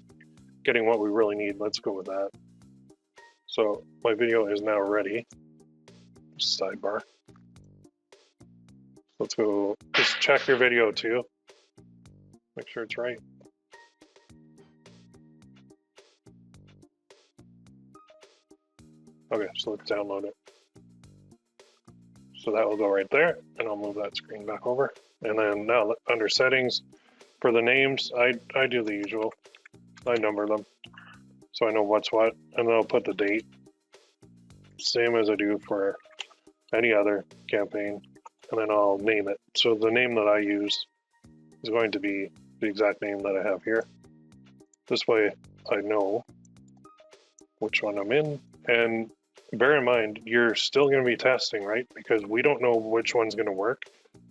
getting what we really need, let's go with that. So my video is now ready. Sidebar. Let's go, just check your video too. Make sure it's right. Okay, so let's download it. So that will go right there, and I'll move that screen back over. And then now under settings, for the names, I do the usual. I number them, so I know what's what, and then I'll put the date. Same as I do for any other campaign, and then I'll name it. So the name that I use is going to be the exact name that I have here. This way I know which one I'm in, and bear in mind, you're still going to be testing, right? Because we don't know which one's going to work.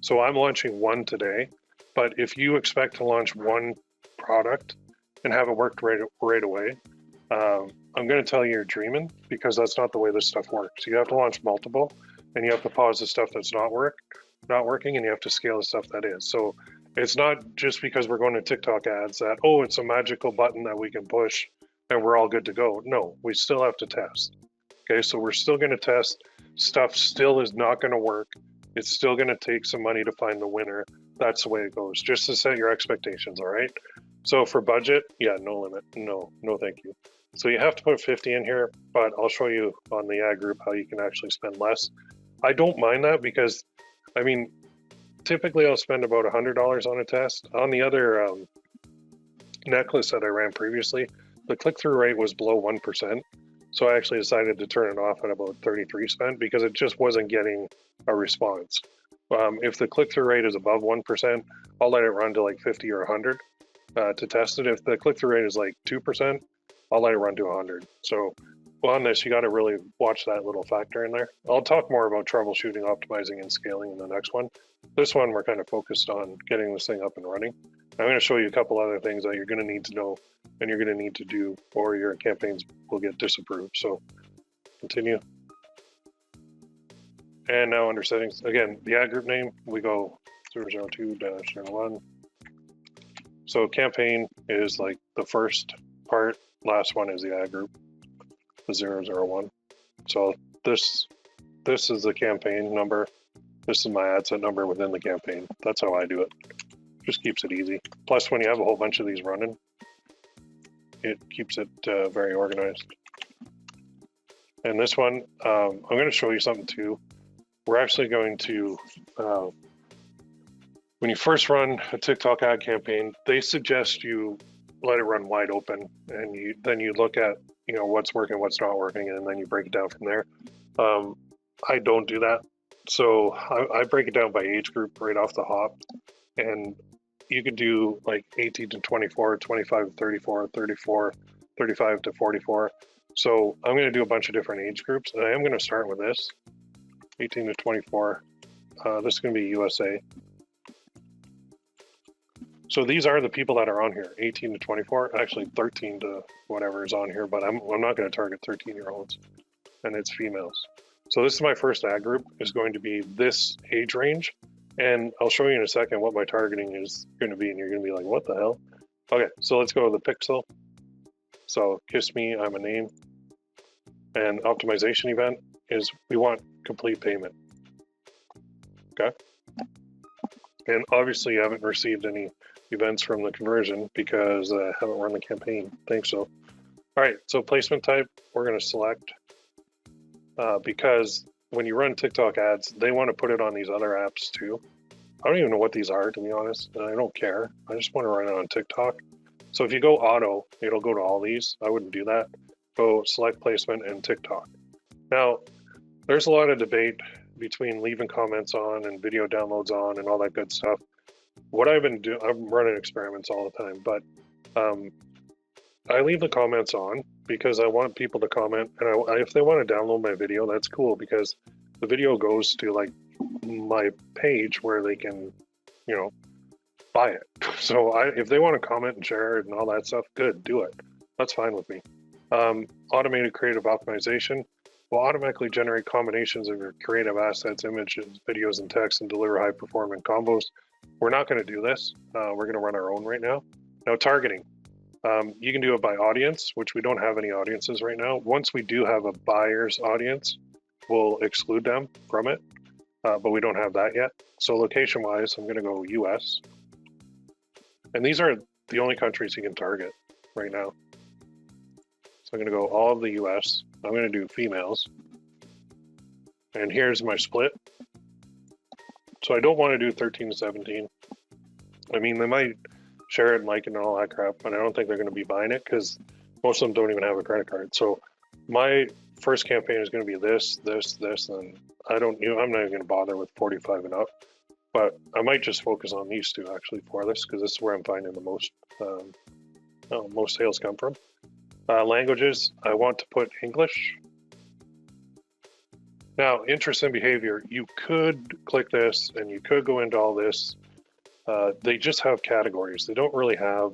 So I'm launching one today, but if you expect to launch one product and have it worked right away, I'm going to tell you you're dreaming, because that's not the way this stuff works. You have to launch multiple, and you have to pause the stuff that's not working, and you have to scale the stuff that is. So it's not just because we're going to TikTok ads that, oh, it's a magical button that we can push and we're all good to go. No, we still have to test. Okay, so we're still going to test. Stuff still is not going to work. It's still going to take some money to find the winner. That's the way it goes, just to set your expectations, all right? So for budget, yeah, no limit. No thank you. So you have to put 50 in here, but I'll show you on the ad group how you can actually spend less. I don't mind that because, I mean, typically I'll spend about $100 on a test. On the other necklace that I ran previously, the click-through rate was below 1%. So I actually decided to turn it off at about 33 cents because it just wasn't getting a response. If the click-through rate is above 1%, I'll let it run to like 50 or 100 to test it. If the click-through rate is like 2%, I'll let it run to 100. So on this, you got to really watch that little factor in there. I'll talk more about troubleshooting, optimizing, and scaling in the next one. This one, we're kind of focused on getting this thing up and running. I'm going to show you a couple other things that you're going to need to know and you're going to need to do, or your campaigns will get disapproved. So continue. And now under settings, again, the ad group name, we go 002-01. So campaign is like the first part, last one is the ad group, the 001. So this is the campaign number. This is my ad set number within the campaign. That's how I do it. Just keeps it easy. Plus, when you have a whole bunch of these running, it keeps it very organized. And this one, I'm going to show you something too. We're actually going to, when you first run a TikTok ad campaign, they suggest you let it run wide open, and then you look at, you know, what's working, what's not working, and then you break it down from there. I don't do that. So I break it down by age group right off the hop, and you could do like 18 to 24, 25 to 34, 34, 35 to 44. So I'm going to do a bunch of different age groups, and I am going to start with this, 18 to 24. This is going to be USA. So these are the people that are on here, 18 to 24, actually 13 to whatever is on here, but I'm not going to target 13-year-olds, and it's females. So this is my first ad group, is going to be this age range, and I'll show you in a second what my targeting is going to be, and you're going to be like, what the hell? Okay, so let's go to the pixel. So kiss me, I'm a name, and optimization event is we want complete payment. Okay, and obviously you haven't received any events from the conversion because I haven't run the campaign. Thanks. So, all right. So placement type, we're going to select because when you run TikTok ads, they want to put it on these other apps too. I don't even know what these are, to be honest, and I don't care. I just want to run it on TikTok. So if you go auto, it'll go to all these. I wouldn't do that. Go select placement and TikTok. Now, there's a lot of debate between leaving comments on and video downloads on and all that good stuff. What I've been doing, I'm running experiments all the time, but I leave the comments on because I want people to comment, and if they want to download my video, that's cool because the video goes to like my page where they can, you know, buy it. So if they want to comment and share it and all that stuff, good, do it. That's fine with me. Automated creative optimization will automatically generate combinations of your creative assets, images, videos, and text and deliver high performing combos. We're not going to do this. We're going to run our own right now. Now, targeting. You can do it by audience, which we don't have any audiences right now. Once we do have a buyer's audience, we'll exclude them from it, but we don't have that yet. So location-wise, I'm going to go US. And these are the only countries you can target right now. So I'm going to go all of the US. I'm going to do females. And here's my split. So I don't want to do 13 to 17. I mean, they might share it and like it and all that crap, but I don't think they're going to be buying it because most of them don't even have a credit card. So my first campaign is going to be this, and I'm not even going to bother with 45 and up, but I might just focus on these two actually for this because this is where I'm finding the most sales come from. Languages, I want to put English. Now, interest and behavior, you could click this and you could go into all this. They just have categories. They don't really have,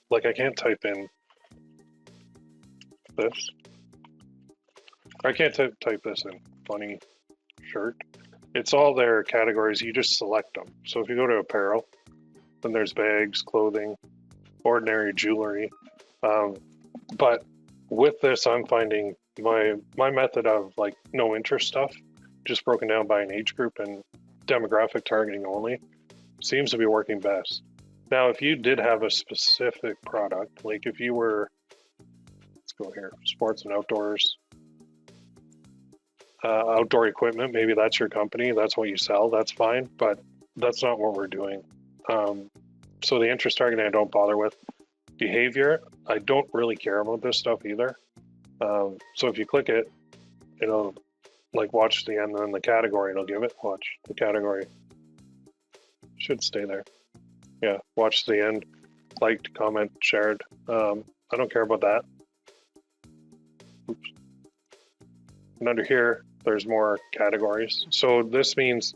like I can't type in this. I can't type this in, funny shirt. It's all their categories, you just select them. So if you go to apparel, then there's bags, clothing, ordinary jewelry. But with this, I'm finding my method of like no interest stuff, just broken down by an age group and demographic targeting only, seems to be working best. Now, if you did have a specific product, like if you were, let's go here, sports and outdoors, outdoor equipment, maybe that's your company, that's what you sell, that's fine, but that's not what we're doing. So the interest targeting I don't bother with. Behavior, I don't really care about this stuff either. So if you click it, it'll like watch the end and then the category, it'll give it, watch the category. Should stay there. Yeah, watch the end, liked, comment, shared. I don't care about that. Oops. And under here, there's more categories. So this means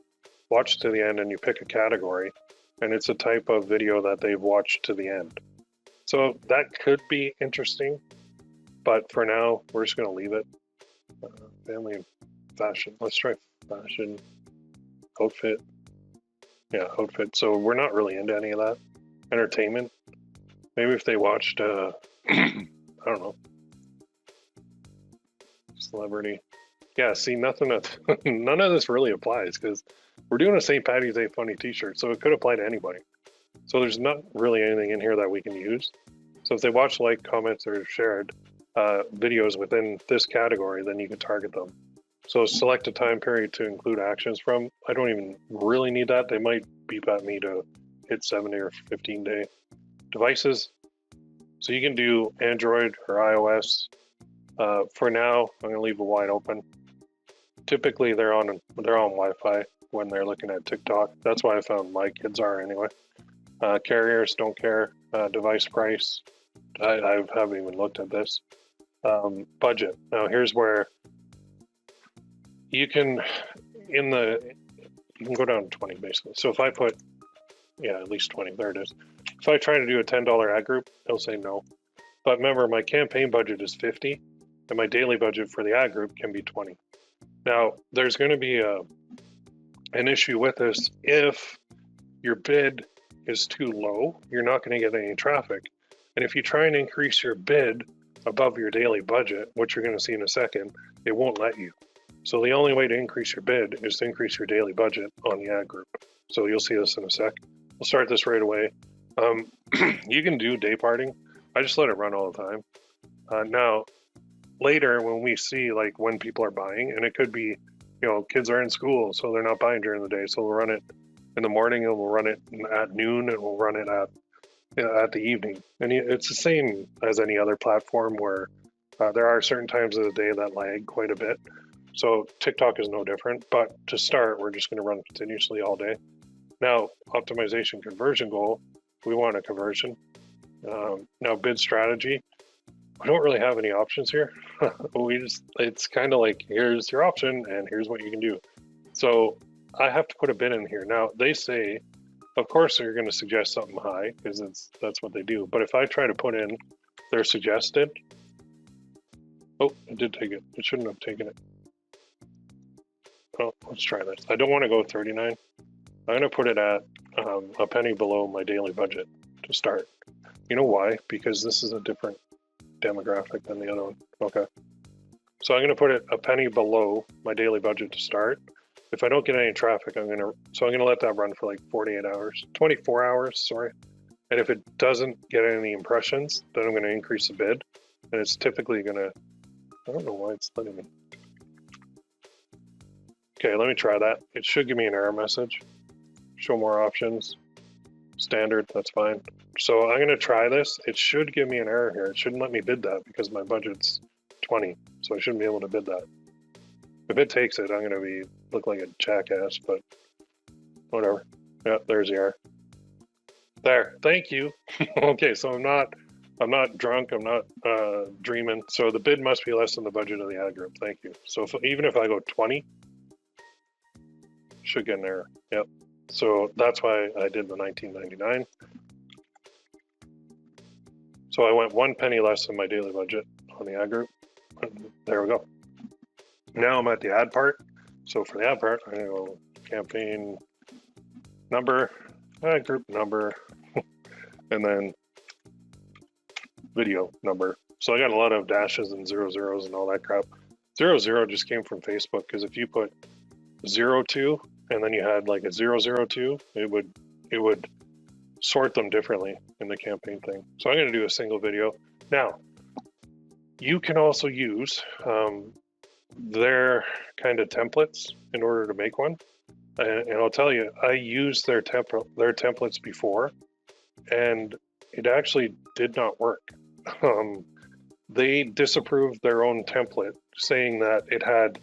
watch to the end and you pick a category, and it's a type of video that they've watched to the end. So that could be interesting, but for now, we're just going to leave it. Family and fashion. Let's try fashion, outfit. Yeah, outfit. So we're not really into any of that. Entertainment. Maybe if they watched, I don't know, celebrity. Yeah, see, none of this really applies because we're doing a St. Paddy's Day funny t-shirt, so it could apply to anybody. So there's not really anything in here that we can use. So if they watch, like, comments, or shared videos within this category, then you can target them. So select a time period to include actions from. I don't even really need that. They might beep at me to hit 7 or 15 day devices. So you can do Android or iOS. For now, I'm gonna leave it wide open. Typically they're on Wi-Fi when they're looking at TikTok. That's why I found my kids are anyway. Carriers don't care. Device price, I haven't even looked at this. Budget. Now here's where you can go down to 20 basically. So if I put Yeah, at least 20. There it is. If I try to do a $10 ad group, it'll say no. But remember, my campaign budget is 50, and my daily budget for the ad group can be 20. Now, there's going to be an issue with this. If your bid is too low, you're not going to get any traffic. And if you try and increase your bid above your daily budget, which you're going to see in a second, it won't let you. So the only way to increase your bid is to increase your daily budget on the ad group. So you'll see this in a sec. We'll start this right away. You can do day parting. I just let it run all the time. Now, later when we see like when people are buying, and it could be, you know, kids are in school, so they're not buying during the day. So we'll run it in the morning, and we'll run it at noon, and we'll run it at the evening. And it's the same as any other platform where there are certain times of the day that lag quite a bit. So TikTok is no different. But to start, we're just going to run continuously all day. Now, optimization conversion goal, we want a conversion. Now, bid strategy, we don't really have any options here. It's kind of like, here's your option and here's what you can do. So I have to put a bid in here. Now, they say, of course, they're going to suggest something high because that's what they do. But if I try to put in their suggested, oh, it did take it. It shouldn't have taken it. Oh, let's try this. I don't want to go 39. I'm going to put it at a penny below my daily budget to start. You know why? Because this is a different demographic than the other one. Okay. So I'm going to put it a penny below my daily budget to start. If I don't get any traffic, I'm going to let that run for like 48 hours, 24 hours, sorry. And if it doesn't get any impressions, then I'm going to increase the bid. And it's typically going to, I don't know why it's letting me. Okay, let me try that. It should give me an error message. Show more options. Standard, that's fine. So I'm going to try this. It should give me an error here. It shouldn't let me bid that because my budget's 20. So I shouldn't be able to bid that. If it takes it, I'm going to look like a jackass, but whatever. Yeah, there's the error. There, thank you. Okay, so I'm not drunk, I'm not dreaming. So the bid must be less than the budget of the ad group. Thank you. So even if I go 20, should get an error. Yep. So that's why I did the 19.99. So I went 1 penny less than my daily budget on the ad group. There we go. Now I'm at the ad part. So for the ad part, I'm going to go campaign number, ad group number, and then video number. So I got a lot of dashes and 0 and all that crap. 0 just came from Facebook because if you put 02 and then you had like a 002, it would sort them differently in the campaign thing. So I'm going to do a single video. Now, you can also use their kind of templates in order to make one. And I'll tell you, I used their templates before, and it actually did not work. They disapproved their own template, saying that it had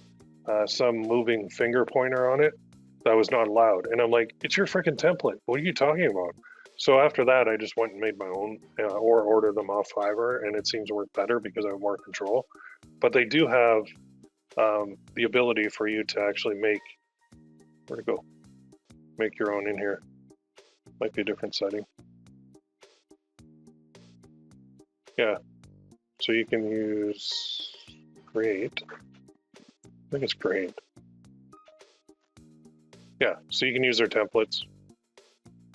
some moving finger pointer on it that was not allowed. And I'm like, it's your freaking template. What are you talking about? So after that, I just went and made my own or ordered them off Fiverr, and it seems to work better because I have more control. But they do have the ability for you to actually make, where'd it go? Make your own in here. Might be a different setting. Yeah, so you can use create. I think it's create. Yeah, so you can use their templates.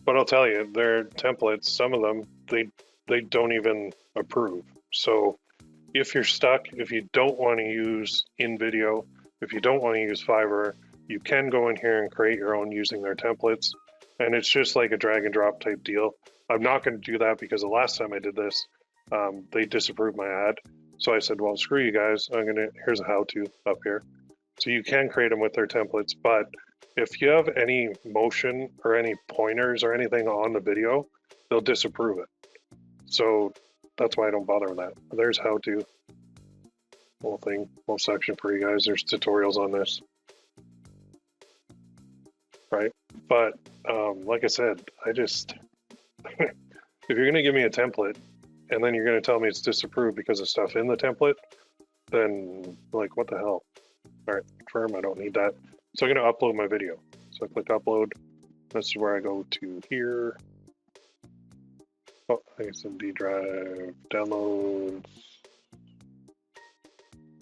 But I'll tell you, their templates, some of them, they don't even approve. So if you're stuck, if you don't want to use InVideo, if you don't want to use Fiverr, you can go in here and create your own using their templates. And it's just like a drag and drop type deal. I'm not going to do that because the last time I did this, they disapproved my ad. So I said, well, screw you guys. Here's a how-to up here. So you can create them with their templates, but if you have any motion or any pointers or anything on the video, they'll disapprove it. So that's why I don't bother with that. There's how-to, whole thing, whole section for you guys. There's tutorials on this, right? But like I said, if you're gonna give me a template and then you're gonna tell me it's disapproved because of stuff in the template, then like, what the hell? All right, confirm, I don't need that. So I'm gonna upload my video. So I click upload, This is where I go to here. Oh, I guess in D drive, downloads.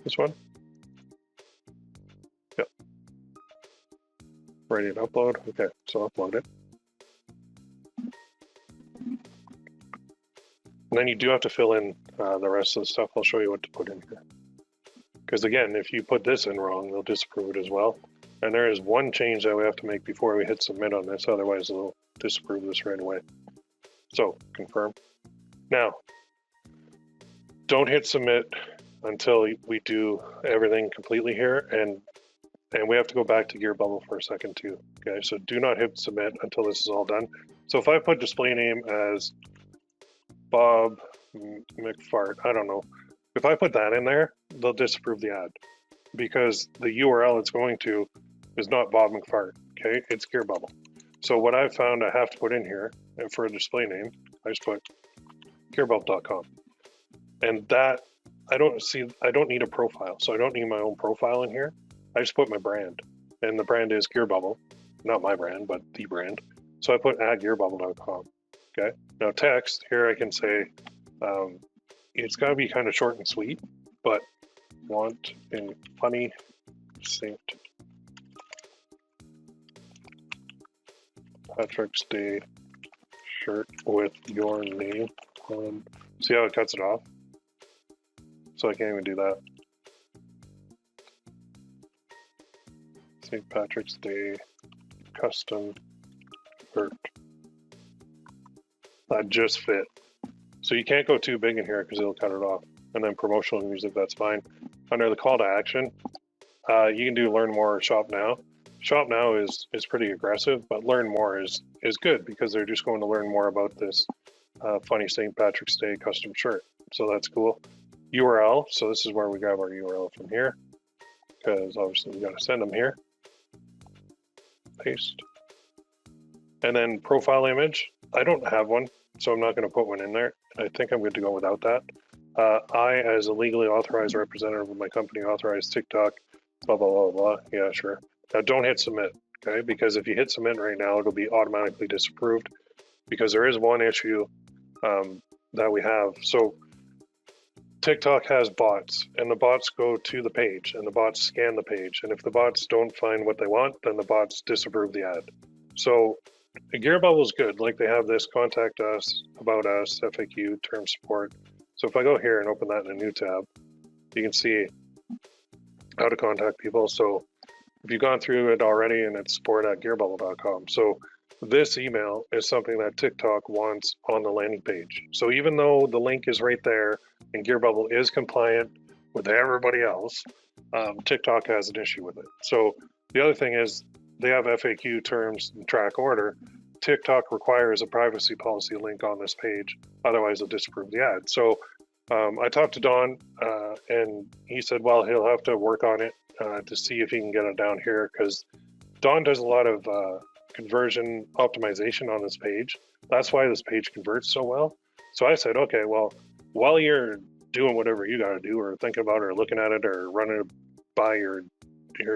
This one? Yep. Ready to upload? Okay, so upload it. And then you do have to fill in the rest of the stuff. I'll show you what to put in here. Because again, if you put this in wrong, they'll disapprove it as well. And there is one change that we have to make before we hit submit on this, otherwise they'll disapprove this right away. So, confirm. Now, don't hit submit until we do everything completely here, and we have to go back to Gearbubble for a second too. Okay, so do not hit submit until this is all done. So if I put display name as Bob McFart, I don't know. If I put that in there, they'll disapprove the ad because the URL it's going to is not Bob McFart. Okay, it's Gearbubble. So what I've found I have to put in here, and for a display name, I just put gearbubble.com. And that I don't need a profile, so I don't need my own profile in here. I just put my brand, and the brand is Gearbubble, not my brand, but the brand. So I put at gearbubble.com. Okay. Now text here, I can say it's got to be kind of short and sweet, but want in funny St. Patrick's Day shirt with your name on. See how it cuts it off? So I can't even do that. St. Patrick's Day custom shirt. That just fit. So you can't go too big in here because it'll cut it off. And then promotional music, that's fine. Under the call to action, you can do learn more or shop now. Shop now is pretty aggressive, but learn more is good because they're just going to learn more about this funny St. Patrick's Day custom shirt. So that's cool. URL, so this is where we grab our URL from here because obviously we got to send them here. Paste. And then profile image, I don't have one, so I'm not going to put one in there. I think I'm good to go without that. I, as a legally authorized representative of my company, authorized TikTok, blah, blah, blah, blah. Yeah, sure. Now don't hit submit, okay? Because if you hit submit right now, it'll be automatically disapproved because there is one issue that we have. So TikTok has bots, and the bots go to the page, and the bots scan the page. And if the bots don't find what they want, then the bots disapprove the ad. So Gearbubble is good. Like they have this contact us, about us, FAQ, term support. So if I go here and open that in a new tab, you can see how to contact people. So if you've gone through it already and it's support@gearbubble.com. So this email is something that TikTok wants on the landing page. So even though the link is right there and Gearbubble is compliant with everybody else, TikTok has an issue with it. So the other thing is they have FAQ terms and track order. TikTok requires a privacy policy link on this page, otherwise they'll disapprove the ad. So I talked to Don and he said, well, he'll have to work on it to see if he can get it down here because Don does a lot of conversion optimization on this page. That's why this page converts so well. So I said, okay, well, while you're doing whatever you got to do or thinking about it or looking at it or running it by your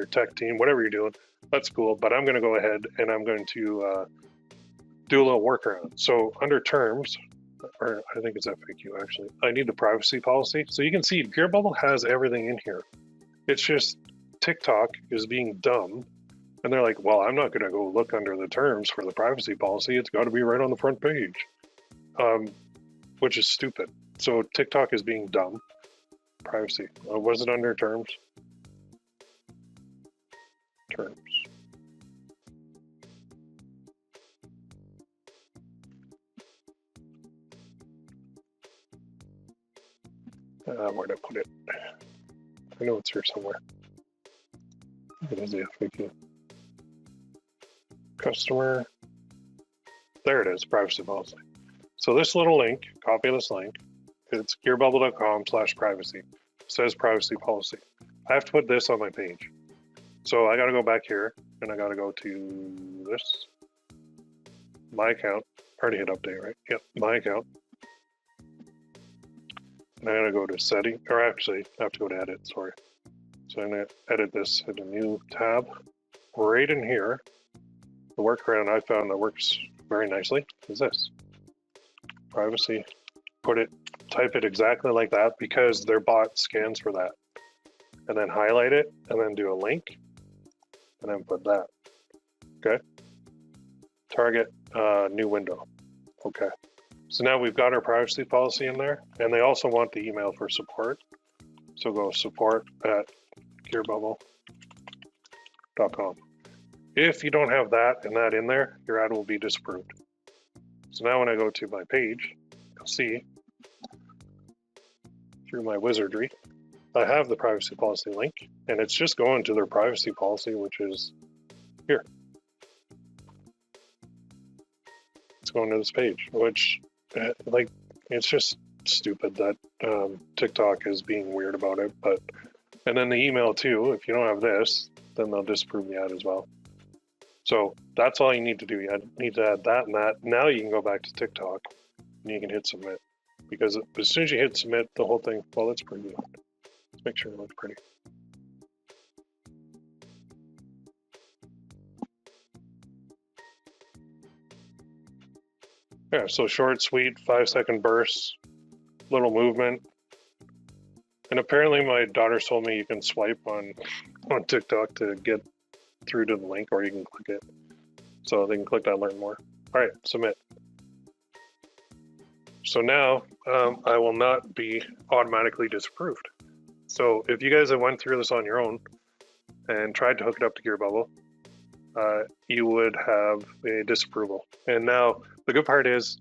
tech team, whatever you're doing, that's cool. But I'm going to go ahead and I'm going to do a little workaround. So under terms, or I think it's FAQ actually, I need the privacy policy. So you can see Gearbubble has everything in here. It's just TikTok is being dumb. And they're like, well, I'm not going to go look under the terms for the privacy policy. It's got to be right on the front page, which is stupid. So TikTok is being dumb. Privacy. Was it under terms? Terms. Where'd I put it? I know it's here somewhere. It is the FAQ. Customer. There it is, privacy policy. So this little link, copy this link, it's gearbubble.com/privacy. It says privacy policy. I have to put this on my page. So I got to go back here and I got to go to this. My account. Already hit update, right? Yep, my account. And I'm going to go to setting, or actually, I have to go to edit, sorry. So I'm going to edit this in a new tab. Right in here, The workaround I found that works very nicely is this. Privacy, type it exactly like that because their bot scans for that. And then highlight it and then do a link and then put that. Okay. Target new window. Okay. So now we've got our privacy policy in there, and they also want the email for support. So go support@gearbubble.com. If you don't have that and that in there, your ad will be disapproved. So now when I go to my page, you'll see through my wizardry, I have the privacy policy link, and it's just going to their privacy policy, which is here. It's going to this page, which like, it's just stupid that TikTok is being weird about it. And then the email too, if you don't have this, then they'll disapprove the ad as well. So that's all you need to do. You need to add that and that. Now you can go back to TikTok and you can hit submit, because as soon as you hit submit, the whole thing, well, that's pretty good. Let's make sure it looks pretty. Yeah, so short, sweet, 5-second bursts, little movement. And apparently my daughter told me you can swipe on TikTok to get through to the link, or you can click it. So they can click that, learn more. All right, submit. So now I will not be automatically disapproved. So if you guys have went through this on your own and tried to hook it up to Gearbubble, you would have a disapproval. And now the good part is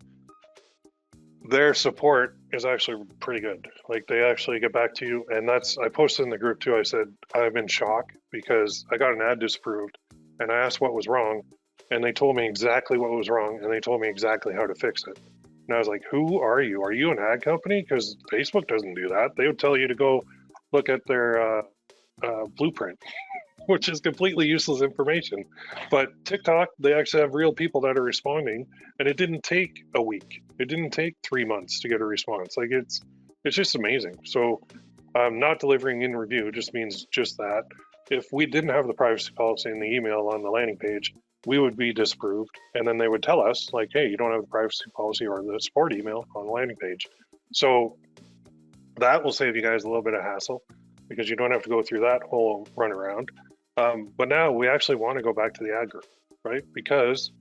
their support is actually pretty good. Like, they actually get back to you, and that's, I posted in the group too. I said I'm in shock because I got an ad disapproved and I asked what was wrong, and they told me exactly what was wrong, and they told me exactly how to fix it. And I was like, who are you? Are you an ad company? Because Facebook doesn't do that. They would tell you to go look at their blueprint, which is completely useless information. But TikTok, they actually have real people that are responding, and it didn't take a week. It didn't take 3 months to get a response. Like, it's just amazing. So not delivering in review just means just that. If we didn't have the privacy policy in the email on the landing page, we would be disapproved. And then they would tell us, like, hey, you don't have the privacy policy or the support email on the landing page. So that will save you guys a little bit of hassle, because you don't have to go through that whole runaround. But now we actually want to go back to the ad group, right? Because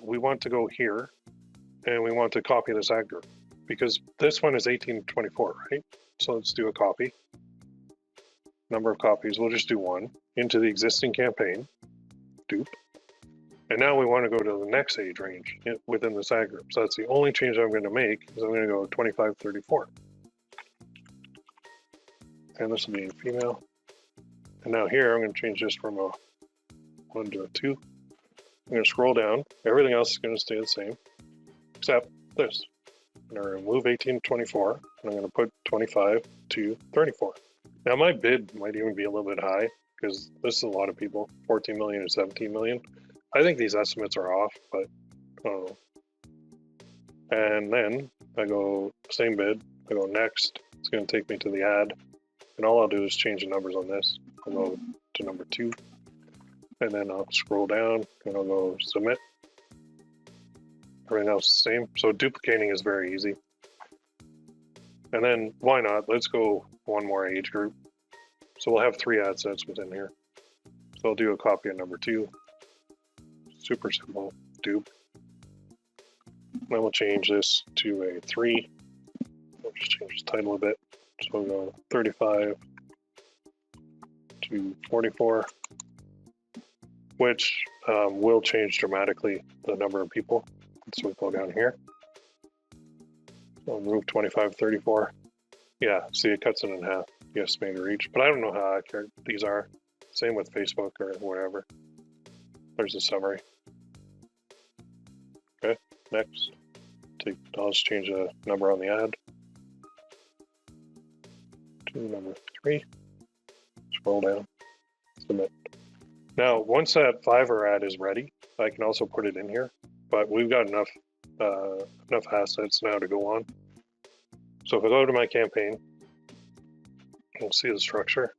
we want to go here and we want to copy this ad group, because this one is 18 to 24, right? So let's do a copy. Number of copies, we'll just do one into the existing campaign, dupe. And now we want to go to the next age range within this ad group. So that's the only change I'm going to make, is I'm going to go 25, 34. And this will be a female. And now here, I'm going to change this from a 1 to a 2. I'm going to scroll down. Everything else is going to stay the same, except this. I'm going to remove 18 to 24, and I'm going to put 25 to 34. Now my bid might even be a little bit high, because this is a lot of people, 14 million or 17 million. I think these estimates are off, but I don't know. And then I go same bid, I go next. It's going to take me to the ad. And all I'll do is change the numbers on this. I'll go to number 2, and then I'll scroll down and I'll go submit. Everything else is the same. So duplicating is very easy. And then why not? Let's go one more age group. So we'll have 3 ad sets within here. So I'll do a copy of number 2. Super simple, dupe. Then we'll change this to a 3. We'll just change the title a bit. So we'll go 35 to 44, which will change dramatically the number of people. So we'll go down here. I'll move 25, 34. Yeah, see, it cuts it in half. The estimated reach, but I don't know how accurate these are. Same with Facebook or whatever. There's a summary. Okay, next. I'll just change the number on the ad to number 3. Scroll down, submit. Now, once that Fiverr ad is ready, I can also put it in here, but we've got enough assets now to go on. So if I go to my campaign, we'll see the structure.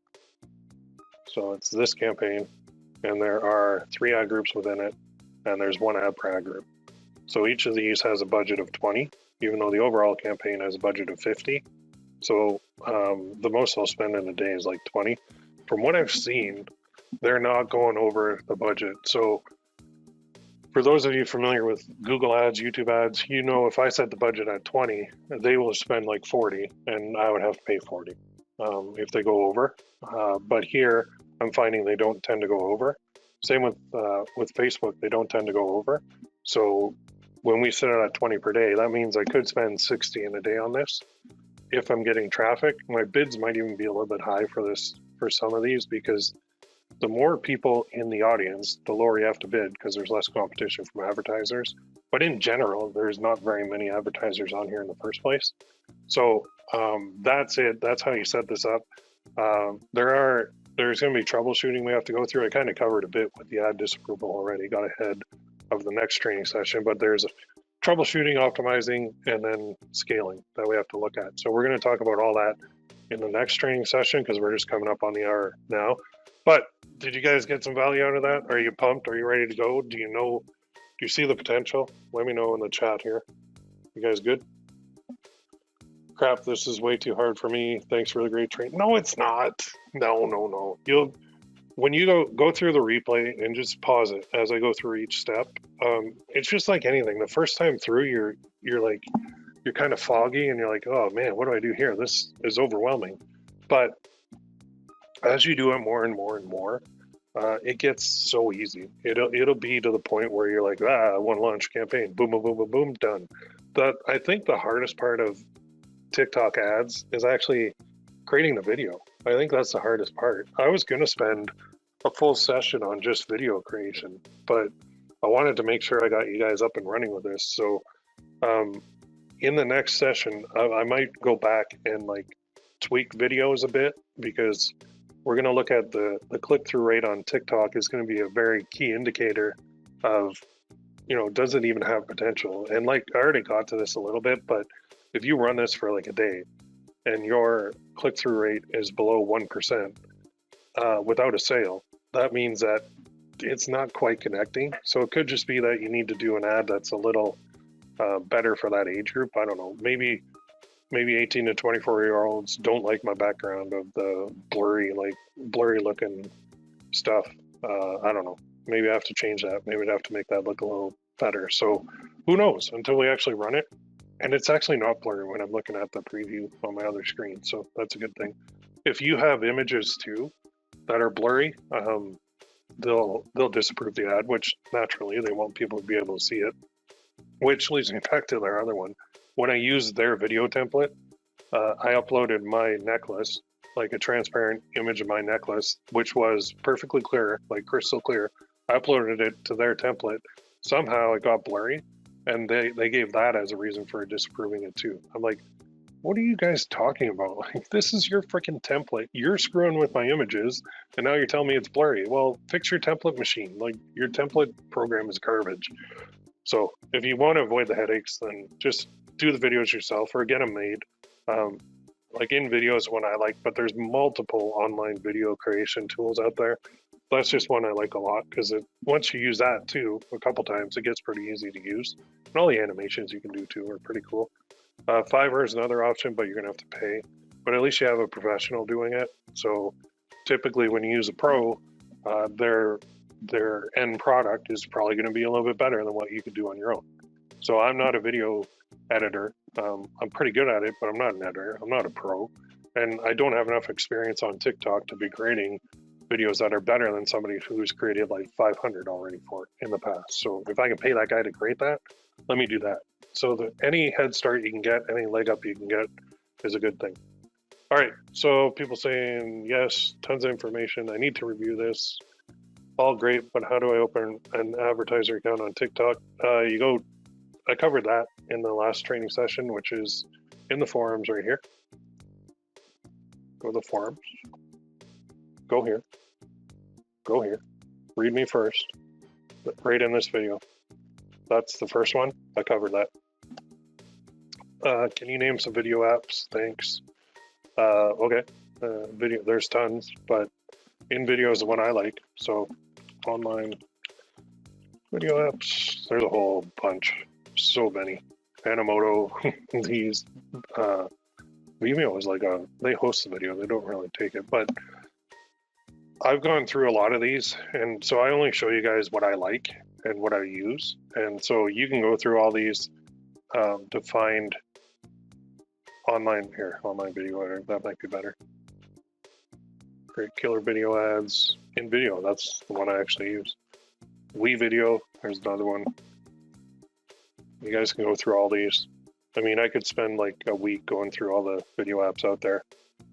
So it's this campaign, and there are 3 ad groups within it, and there's 1 ad per ad group. So each of these has a budget of 20, even though the overall campaign has a budget of 50. So the most I'll spend in a day is like 20. From what I've seen, they're not going over the budget. So for those of you familiar with Google ads, YouTube ads, you know if I set the budget at 20, they will spend like 40, and I would have to pay 40 if they go over. But here, I'm finding they don't tend to go over. Same with Facebook, they don't tend to go over. So when we set it at 20 per day, that means I could spend 60 in a day on this. If I'm getting traffic, my bids might even be a little bit high for this, for some of these, because the more people in the audience, the lower you have to bid because there's less competition from advertisers. But in general, there's not very many advertisers on here in the first place. So that's it. That's how you set this up. There's going to be troubleshooting we have to go through. I kind of covered a bit with the ad disapproval already, got ahead of the next training session, but there's troubleshooting, optimizing, and then scaling that we have to look at. So we're going to talk about all that in the next training session because we're just coming up on the hour now. But did you guys get some value out of that? Are you pumped? Are you ready to go? Do you see the potential? Let me know in the chat here. You guys good? Crap, this is way too hard for me. Thanks for the great training. No, it's not. No. When you go through the replay and just pause it as I go through each step, it's just like anything. The first time through, you're kind of foggy and you're like, oh man, what do I do here? This is overwhelming. But as you do it more and more and more, it gets so easy. It'll be to the point where you're like, one launch campaign, boom, boom, boom, boom, boom, done. I think the hardest part of TikTok ads is actually creating the video. I think that's the hardest part. I was going to spend a full session on just video creation, but I wanted to make sure I got you guys up and running with this. So in the next session, I might go back and like tweak videos a bit because we're going to look at the click-through rate on TikTok is going to be a very key indicator of, does it even have potential? And like I already got to this a little bit, but if you run this for like a day and your click-through rate is below 1% without a sale, that means that it's not quite connecting. So it could just be that you need to do an ad that's a little better for that age group. I don't know. Maybe 18 to 24-year-olds don't like my background of the blurry looking stuff. I don't know. Maybe I have to change that. Maybe I'd have to make that look a little better. So who knows until we actually run it. And it's actually not blurry when I'm looking at the preview on my other screen. So that's a good thing. If you have images too that are blurry, they'll disapprove the ad, which naturally they want people to be able to see it, which leads me back to their other one. When I used their video template, I uploaded my necklace, like a transparent image of my necklace, which was perfectly clear, like crystal clear. I uploaded it to their template. Somehow it got blurry, and they gave that as a reason for disapproving it too. I'm like, what are you guys talking about? Like, this is your freaking template. You're screwing with my images, and now you're telling me it's blurry. Well, fix your template machine. Like, your template program is garbage. So if you want to avoid the headaches, then just do the videos yourself or get them made. Like InVideo is one I like, but there's multiple online video creation tools out there. That's just one I like a lot because once you use that too a couple times, it gets pretty easy to use. And all the animations you can do too are pretty cool. Fiverr is another option, but you're gonna have to pay. But at least you have a professional doing it. So typically when you use a pro, their end product is probably gonna be a little bit better than what you could do on your own. So I'm not a video editor. I'm pretty good at it, but I'm not an editor. I'm not a pro. And I don't have enough experience on TikTok to be creating videos that are better than somebody who's created like 500 already for it in the past. So if I can pay that guy to create that, let me do that. So that any head start you can get, any leg up you can get is a good thing. All right, so people saying, yes, tons of information. I need to review this. All great, but how do I open an advertiser account on TikTok? I covered that in the last training session, which is in the forums right here. Go to the forums. Go here. Go here. Read me first. Right in this video. That's the first one. I covered that. Can you name some video apps? Thanks. Okay. Video. There's tons, but InVideo is the one I like. So online video apps. There's a whole bunch, so many. Animoto, these, Vimeo is like they host the video, they don't really take it, but I've gone through a lot of these, and so I only show you guys what I like and what I use, and so you can go through all these to find online video editor. That might be better. Great killer video ads in video. That's the one I actually use. WeVideo, there's another one. You guys can go through all these. I mean, I could spend like a week going through all the video apps out there.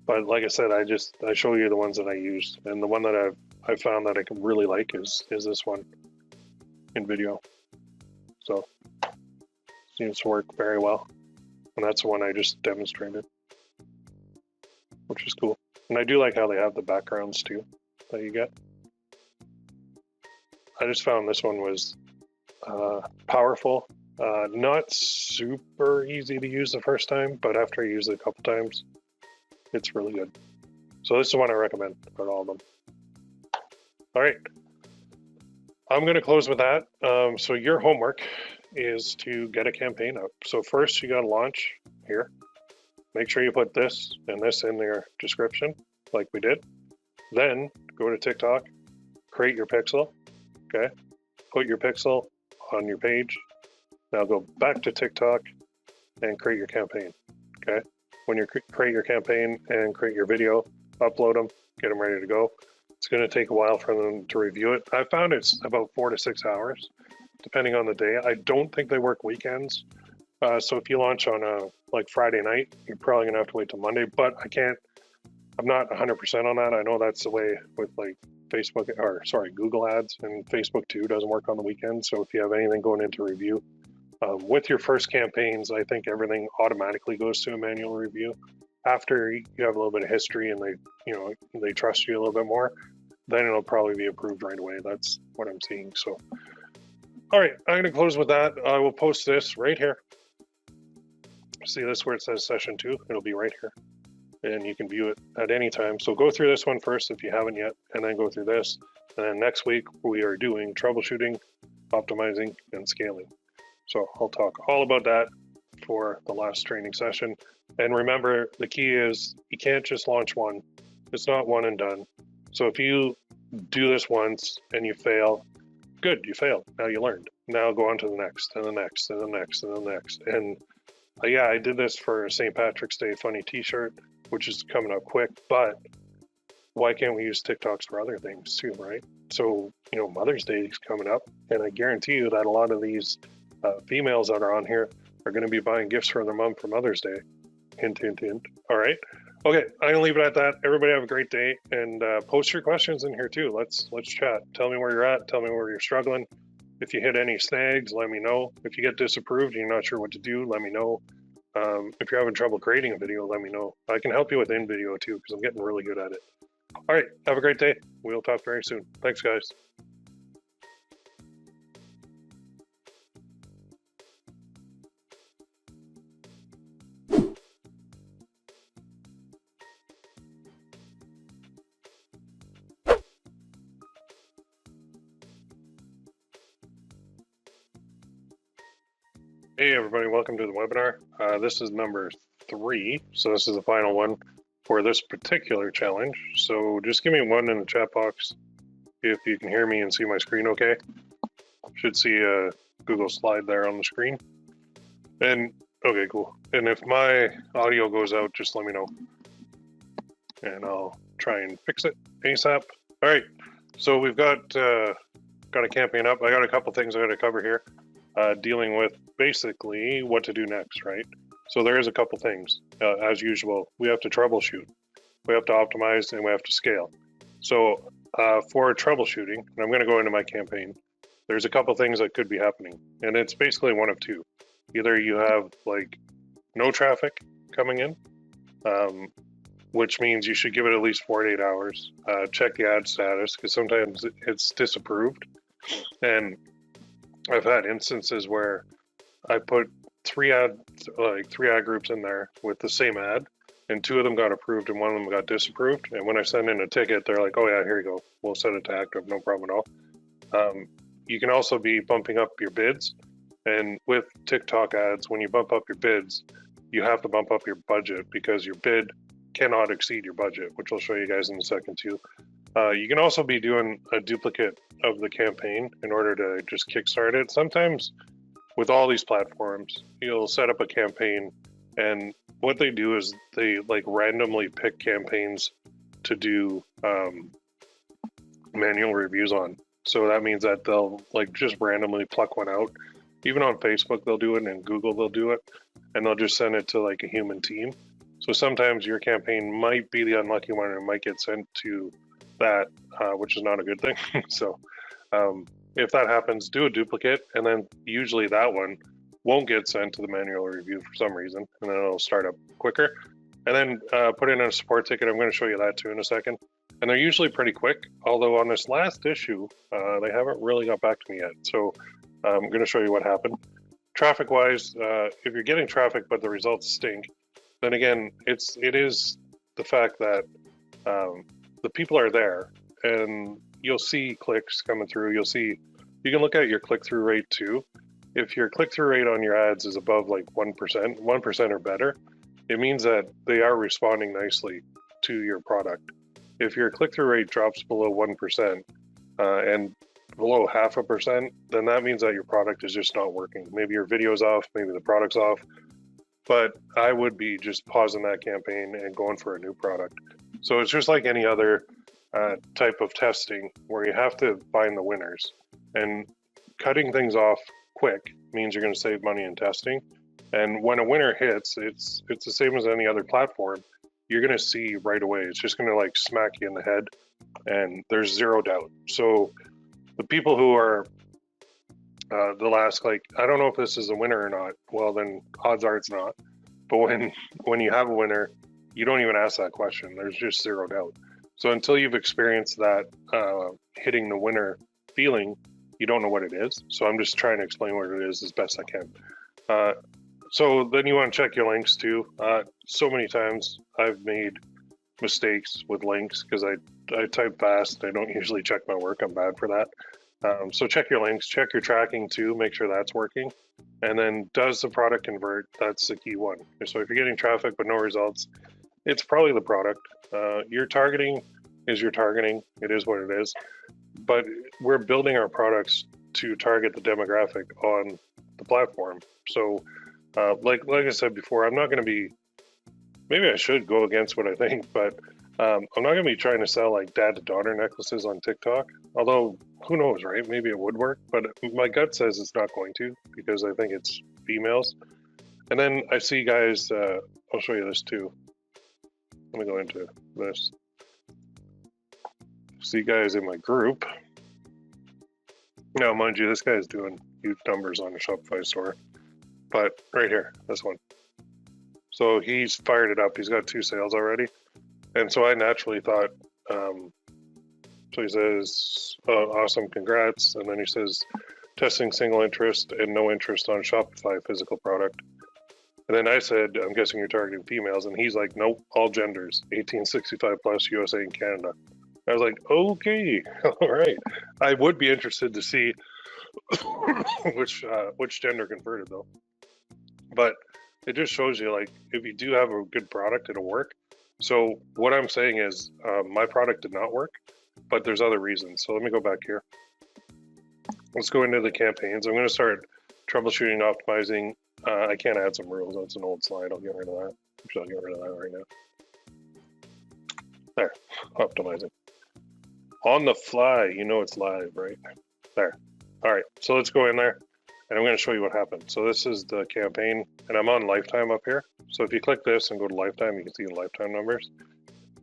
But like I said, I show you the ones that I use, and the one that I found that I can really like is this one in video. So seems to work very well, and that's the one I just demonstrated, which is cool. And I do like how they have the backgrounds too that you get. I just found this one was powerful, not super easy to use the first time, but after I use it a couple times, it's really good. So this is the one I recommend for all of them. All right, I'm going to close with that. So your homework is to get a campaign up. So first you got to launch here. Make sure you put this and this in their description like we did. Then go to TikTok, create your pixel. Okay, put your pixel on your page. Now go back to TikTok and create your campaign. Okay, when you create your campaign and create your video, upload them, get them ready to go. It's going to take a while for them to review it. I found it's about 4 to 6 hours, depending on the day. I don't think they work weekends. So if you launch on a like Friday night, you're probably gonna have to wait till Monday. But I'm not 100% on that. I know that's the way with like Google Ads, and Facebook too doesn't work on the weekend. So if you have anything going into review, with your first campaigns, I think everything automatically goes to a manual review. After you have a little bit of history and they trust you a little bit more, then it'll probably be approved right away. That's what I'm seeing. So, all right, I'm gonna close with that. I will post this right here. See this where it says session 2? It'll be right here, and you can view it at any time. So go through this one first if you haven't yet, and then go through this. And then next week we are doing troubleshooting, optimizing, and scaling. So I'll talk all about that for the last training session. And remember, the key is you can't just launch one. It's not one and done. So if you do this once and you fail, good, you failed. Now you learned. Now go on to the next, and the next, and the next, and the next. And yeah, I did this for St. Patrick's Day funny t-shirt, which is coming up quick, but why can't we use TikToks for other things too, right? So, Mother's Day is coming up, and I guarantee you that a lot of these females that are on here are going to be buying gifts for their mom for Mother's Day. Hint, hint, hint. All right. Okay, I'm gonna leave it at that. Everybody have a great day, and post your questions in here too. Let's chat. Tell me where you're at. Tell me where you're struggling. If you hit any snags, let me know. If you get disapproved and you're not sure what to do, let me know. If you're having trouble creating a video, let me know. I can help you with in video too, because I'm getting really good at it. All right, have a great day. We'll talk very soon. Thanks, guys. Hey everybody, welcome to the webinar. This is number 3, so this is the final one for this particular challenge. So just give me 1 in the chat box if you can hear me and see my screen okay. Should see a Google slide there on the screen. And okay, cool. And if my audio goes out, just let me know, and I'll try and fix it ASAP. All right, so we've got a campaign up. I got a couple things I got to cover here. Dealing with basically what to do next, right? So there is a couple things. As usual, we have to troubleshoot, we have to optimize, and we have to scale. So for troubleshooting, and I'm going to go into my campaign, there's a couple things that could be happening, and it's basically one of two. Either you have like no traffic coming in, which means you should give it at least 48 hours. Check the ad status, because sometimes it's disapproved. And I've had instances where I put three ad groups in there with the same ad, and 2 of them got approved and 1 of them got disapproved. And when I send in a ticket, they're like, "Oh yeah, here you go. We'll set it to active, no problem at all." You can also be bumping up your bids. And with TikTok ads, when you bump up your bids, you have to bump up your budget because your bid cannot exceed your budget, which I'll show you guys in a second too. You can also be doing a duplicate of the campaign in order to just kickstart it. Sometimes with all these platforms, you'll set up a campaign, and what they do is they like randomly pick campaigns to do manual reviews on. So that means that they'll like just randomly pluck one out. Even on Facebook, they'll do it, and Google, they'll do it, and they'll just send it to like a human team. So sometimes your campaign might be the unlucky one, and it might get sent to that, which is not a good thing. So if that happens, do a duplicate, and then usually that one won't get sent to the manual review for some reason, and then it'll start up quicker. And then put in a support ticket. I'm going to show you that too in a second. And they're usually pretty quick, although on this last issue, they haven't really got back to me yet. So I'm going to show you what happened. Traffic-wise, if you're getting traffic but the results stink, then again, it is the fact that the people are there, and you'll see clicks coming through. You can look at your click-through rate too. If your click-through rate on your ads is above like 1% or better, it means that they are responding nicely to your product. If your click-through rate drops below 1% and below 0.5%, then that means that your product is just not working. Maybe your video's off, maybe the product's off, but I would be just pausing that campaign and going for a new product. So it's just like any other type of testing where you have to find the winners, and cutting things off quick means you're going to save money in testing. And when a winner hits, it's the same as any other platform. You're going to see right away. It's just going to like smack you in the head, and there's zero doubt. So the people who are the last, like, I don't know if this is a winner or not. Well, then odds are it's not. But when you have a winner, you don't even ask that question. There's just zero doubt. So until you've experienced that hitting the winner feeling, you don't know what it is. So I'm just trying to explain what it is as best I can. So then you want to check your links too. So many times I've made mistakes with links because I type fast. I don't usually check my work. I'm bad for that. So check your links, check your tracking too, make sure that's working. And then does the product convert? That's the key one. So if you're getting traffic but no results, it's probably the product. Your targeting is your targeting. It is what it is. But we're building our products to target the demographic on the platform. So like I said before, I'm not going to be, maybe I should go against what I think, but I'm not going to be trying to sell like dad to daughter necklaces on TikTok. Although, who knows, right? Maybe it would work, but my gut says it's not going to, because I think it's females. And then I see guys, I'll show you this too. Let me go into this. See guys in my group. Now, mind you, this guy is doing huge numbers on the Shopify store. But right here, this one. So he's fired it up. He's got 2 sales already. And so I naturally thought, so he says, oh, awesome, congrats. And then he says, testing single interest and no interest on Shopify physical product. And then I said, I'm guessing you're targeting females. And he's like, nope, all genders, 1865 plus, USA and Canada. I was like, okay, all right. I would be interested to see which gender converted though. But it just shows you, like, if you do have a good product, it'll work. So what I'm saying is my product did not work, but there's other reasons. So let me go back here. Let's go into the campaigns. I'm going to start troubleshooting, optimizing. I can't add some rules. That's an old slide. I'll get rid of that. Actually, I'll get rid of that right now. There, optimizing. On the fly, you know it's live, right? There. All right, so let's go in there, and I'm going to show you what happened. So this is the campaign, and I'm on lifetime up here. So if you click this and go to lifetime, you can see the lifetime numbers.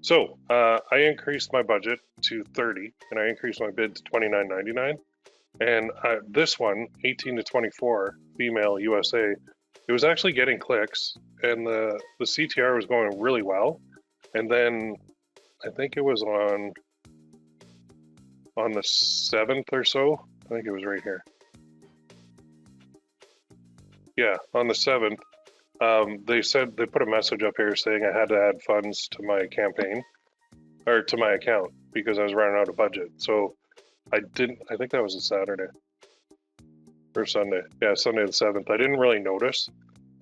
So I increased my budget to 30, and I increased my bid to $29.99. And this one, 18 to 24, female USA, it was actually getting clicks, and the CTR was going really well. And then I think it was on the 7th or so. I think it was right here. Yeah, on the 7th, they said, they put a message up here saying I had to add funds to my campaign, or to my account, because I was running out of budget. So I think that was a Saturday or Sunday. Yeah, Sunday the 7th. I didn't really notice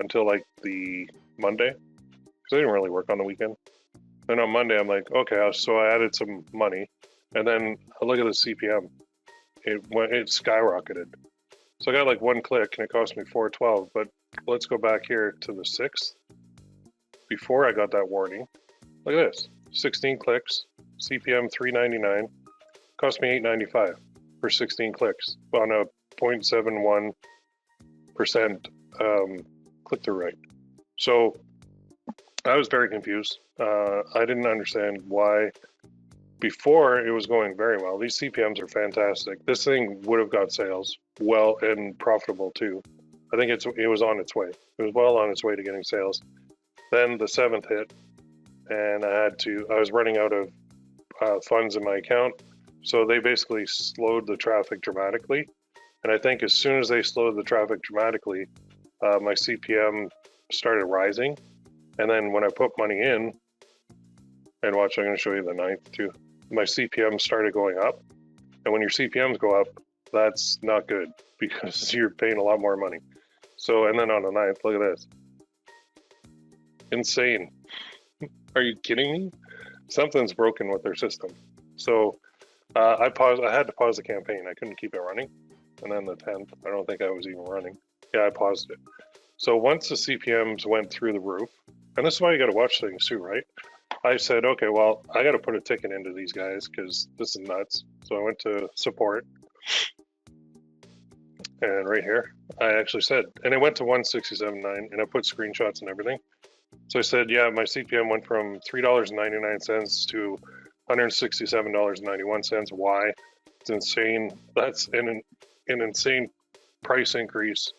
until like the Monday because I didn't really work on the weekend. Then on Monday, I'm like, okay, so I added some money, and then I look at the CPM. It skyrocketed. So I got like one click, and it cost me $4.12. But let's go back here to the 6th. Before I got that warning, look at this: 16 clicks, CPM $3.99, cost me $8.95 for 16 clicks on a 0.71% click-through rate. So I was very confused. I didn't understand why. Before it was going very well. These CPMs are fantastic. This thing would have got sales well and profitable too. I think it was on its way. It was well on its way to getting sales. Then the 7th hit, and I was running out of funds in my account. So they basically slowed the traffic dramatically. And I think as soon as they slowed the traffic dramatically, my CPM started rising. And then when I put money in, and watch, I'm going to show you the 9th too. My CPM started going up. And when your CPMs go up, that's not good because you're paying a lot more money. So, and then on the 9th, look at this. Insane. Are you kidding me? Something's broken with their system. So I had to pause the campaign. I couldn't keep it running. And then the 10th, I don't think I was even running. Yeah, I paused it. So once the CPMs went through the roof, and this is why you got to watch things too, right? I said, okay, well, I got to put a ticket into these guys because this is nuts. So I went to support. And right here, I actually said, and it went to 167.9, and I put screenshots and everything. So I said, yeah, my CPM went from $3.99 to $167.91. Why? It's insane. That's an insane price increase.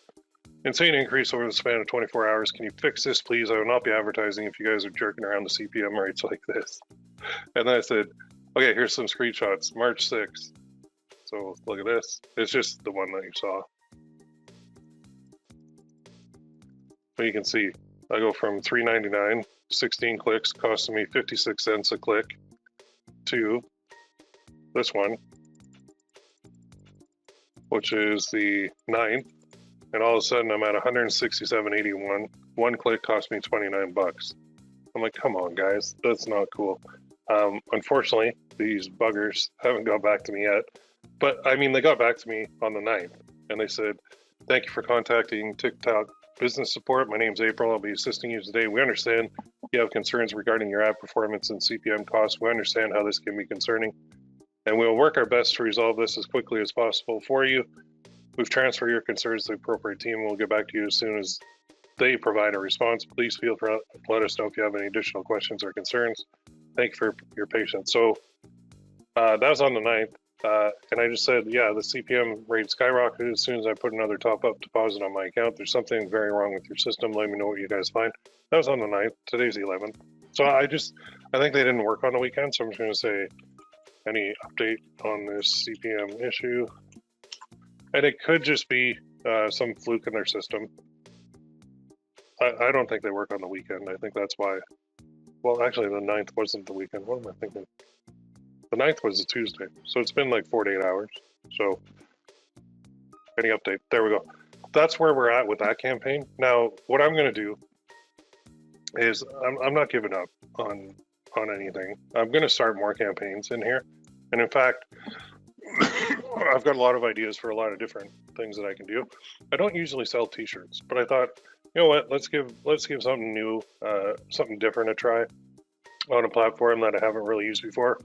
Insane increase over the span of 24 hours. Can you fix this, please? I will not be advertising if you guys are jerking around the CPM rates like this. And then I said, okay, here's some screenshots. March 6th. So look at this. It's just the one that you saw. But you can see, I go from $3.99, 16 clicks, costing me 56 cents a click, to this one, which is the 9th. And all of a sudden, I'm at 167.81. One click cost me 29 bucks. I'm like, come on, guys, that's not cool. Unfortunately, these buggers haven't got back to me yet. But I mean, they got back to me on the 9th, and they said, thank you for contacting TikTok business support. My name's April. I'll be assisting you today. We understand you have concerns regarding your ad performance and CPM costs. We understand how this can be concerning, and we'll work our best to resolve this as quickly as possible for you. We've transferred your concerns to the appropriate team, and we'll get back to you as soon as they provide a response. Please feel free to let us know if you have any additional questions or concerns. Thank you for your patience. So that was on the 9th. And I just said, yeah, the CPM rate skyrocketed as soon as I put another top-up deposit on my account. There's something very wrong with your system. Let me know what you guys find. That was on the 9th. Today's the 11th. So I think they didn't work on the weekend, so I'm just going to say any update on this CPM issue. And it could just be some fluke in their system. I don't think they work on the weekend. I think that's why. Well, actually, the 9th wasn't the weekend. What am I thinking? The 9th was a Tuesday. So it's been like 48 hours. So any update? There we go. That's where we're at with that campaign. Now, what I'm going to do is I'm not giving up on anything. I'm going to start more campaigns in here. And in fact, I've got a lot of ideas for a lot of different things that I can do. I don't usually sell t-shirts, but I thought, you know what, let's give something new, something different a try on a platform that I haven't really used before,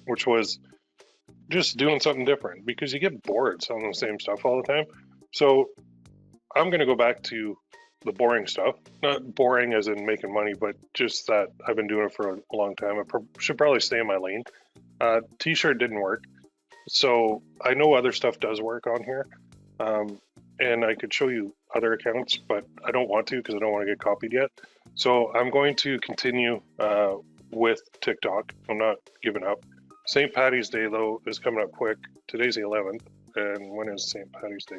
which was just doing something different, because you get bored selling the same stuff all the time. So I'm going to go back to the boring stuff, not boring as in making money, but just that I've been doing it for a long time. I should probably stay in my lane. T-shirt didn't work. So I know other stuff does work on here, and I could show you other accounts, but I don't want to because I don't want to get copied yet. So I'm going to continue with TikTok. I'm not giving up. St. Patty's Day, though, is coming up quick. Today's the 11th, and when is St. Patty's Day?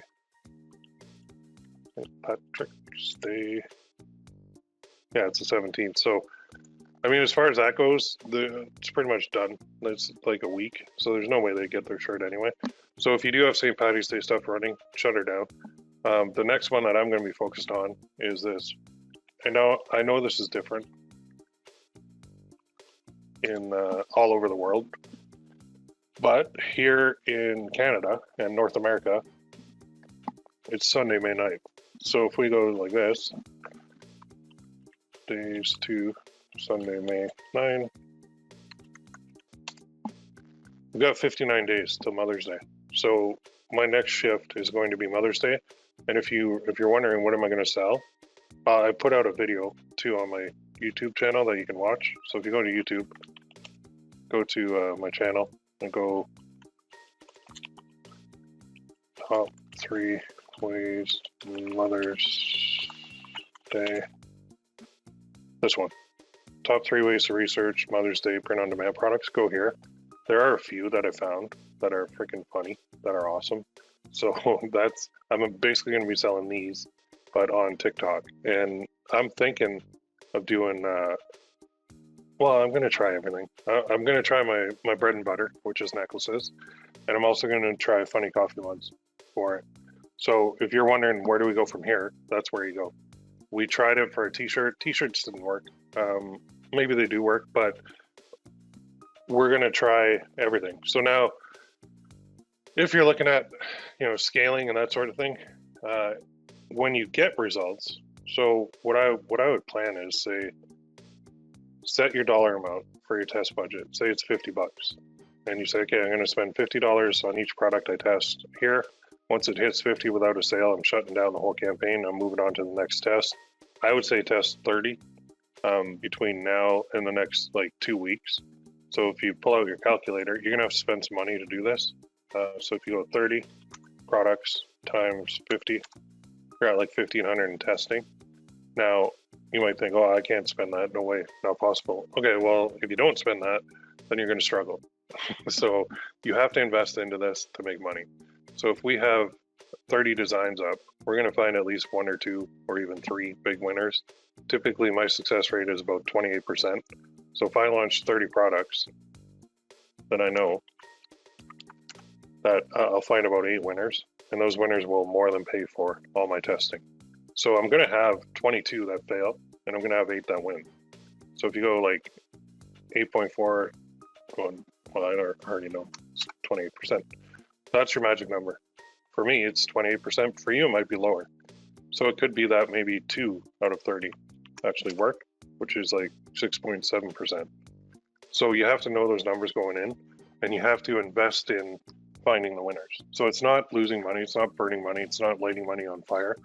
St. Patrick's Day. Yeah, it's the 17th. So I mean, as far as that goes, it's pretty much done. It's like a week, so there's no way they get their shirt anyway. So if you do have St. Patty's Day stuff running, shut her down. The next one that I'm going to be focused on is this. And now I know this is different in all over the world, but here in Canada and North America, it's Sunday, May 9th. So if we go like this, days to Sunday, May 9, we've got 59 days till Mother's Day. So my next shift is going to be Mother's Day. And if you're wondering what am I going to sell, I put out a video too on my YouTube channel that you can watch. So if you go to YouTube, go to my channel and go top 3 ways Mother's Day. This one, top 3 ways to research Mother's Day print on demand products. Go here. There are a few that I found that are freaking funny, that are awesome. So I'm basically going to be selling these, but on TikTok. And I'm thinking of doing, well, I'm going to try everything. I'm going to try my bread and butter, which is necklaces. And I'm also going to try funny coffee mugs for it. So if you're wondering where do we go from here, that's where you go. We tried it for a t-shirt. T-shirts didn't work. Maybe they do work, but we're going to try everything. So now, if you're looking at, scaling and that sort of thing, when you get results, so what I would plan is say, set your dollar amount for your test budget. Say it's $50, and you say, okay, I'm going to spend $50 on each product I test here. Once it hits 50 without a sale, I'm shutting down the whole campaign. I'm moving on to the next test. I would say test 30 between now and the next 2 weeks. So if you pull out your calculator, you're going to have to spend some money to do this. So if you go 30 products times 50, you're at 1,500 in testing. Now, you might think, oh, I can't spend that. No way, not possible. Okay, well, if you don't spend that, then you're going to struggle. So you have to invest into this to make money. So if we have 30 designs up, we're going to find at least 1 or 2 or even 3 big winners. Typically, my success rate is about 28%. So if I launch 30 products, then I know that I'll find about 8 winners, and those winners will more than pay for all my testing. So I'm going to have 22 that fail, and I'm going to have 8 that win. So if you go 8.4, well, I already know it's 28%. That's your magic number. For me, it's 28%. For you, it might be lower. So it could be that maybe 2 out of 30 actually work, which is 6.7%. So you have to know those numbers going in, and you have to invest in finding the winners. So it's not losing money, it's not burning money, it's not lighting money on fire.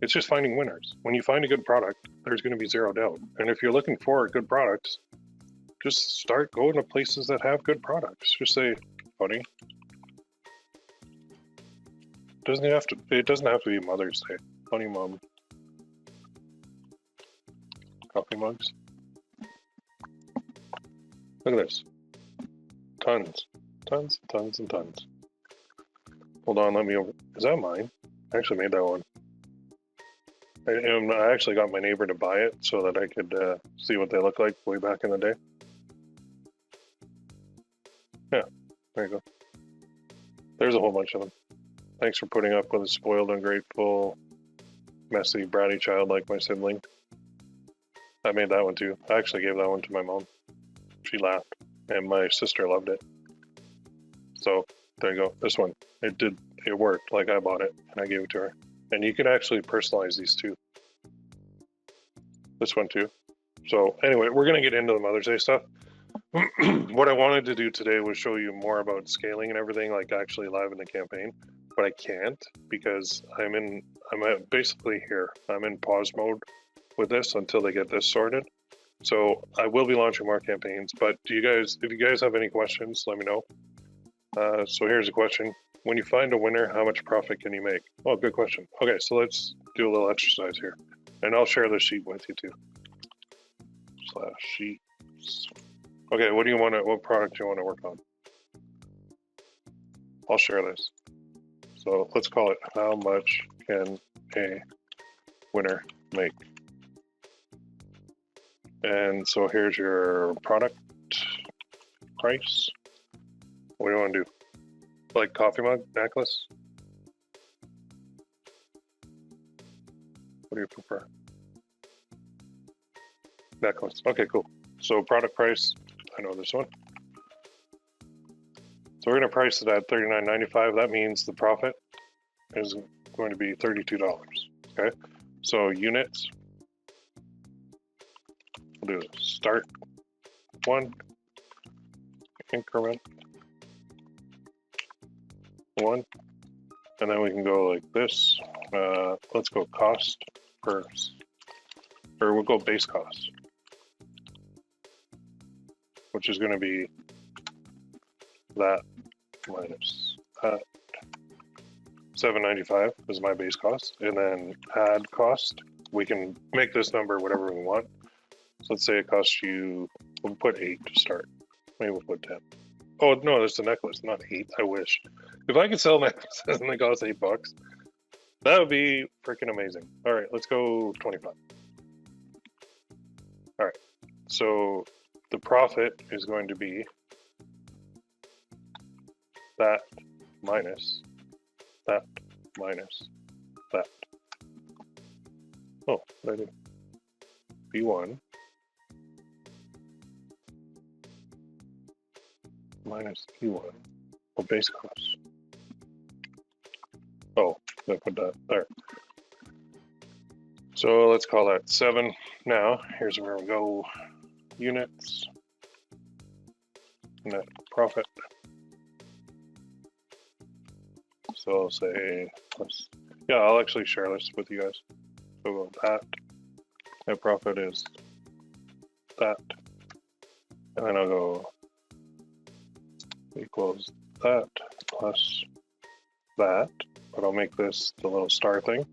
It's just finding winners. When you find a good product, there's going to be 0 doubt. And if you're looking for good products, just start going to places that have good products. Just say, funny. It doesn't have to be Mother's Day. Funny mom. Coffee mugs. Look at this. Tons and tons. Hold on, is that mine? I actually made that one. I actually got my neighbor to buy it so that I could see what they look like way back in the day. Yeah, there you go. There's a whole bunch of them. Thanks for putting up with a spoiled, ungrateful, messy, bratty child like my sibling. I made that one too. I actually gave that one to my mom. She laughed, and my sister loved it. So there you go. This one, it worked. I bought it and I gave it to her. And you can actually personalize these too. This one too. So anyway, we're gonna get into the Mother's Day stuff. What I wanted to do today was show you more about scaling and everything, actually live in the campaign, but I can't because I'm basically here. I'm in pause mode with this until they get this sorted. So I will be launching more campaigns, but if you guys have any questions, let me know. So here's a question. When you find a winner, how much profit can you make? Oh, good question. Okay, so let's do a little exercise here. And I'll share this sheet with you too. /sheets. Okay, what product do you want to work on? I'll share this. So let's call it, how much can a winner make? And so here's your product price. What do you want to do? Like coffee mug, necklace? What do you prefer? Necklace. Okay, cool. So product price, I know this one. So we're going to price it at $39.95. That means the profit is going to be $32. Okay. So units. We'll do start 1, increment 1, and then we can go like this. Let's go cost first, or we'll go base cost, which is going to be that minus that. $7.95 is my base cost, and then add cost. We can make this number whatever we want. So let's say it costs you, we'll put 8 to start. Maybe we'll put 10. Oh no, there's a necklace, not 8. I wish. If I could sell necklaces and they cost $8, that would be freaking amazing. All right, let's go 25. All right, so the profit is going to be that minus that minus that. Oh, what did I do? B1 minus B1, or base cost. Oh, I put that there. So let's call that 7. Now, here's where we go. Units, net profit. So I'll say, yeah, I'll actually share this with you guys. So we'll go that. Net profit is that. And then I'll go equals that plus that. But I'll make this the little star thing.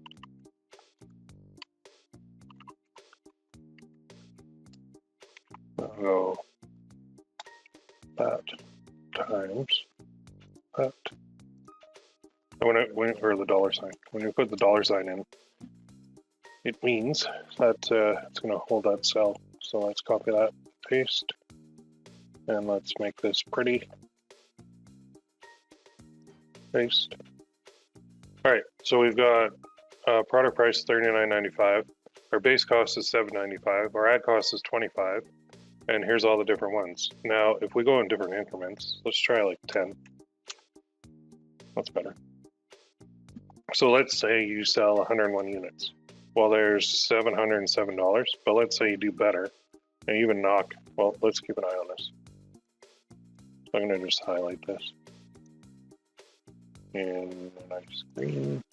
I'll go that times that. Or the dollar sign. When you put the dollar sign in, it means that it's going to hold that cell. So let's copy that, paste, and let's make this pretty. Paste. All right, so we've got product price $39.95. Our base cost is $7.95. Our ad cost is $25. And here's all the different ones. Now, if we go in different increments, let's try like 10. That's better. So let's say you sell 101 units. Well, there's $707, but let's say you do better and even knock, well, let's keep an eye on this. So I'm going to just highlight this in a nice green.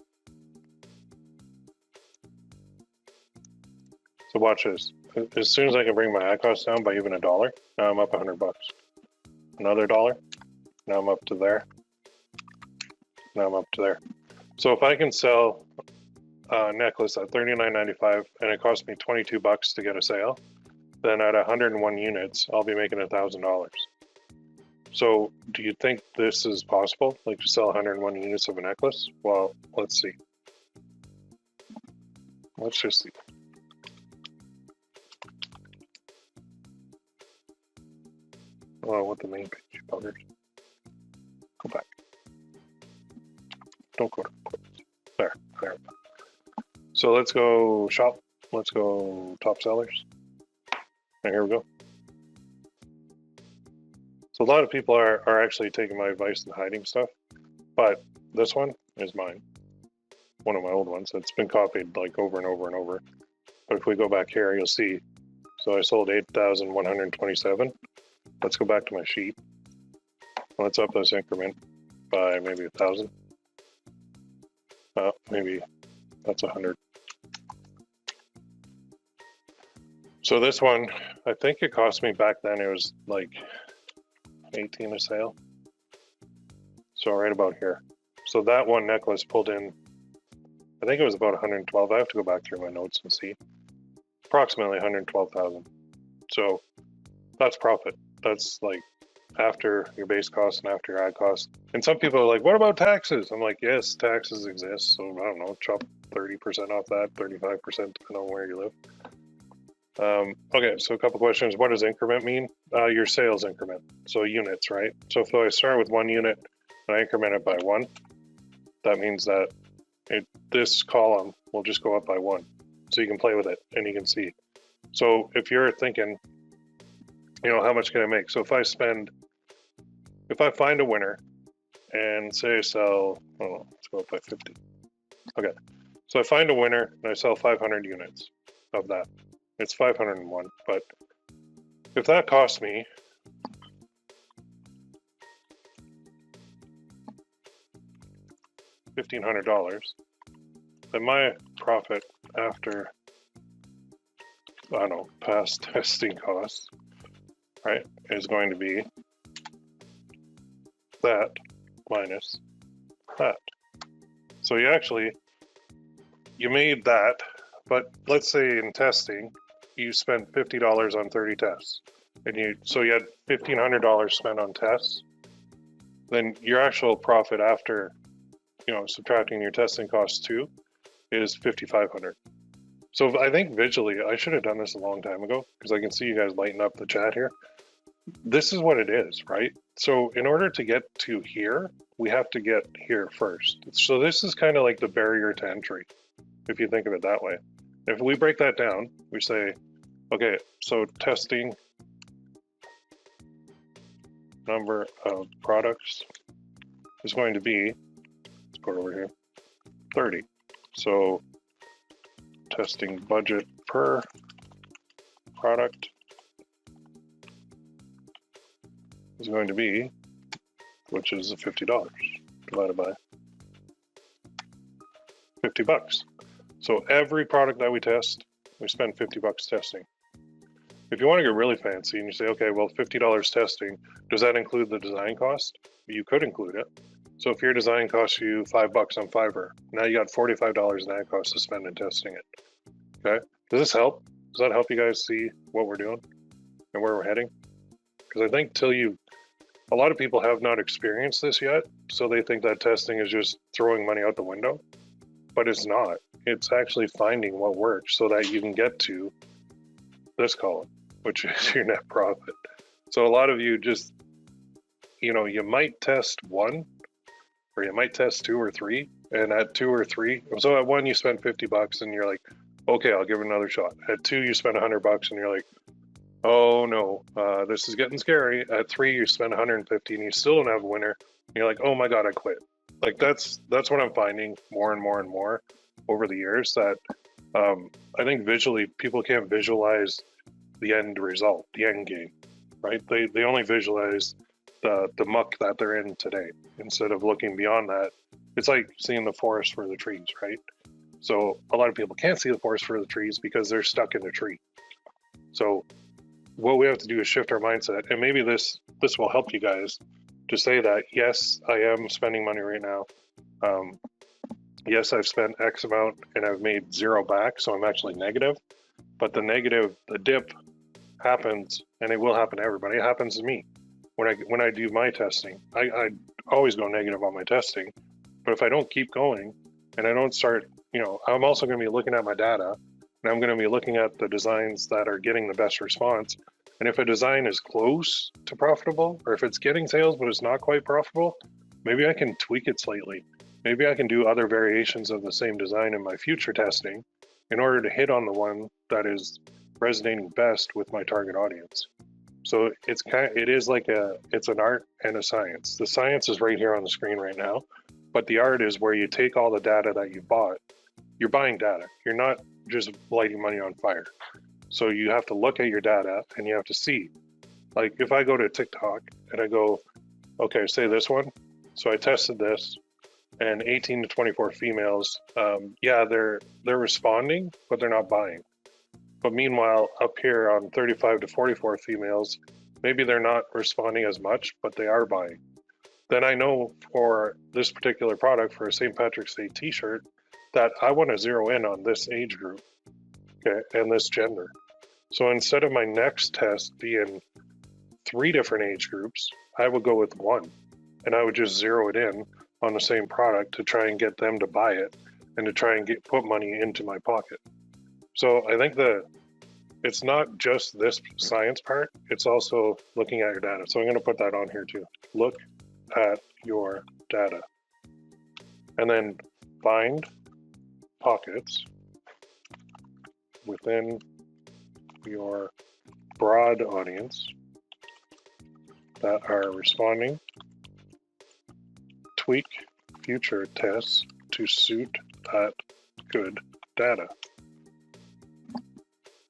So watch this. As soon as I can bring my ad cost down by even $1, now I'm up $100. Another $1, now I'm up to there. Now I'm up to there. So if I can sell a necklace at $39.95 and it costs me $22 to get a sale, then at 101 units, I'll be making $1,000. So do you think this is possible? Like to sell 101 units of a necklace? Well, let's see. Let's just see. Oh, what the main page, buggers. Go back. Don't go to there. So let's go shop. Let's go top sellers. And here we go. So a lot of people are actually taking my advice and hiding stuff, but this one is mine. One of my old ones. It's been copied like over and over and over. But if we go back here, you'll see. So I sold 8,127. Let's go back to my sheet. Let's up this increment by maybe 1,000. Maybe that's 100. So this one, I think it cost me back then, it was like 18 a sale. So right about here. So that one necklace pulled in, I think it was about 112. I have to go back through my notes and see. Approximately 112,000. So that's profit. That's like after your base cost and after your ad cost. And some people are like, what about taxes? I'm like, yes, taxes exist. So I don't know, chop 30% off that, 35% depending on where you live. Okay, so a couple questions. What does increment mean? Your sales increment, so units, right? So if I start with 1 unit and I increment it by 1, that means that this column will just go up by 1. So you can play with it and you can see. So if you're thinking, you know, how much can I make? So if I find a winner and say I sell, oh, let's go up by 50. Okay, so I find a winner and I sell 500 units of that. It's 501, but if that costs me $1,500, then my profit after, I don't know, past testing costs, right, is going to be that minus that. So you made that, but let's say in testing, you spent $50 on 30 tests, and so you had $1,500 spent on tests. Then your actual profit after, you know, subtracting your testing costs too, is $5,500. So I think visually, I should have done this a long time ago because I can see you guys lighting up the chat here. This is what it is, right? So in order to get to here, we have to get here first. So this is kind of like the barrier to entry, if you think of it that way. If we break that down, we say, okay, so testing number of products is going to be, let's put it over here, 30. So testing budget per product is going to be, which is $50 divided by 50 bucks. So every product that we test, we spend 50 bucks testing. If you want to get really fancy and you say, okay, well, $50 testing, does that include the design cost? You could include it. So if your design costs you $5 on Fiverr, now you got $45 in ad cost to spend in testing it. Okay, does this help? Does that help you guys see what we're doing and where we're heading? Because I think a lot of people have not experienced this yet, so they think that testing is just throwing money out the window, but it's not. It's actually finding what works so that you can get to this column, which is your net profit. So a lot of you just, you know, you might test 1, or you might test 2 or 3, and at 2 or 3, so at 1 you spend 50 bucks and you're like, okay, I'll give it another shot. At 2 you spend 100 bucks and you're like, oh no, this is getting scary. At 3 you spend 150 and you still don't have a winner. And you're like, oh my god, I quit. Like that's what I'm finding more and more and more over the years, that I think visually people can't visualize the end result, the end game, right? They only visualize the muck that they're in today instead of looking beyond that. It's like seeing the forest for the trees, right? So a lot of people can't see the forest for the trees because they're stuck in the tree. So what we have to do is shift our mindset, and maybe this will help you guys to say that, yes, I am spending money right now. Yes, I've spent X amount and I've made 0 back, so I'm actually negative. But the dip happens, and it will happen to everybody. It happens to me when I do my testing. I always go negative on my testing, but if I don't keep going and I don't start, you know, I'm also going to be looking at my data, and I'm going to be looking at the designs that are getting the best response. And if a design is close to profitable, or if it's getting sales but it's not quite profitable, maybe I can tweak it slightly. Maybe I can do other variations of the same design in my future testing in order to hit on the one that is resonating best with my target audience. So it's an art and a science. The science is right here on the screen right now, but the art is where you take all the data that you bought. You're buying data. You're not just lighting money on fire. So you have to look at your data and you have to see. Like if I go to TikTok and I go, okay, say this one. So I tested this, and 18 to 24 females, yeah, they're responding, but they're not buying. But meanwhile, up here on 35 to 44 females, maybe they're not responding as much, but they are buying. Then I know for this particular product, for a St. Patrick's Day t-shirt, that I want to zero in on this age group, okay, and this gender. So instead of my next test being 3 different age groups, I would go with 1, and I would just zero it in on the same product to try and get them to buy it and to try and put money into my pocket. So I think it's not just this science part, it's also looking at your data. So I'm going to put that on here too. Look at your data. And then find pockets within your broad audience that are responding. Tweak future tests to suit that good data.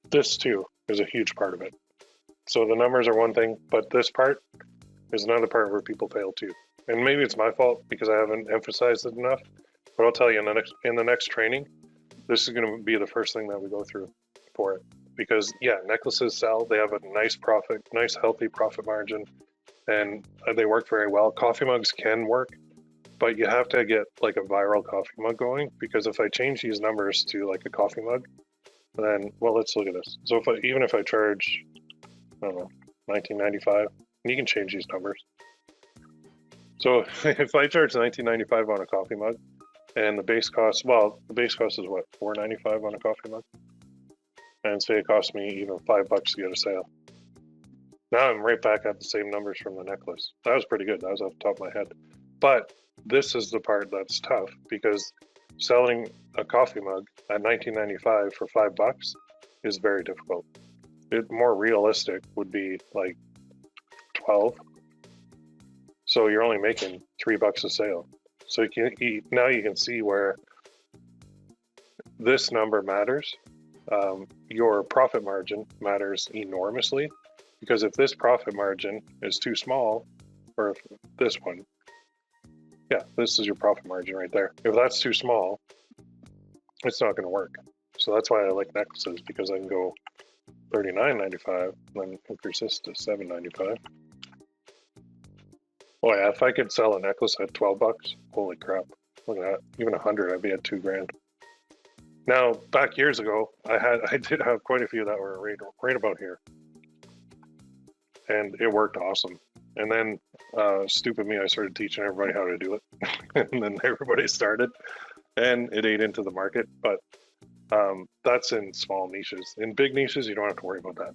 This too is a huge part of it. So the numbers are one thing, but this part is another part where people fail too. And maybe it's my fault because I haven't emphasized it enough, but I'll tell you in the next training, this is going to be the first thing that we go through for it. Because yeah, necklaces sell, they have a nice profit, nice healthy profit margin, and they work very well. Coffee mugs can work, but you have to get like a viral coffee mug going, because if I change these numbers to like a coffee mug, then, well, let's look at this. So even if I charge, I don't know, $19.95, you can change these numbers. So if I charge $19.95 on a coffee mug, and the base cost, well, the base cost is what, $4.95 on a coffee mug? And say it costs me even $5 to get a sale. Now I'm right back at the same numbers from the necklace. That was pretty good. That was off the top of my head. But this is the part that's tough, because selling a coffee mug at $19.95 for $5 is very difficult. More realistic would be like 12. So you're only making $3 a sale. So now you can see where this number matters. Your profit margin matters enormously, because if this profit margin is too small, or if this one, yeah, this is your profit margin right there. If that's too small, it's not going to work. So that's why I like necklaces, because I can go $39.95, then increase this to $7.95. Oh yeah, if I could sell a necklace at $12, holy crap! Look at that. Even 100, I'd be at $2,000. Now, back years ago, I did have quite a few that were right about here, and it worked awesome. And then, stupid me, I started teaching everybody how to do it, and then everybody started, and it ate into the market. But that's in small niches. In big niches, you don't have to worry about that.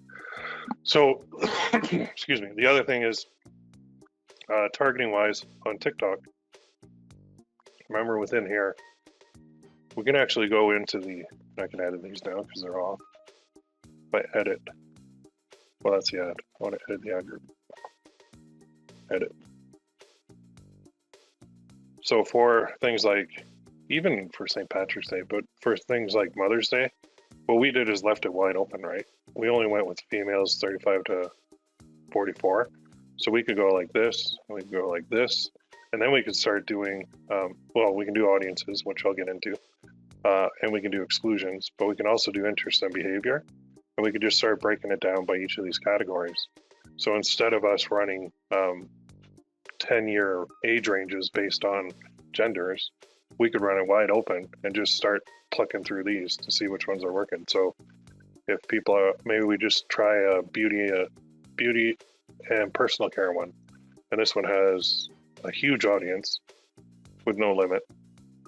So, excuse me. The other thing is, targeting wise on TikTok, remember within here, we can actually go into I can edit these now because they're off. If I edit, well, that's the ad. I want to edit the ad group. Edit. So for things like, even for St. Patrick's Day, but for things like Mother's Day, what we did is left it wide open, right? We only went with females 35 to 44. So we could go like this, and we could go like this, and then we could start doing, well, we can do audiences, which I'll get into, and we can do exclusions, but we can also do interest and behavior, and we could just start breaking it down by each of these categories. So instead of us running 10-year age ranges based on genders, we could run it wide open and just start plucking through these to see which ones are working. So if people are, maybe we just try a beauty and personal care one, and this one has a huge audience with no limit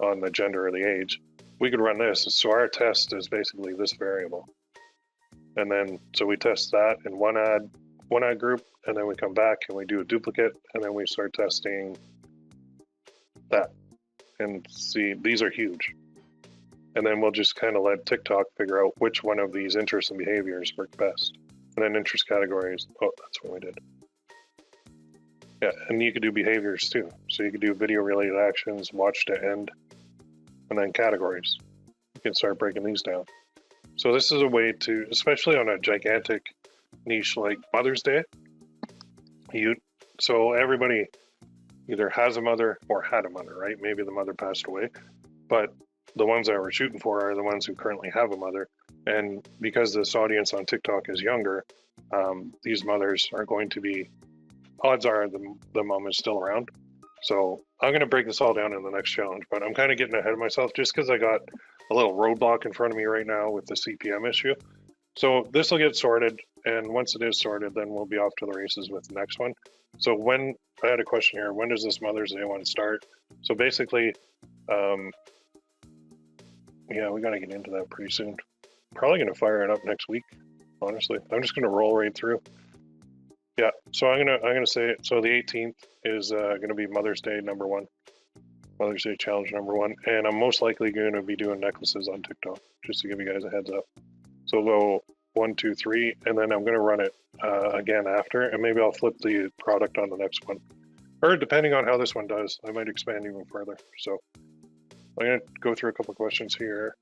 on the gender or the age. We could run this. So our test is basically this variable, and then so we test that in one ad group, and then we come back and we do a duplicate, and then we start testing that and see these are huge, and then we'll just kind of let TikTok figure out which one of these interests and behaviors work best. And then interest categories, oh, that's what we did. Yeah, and you could do behaviors too. So you could do video related actions, watch to end, and then categories. You can start breaking these down. So this is a way to, especially on a gigantic niche like Mother's Day, so everybody either has a mother or had a mother, right? Maybe the mother passed away, but the ones that we're shooting for are the ones who currently have a mother. And because this audience on TikTok is younger, these mothers are going to be, odds are the mom is still around. So I'm going to break this all down in the next challenge, but I'm kind of getting ahead of myself just because I got a little roadblock in front of me right now with the CPM issue. So this will get sorted, and once it is sorted, then we'll be off to the races with the next one. So when, I had a question here, when does this Mother's Day one start? So basically, yeah, we got to get into that pretty soon. Probably going to fire it up next week, honestly. I'm just gonna roll right through. Yeah, so I'm gonna say it. So the 18th is gonna be Mother's Day #1. Mother's Day challenge #1, and I'm most likely gonna be doing necklaces on TikTok, just to give you guys a heads up. So go 1, 2, 3, and then I'm gonna run it again after, and maybe I'll flip the product on the next one. Or depending on how this one does, I might expand even further. So I'm gonna go through a couple questions here.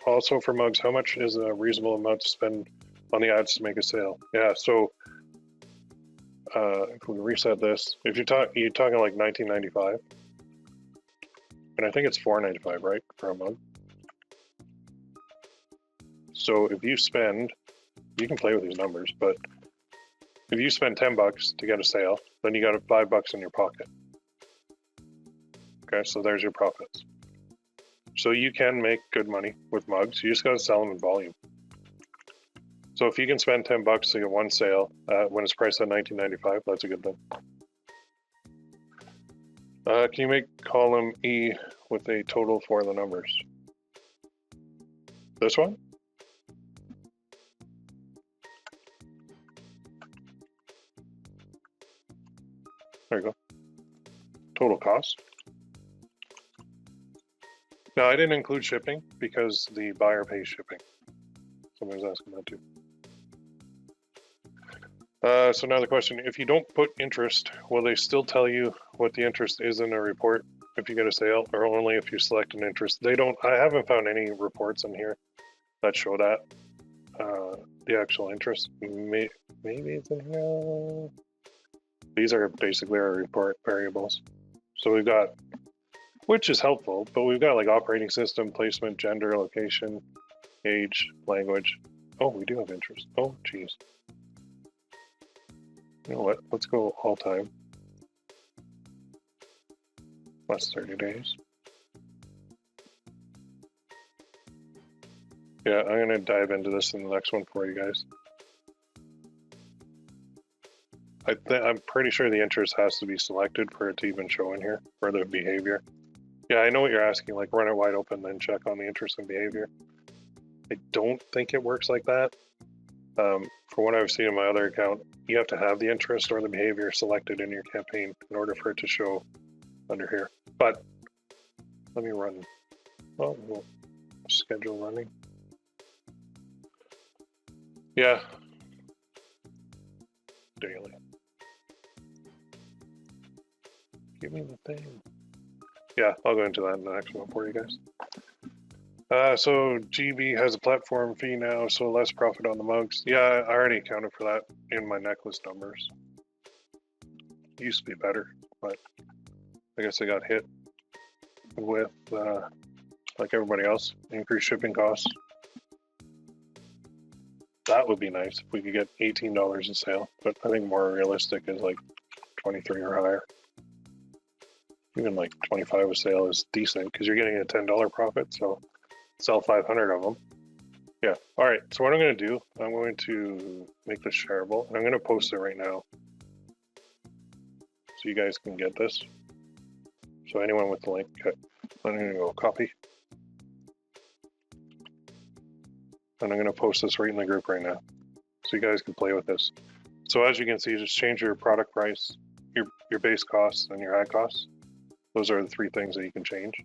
Also for mugs, how much is a reasonable amount to spend on the ads to make a sale? Yeah, so if we reset this, if you're talking like $19.95, and I think it's $4.95, right, for a mug. So if you spend, you can play with these numbers, but if you spend $10 to get a sale, then you got $5 in your pocket. Okay, so there's your profits. So you can make good money with mugs. You just got to sell them in volume. So if you can spend $10 to get one sale when it's priced at $19.95, that's a good thing. Can you make column E with a total for the numbers? This one? There you go. Total cost. No, I didn't include shipping because the buyer pays shipping. Somebody's asking that too. So now the question, if you don't put interest, will they still tell you what the interest is in a report if you get a sale, or only if you select an interest? They don't, I haven't found any reports in here that show that. The actual interest, maybe it's in here. These are basically our report variables. So we've got, which is helpful, but we've got like operating system, placement, gender, location, age, language. Oh, we do have interest. Oh, geez. You know what? Let's go all time. Last 30 days. Yeah, I'm going to dive into this in the next one for you guys. I'm pretty sure the interest has to be selected for it to even show in here, for the behavior. Yeah, I know what you're asking, like run it wide open, then check on the interest and behavior. I don't think it works like that. For what I've seen in my other account, you have to have the interest or the behavior selected in your campaign in order for it to show under here. But let me run. Oh, we'll schedule running. Yeah. Daily. Give me the thing. Yeah, I'll go into that in the next one for you guys. So GB has a platform fee now, so less profit on the mugs. Yeah, I already accounted for that in my necklace numbers. It used to be better, but I guess I got hit with, like everybody else, increased shipping costs. That would be nice if we could get $18 a sale, but I think more realistic is like 23 or higher. Even like 25 a sale is decent because you're getting a $10 profit, so sell 500 of them. Yeah, all right, so what I'm going to do, I'm going to make this shareable. I'm going to post it right now so you guys can get this. So anyone with the link, I'm going to go copy. And I'm going to post this right in the group right now so you guys can play with this. So as you can see, just change your product price, your base costs, and your ad costs. Those are the 3 things that you can change.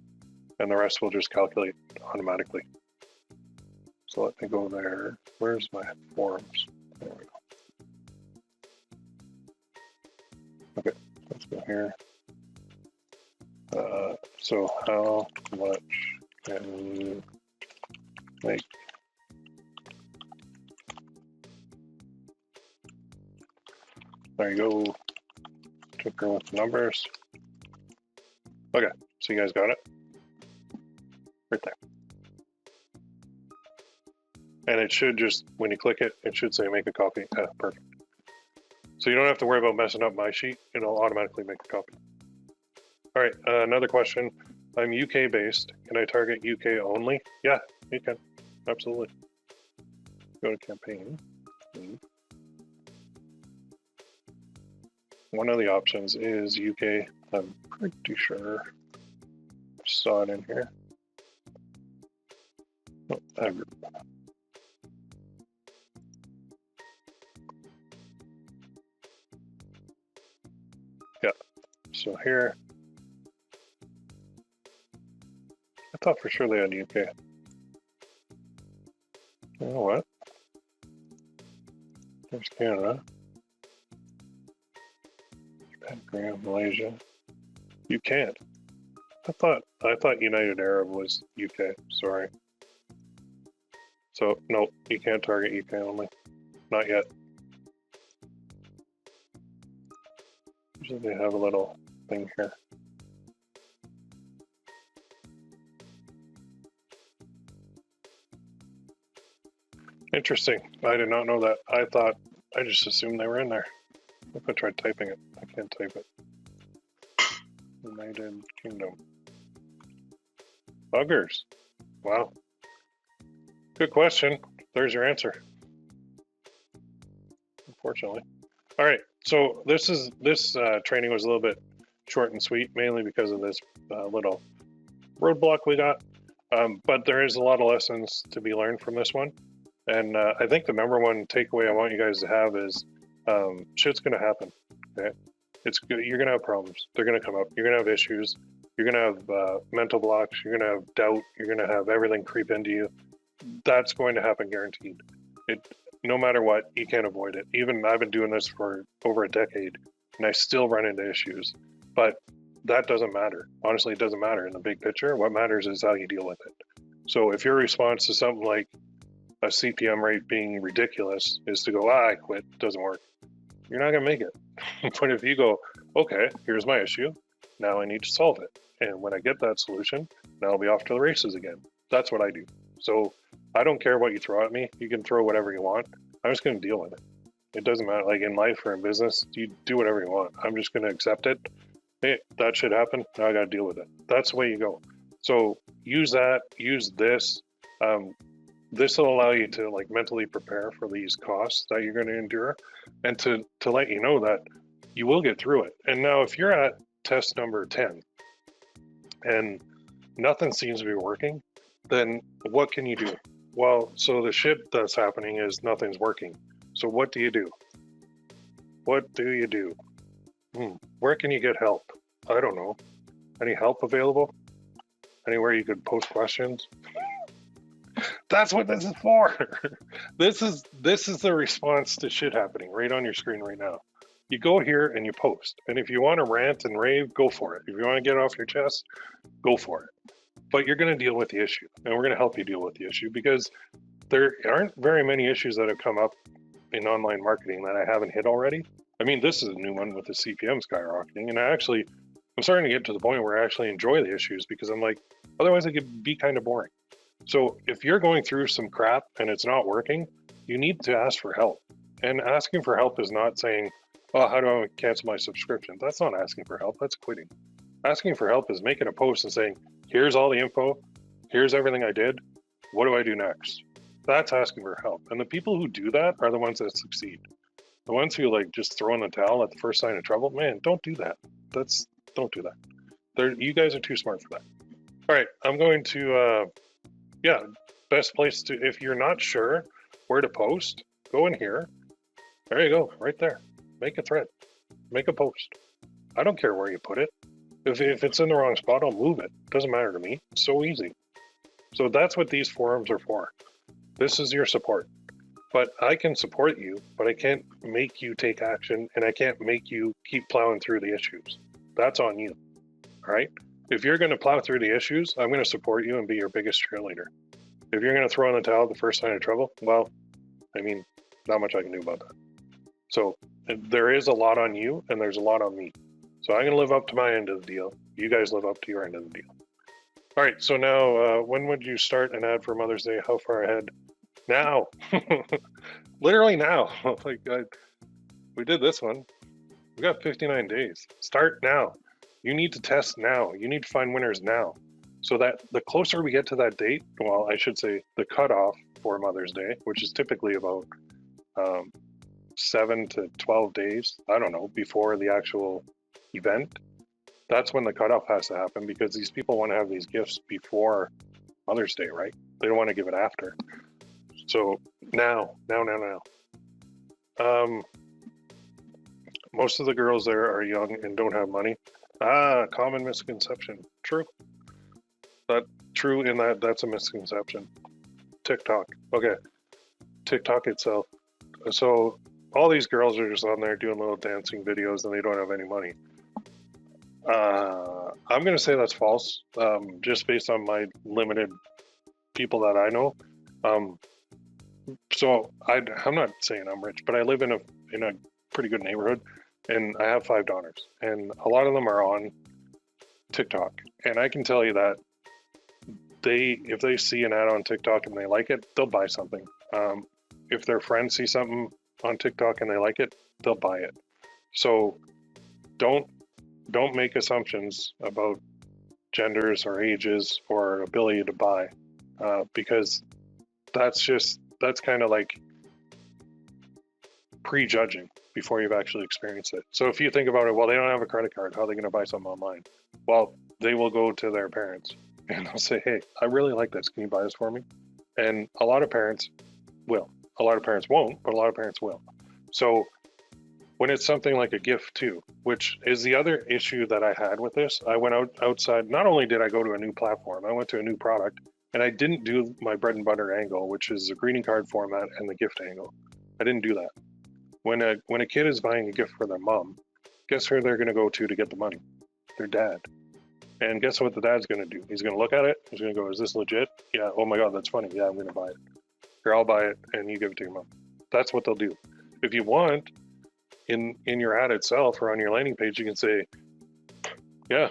And the rest will just calculate automatically. So let me go there. Where's my forms? There we go. Okay, let's go here. So how much can you make? There you go. Tinker with the numbers. Okay, so you guys got it? Right there. And it should just, when you click it, it should say make a copy. Perfect. So you don't have to worry about messing up my sheet. It'll automatically make a copy. All right, another question. I'm UK based. Can I target UK only? Yeah, you can. Absolutely. Go to campaign. One of the options is UK. I'm pretty sure I saw it in here. Oh, here. I thought for sure they had UK. You know what? There's Canada. Japan, Korea, Malaysia. You can't. I thought United Arab was UK. Sorry. So no, you can't target UK only. Not yet. Usually they have a little thing here. Interesting. I did not know that. I just assumed they were in there. If I tried typing it, I can't type it. United Kingdom. Buggers. Wow. Good question. There's your answer. Unfortunately. All right. So this training was a little bit short and sweet, mainly because of this little roadblock we got. But there is a lot of lessons to be learned from this one. And I think the number one takeaway I want you guys to have is shit's going to happen. Okay. You're going to have problems. They're going to come up. You're going to have issues. You're going to have mental blocks. You're going to have doubt. You're going to have everything creep into you. That's going to happen guaranteed. No matter what, you can't avoid it. Even I've been doing this for over a decade and I still run into issues, but that doesn't matter. Honestly, it doesn't matter in the big picture. What matters is how you deal with it. So if your response to something like a CPM rate being ridiculous is to go, I quit, doesn't work, you're not gonna make it. But if you go, okay, here's my issue, now I need to solve it. And when I get that solution, now I'll be off to the races again. That's what I do. So I don't care what you throw at me. You can throw whatever you want. I'm just gonna deal with it. It doesn't matter, like in life or in business, you do whatever you want. I'm just gonna accept it. Hey, that should happen, now I gotta deal with it. That's the way you go. So use that, use this. This will allow you to like mentally prepare for these costs that you're going to endure and to let you know that you will get through it. And now if you're at test number 10 and nothing seems to be working, then what can you do? Well, so the shit that's happening is nothing's working. So what do you do? What do you do? Where can you get help? I don't know. Any help available? Anywhere you could post questions? That's what this is for. This is the response to shit happening right on your screen right now. You go here and you post. And if you want to rant and rave, go for it. If you want to get off your chest, go for it. But you're going to deal with the issue. And we're going to help you deal with the issue because there aren't very many issues that have come up in online marketing that I haven't hit already. I mean, this is a new one with the CPM skyrocketing. And I'm starting to get to the point where I actually enjoy the issues because I'm like, otherwise it could be kind of boring. So if you're going through some crap and it's not working, you need to ask for help. And asking for help is not saying, oh, how do I cancel my subscription? That's not asking for help, that's quitting. Asking for help is making a post and saying, here's all the info, here's everything I did, what do I do next? That's asking for help. And the people who do that are the ones that succeed. The ones who like just throw in the towel at the first sign of trouble, man, don't do that. Don't do that. You guys are too smart for that. All right, I'm going to, best place to, if you're not sure where to post, go in here. There you go, right there. Make a thread, make a post. I don't care where you put it. If it's in the wrong spot, I'll move it. Doesn't matter to me, it's so easy. So that's what these forums are for. This is your support. But I can support you, but I can't make you take action and I can't make you keep plowing through the issues. That's on you, all right? If you're gonna plow through the issues, I'm gonna support you and be your biggest cheerleader. If you're gonna throw in the towel the first sign of trouble, well, I mean, not much I can do about that. So there is a lot on you and there's a lot on me. So I'm gonna live up to my end of the deal. You guys live up to your end of the deal. All right, so now, when would you start an ad for Mother's Day? How far ahead? Now, literally now. Like we did this one. We got 59 days. Start now. You need to test now. You need to find winners now. So that the closer we get to that date, well, I should say the cutoff for Mother's Day, which is typically about 7 to 12 days, I don't know, before the actual event. That's when the cutoff has to happen because these people want to have these gifts before Mother's Day, right? They don't want to give it after. So now. Most of the girls there are young and don't have money. Common misconception. True. True in that's a misconception. TikTok. Okay. TikTok itself. So all these girls are just on there doing little dancing videos and they don't have any money. I'm going to say that's false, just based on my limited people that I know. So I'm not saying I'm rich, but I live in a pretty good neighborhood, and I have 5 daughters, and a lot of them are on TikTok. And I can tell you that if they see an ad on TikTok and they like it, they'll buy something. If their friends see something on TikTok and they like it, they'll buy it. So don't make assumptions about genders or ages or ability to buy, because that's kind of like prejudging before you've actually experienced it. So if you think about it, well, they don't have a credit card, how are they going to buy something online? Well, they will go to their parents and they'll say, hey, I really like this, can you buy this for me? And a lot of parents will. A lot of parents won't, but a lot of parents will. So when it's something like a gift too, which is the other issue that I had with this, I went outside. Not only did I go to a new platform, I went to a new product, and I didn't do my bread and butter angle, which is the greeting card format and the gift angle. I didn't do that. When a kid is buying a gift for their mom, guess where they're going to go to get the money? Their dad. And guess what the dad's going to do? He's going to look at it. He's going to go, is this legit? Yeah. Oh my God, that's funny. Yeah, I'm going to buy it. Here, I'll buy it, and you give it to your mom. That's what they'll do. If you want, in your ad itself or on your landing page, you can say, yeah,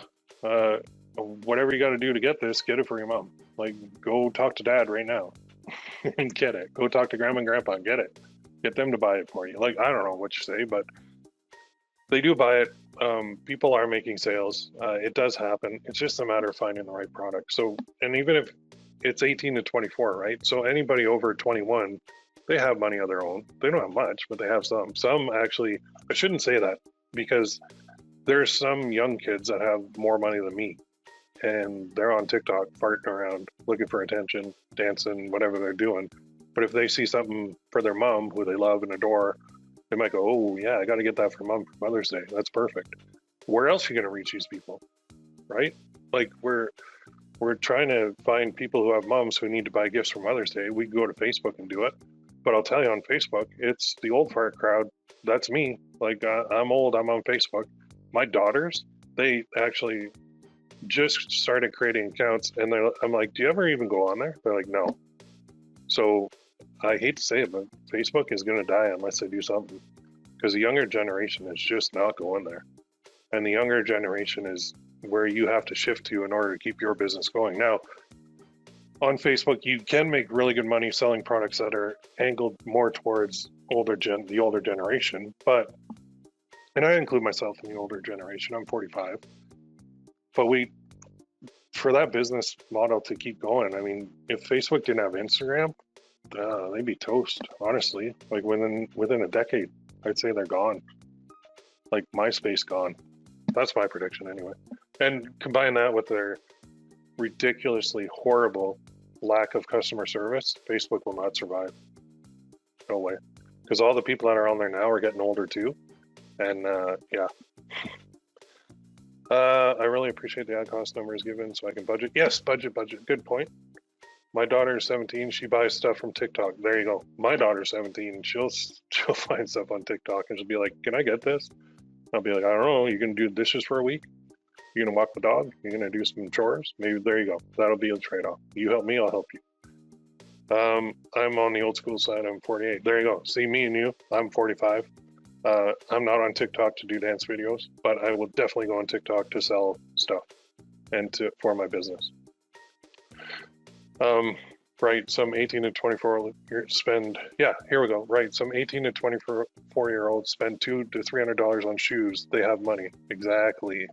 whatever you got to do to get this, get it for your mom. Like, go talk to dad right now and get it. Go talk to grandma and grandpa and get it. Get them to buy it for you. Like, I don't know what you say, but they do buy it. People are making sales. It does happen. It's just a matter of finding the right product. So, and even if it's 18 to 24, right? So anybody over 21, they have money of their own. They don't have much, but they have some. Some actually, I shouldn't say that, because there's some young kids that have more money than me, and they're on TikTok farting around, looking for attention, dancing, whatever they're doing. But if they see something for their mom who they love and adore, they might go, oh yeah, I got to get that for mom for Mother's Day. That's perfect. Where else are you going to reach these people, right? Like we're trying to find people who have moms who need to buy gifts for Mother's Day. We can go to Facebook and do it. But I'll tell you, on Facebook, it's the old fart crowd. That's me. Like, I'm old. I'm on Facebook. My daughters, they actually just started creating accounts. And I'm like, do you ever even go on there? They're like, no. So I hate to say it, but Facebook is going to die unless they do something. Because the younger generation is just not going there. And the younger generation is where you have to shift to in order to keep your business going. Now, on Facebook, you can make really good money selling products that are angled more towards the older generation. But, and I include myself in the older generation, I'm 45. But for that business model to keep going, I mean, if Facebook didn't have Instagram, they'd be toast, honestly. Like within a decade, I'd say they're gone. Like MySpace gone. That's my prediction anyway. And combine that with their ridiculously horrible lack of customer service, Facebook will not survive. No way. Because all the people that are on there now are getting older too. And yeah. I really appreciate the ad cost numbers given so I can budget. Yes, budget. Good point. My daughter is 17. She buys stuff from TikTok. There you go. My daughter's 17. She'll find stuff on TikTok and she'll be like, can I get this? I'll be like, I don't know. You can do dishes for a week? You're going to walk the dog? You're going to do some chores? Maybe there you go. That'll be a trade-off. You help me, I'll help you. I'm on the old school side. I'm 48. There you go. See, me and you. I'm 45. I'm not on TikTok to do dance videos, but I will definitely go on TikTok to sell stuff and for my business. Right, some 18 to 24 spend, yeah, here we go. Right, some 18 to 24-year-olds spend $200 to $300 on shoes. They have money. Exactly.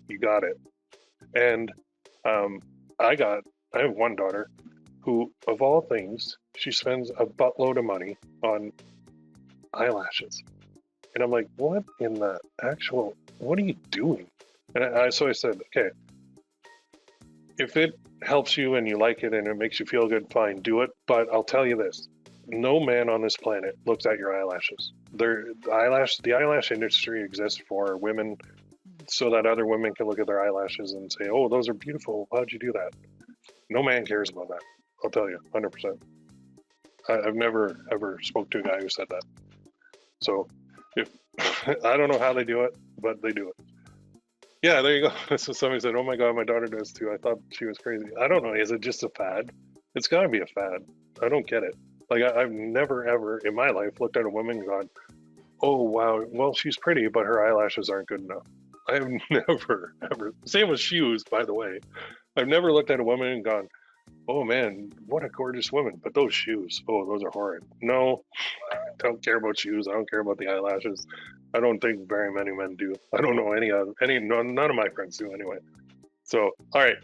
You got it. And I have one daughter who, of all things, she spends a buttload of money on eyelashes. And I'm like, what in the actual, what are you doing? And so I said, okay, if it helps you and you like it and it makes you feel good, fine, do it. But I'll tell you this, no man on this planet looks at your eyelashes. The eyelash industry exists for women so that other women can look at their eyelashes and say, oh, those are beautiful. How'd you do that? No man cares about that. I'll tell you, 100%. I've never ever spoke to a guy who said that. So if I don't know how they do it, but they do it. Yeah, there you go. So somebody said, oh my God, my daughter does too. I thought she was crazy. I don't know. Is it just a fad? It's got to be a fad. I don't get it. Like, I've never ever in my life looked at a woman and gone, oh, wow, well, she's pretty, but her eyelashes aren't good enough. I've never, ever. Same with shoes, by the way. I've never looked at a woman and gone, oh man, what a gorgeous woman, but those shoes, oh, those are horrid. No, I don't care about shoes. I don't care about the eyelashes. I don't think very many men do. I don't know none of my friends do anyway. So, all right,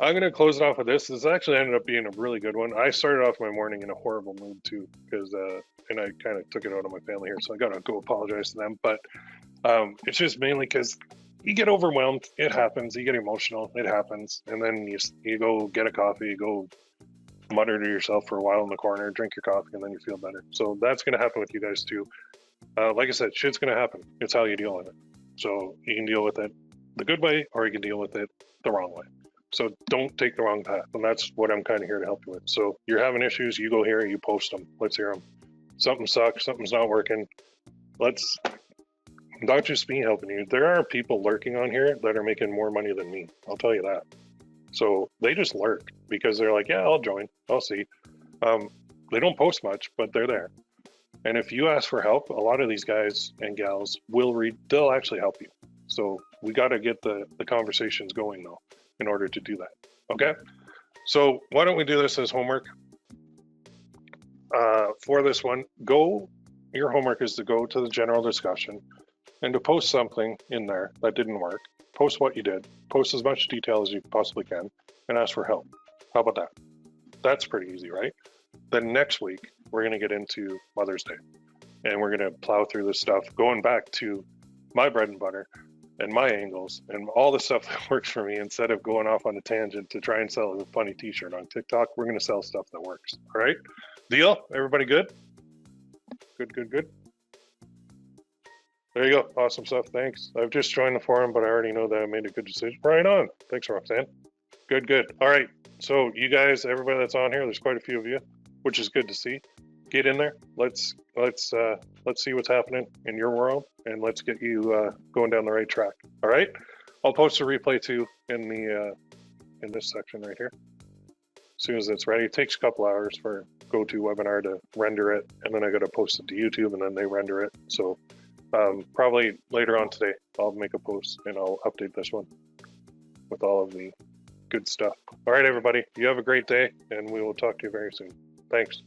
I'm going to close it off with this. This actually ended up being a really good one. I started off my morning in a horrible mood too, because, and I kind of took it out on my family here, so I got to go apologize to them. But it's just mainly because you get overwhelmed. It happens. You get emotional. It happens. And then you go get a coffee, you go mutter to yourself for a while in the corner, drink your coffee, and then you feel better. So that's going to happen with you guys too. Like I said, shit's going to happen. It's how you deal with it. So you can deal with it the good way, or you can deal with it the wrong way. So don't take the wrong path. And that's what I'm kind of here to help you with. So you're having issues, you go here, you post them. Let's hear them. Something sucks, something's not working. Let's not just me helping you. There are people lurking on here that are making more money than me. I'll tell you that. So they just lurk because they're like, yeah, I'll join. I'll see. They don't post much, but they're there. And if you ask for help, a lot of these guys and gals they'll actually help you. So we got to get the conversations going though, in order to do that. Okay. So why don't we do this as homework? For this one, your homework is to go to the general discussion and to post something in there that didn't work. Post what you did, post as much detail as you possibly can, and ask for help. How about that? That's pretty easy, right? Then next week, we're going to get into Mother's Day, and we're going to plow through this stuff, going back to my bread and butter and my angles and all the stuff that works for me. Instead of going off on a tangent to try and sell a funny t-shirt on TikTok, we're going to sell stuff that works. All right? Deal? Everybody good? Good. There you go. Awesome stuff. Thanks. I've just joined the forum, but I already know that I made a good decision. Right on. Thanks, Roxanne. Good. All right. So you guys, everybody that's on here, there's quite a few of you, which is good to see. Get in there. Let's see what's happening in your world, and let's get you going down the right track. All right. I'll post a replay too in this section right here. As soon as it's ready, it takes a couple hours for GoToWebinar to render it, and then I got to post it to YouTube, and then they render it. So probably later on today, I'll make a post and I'll update this one with all of the good stuff. All right, everybody, you have a great day, and we will talk to you very soon. Thanks.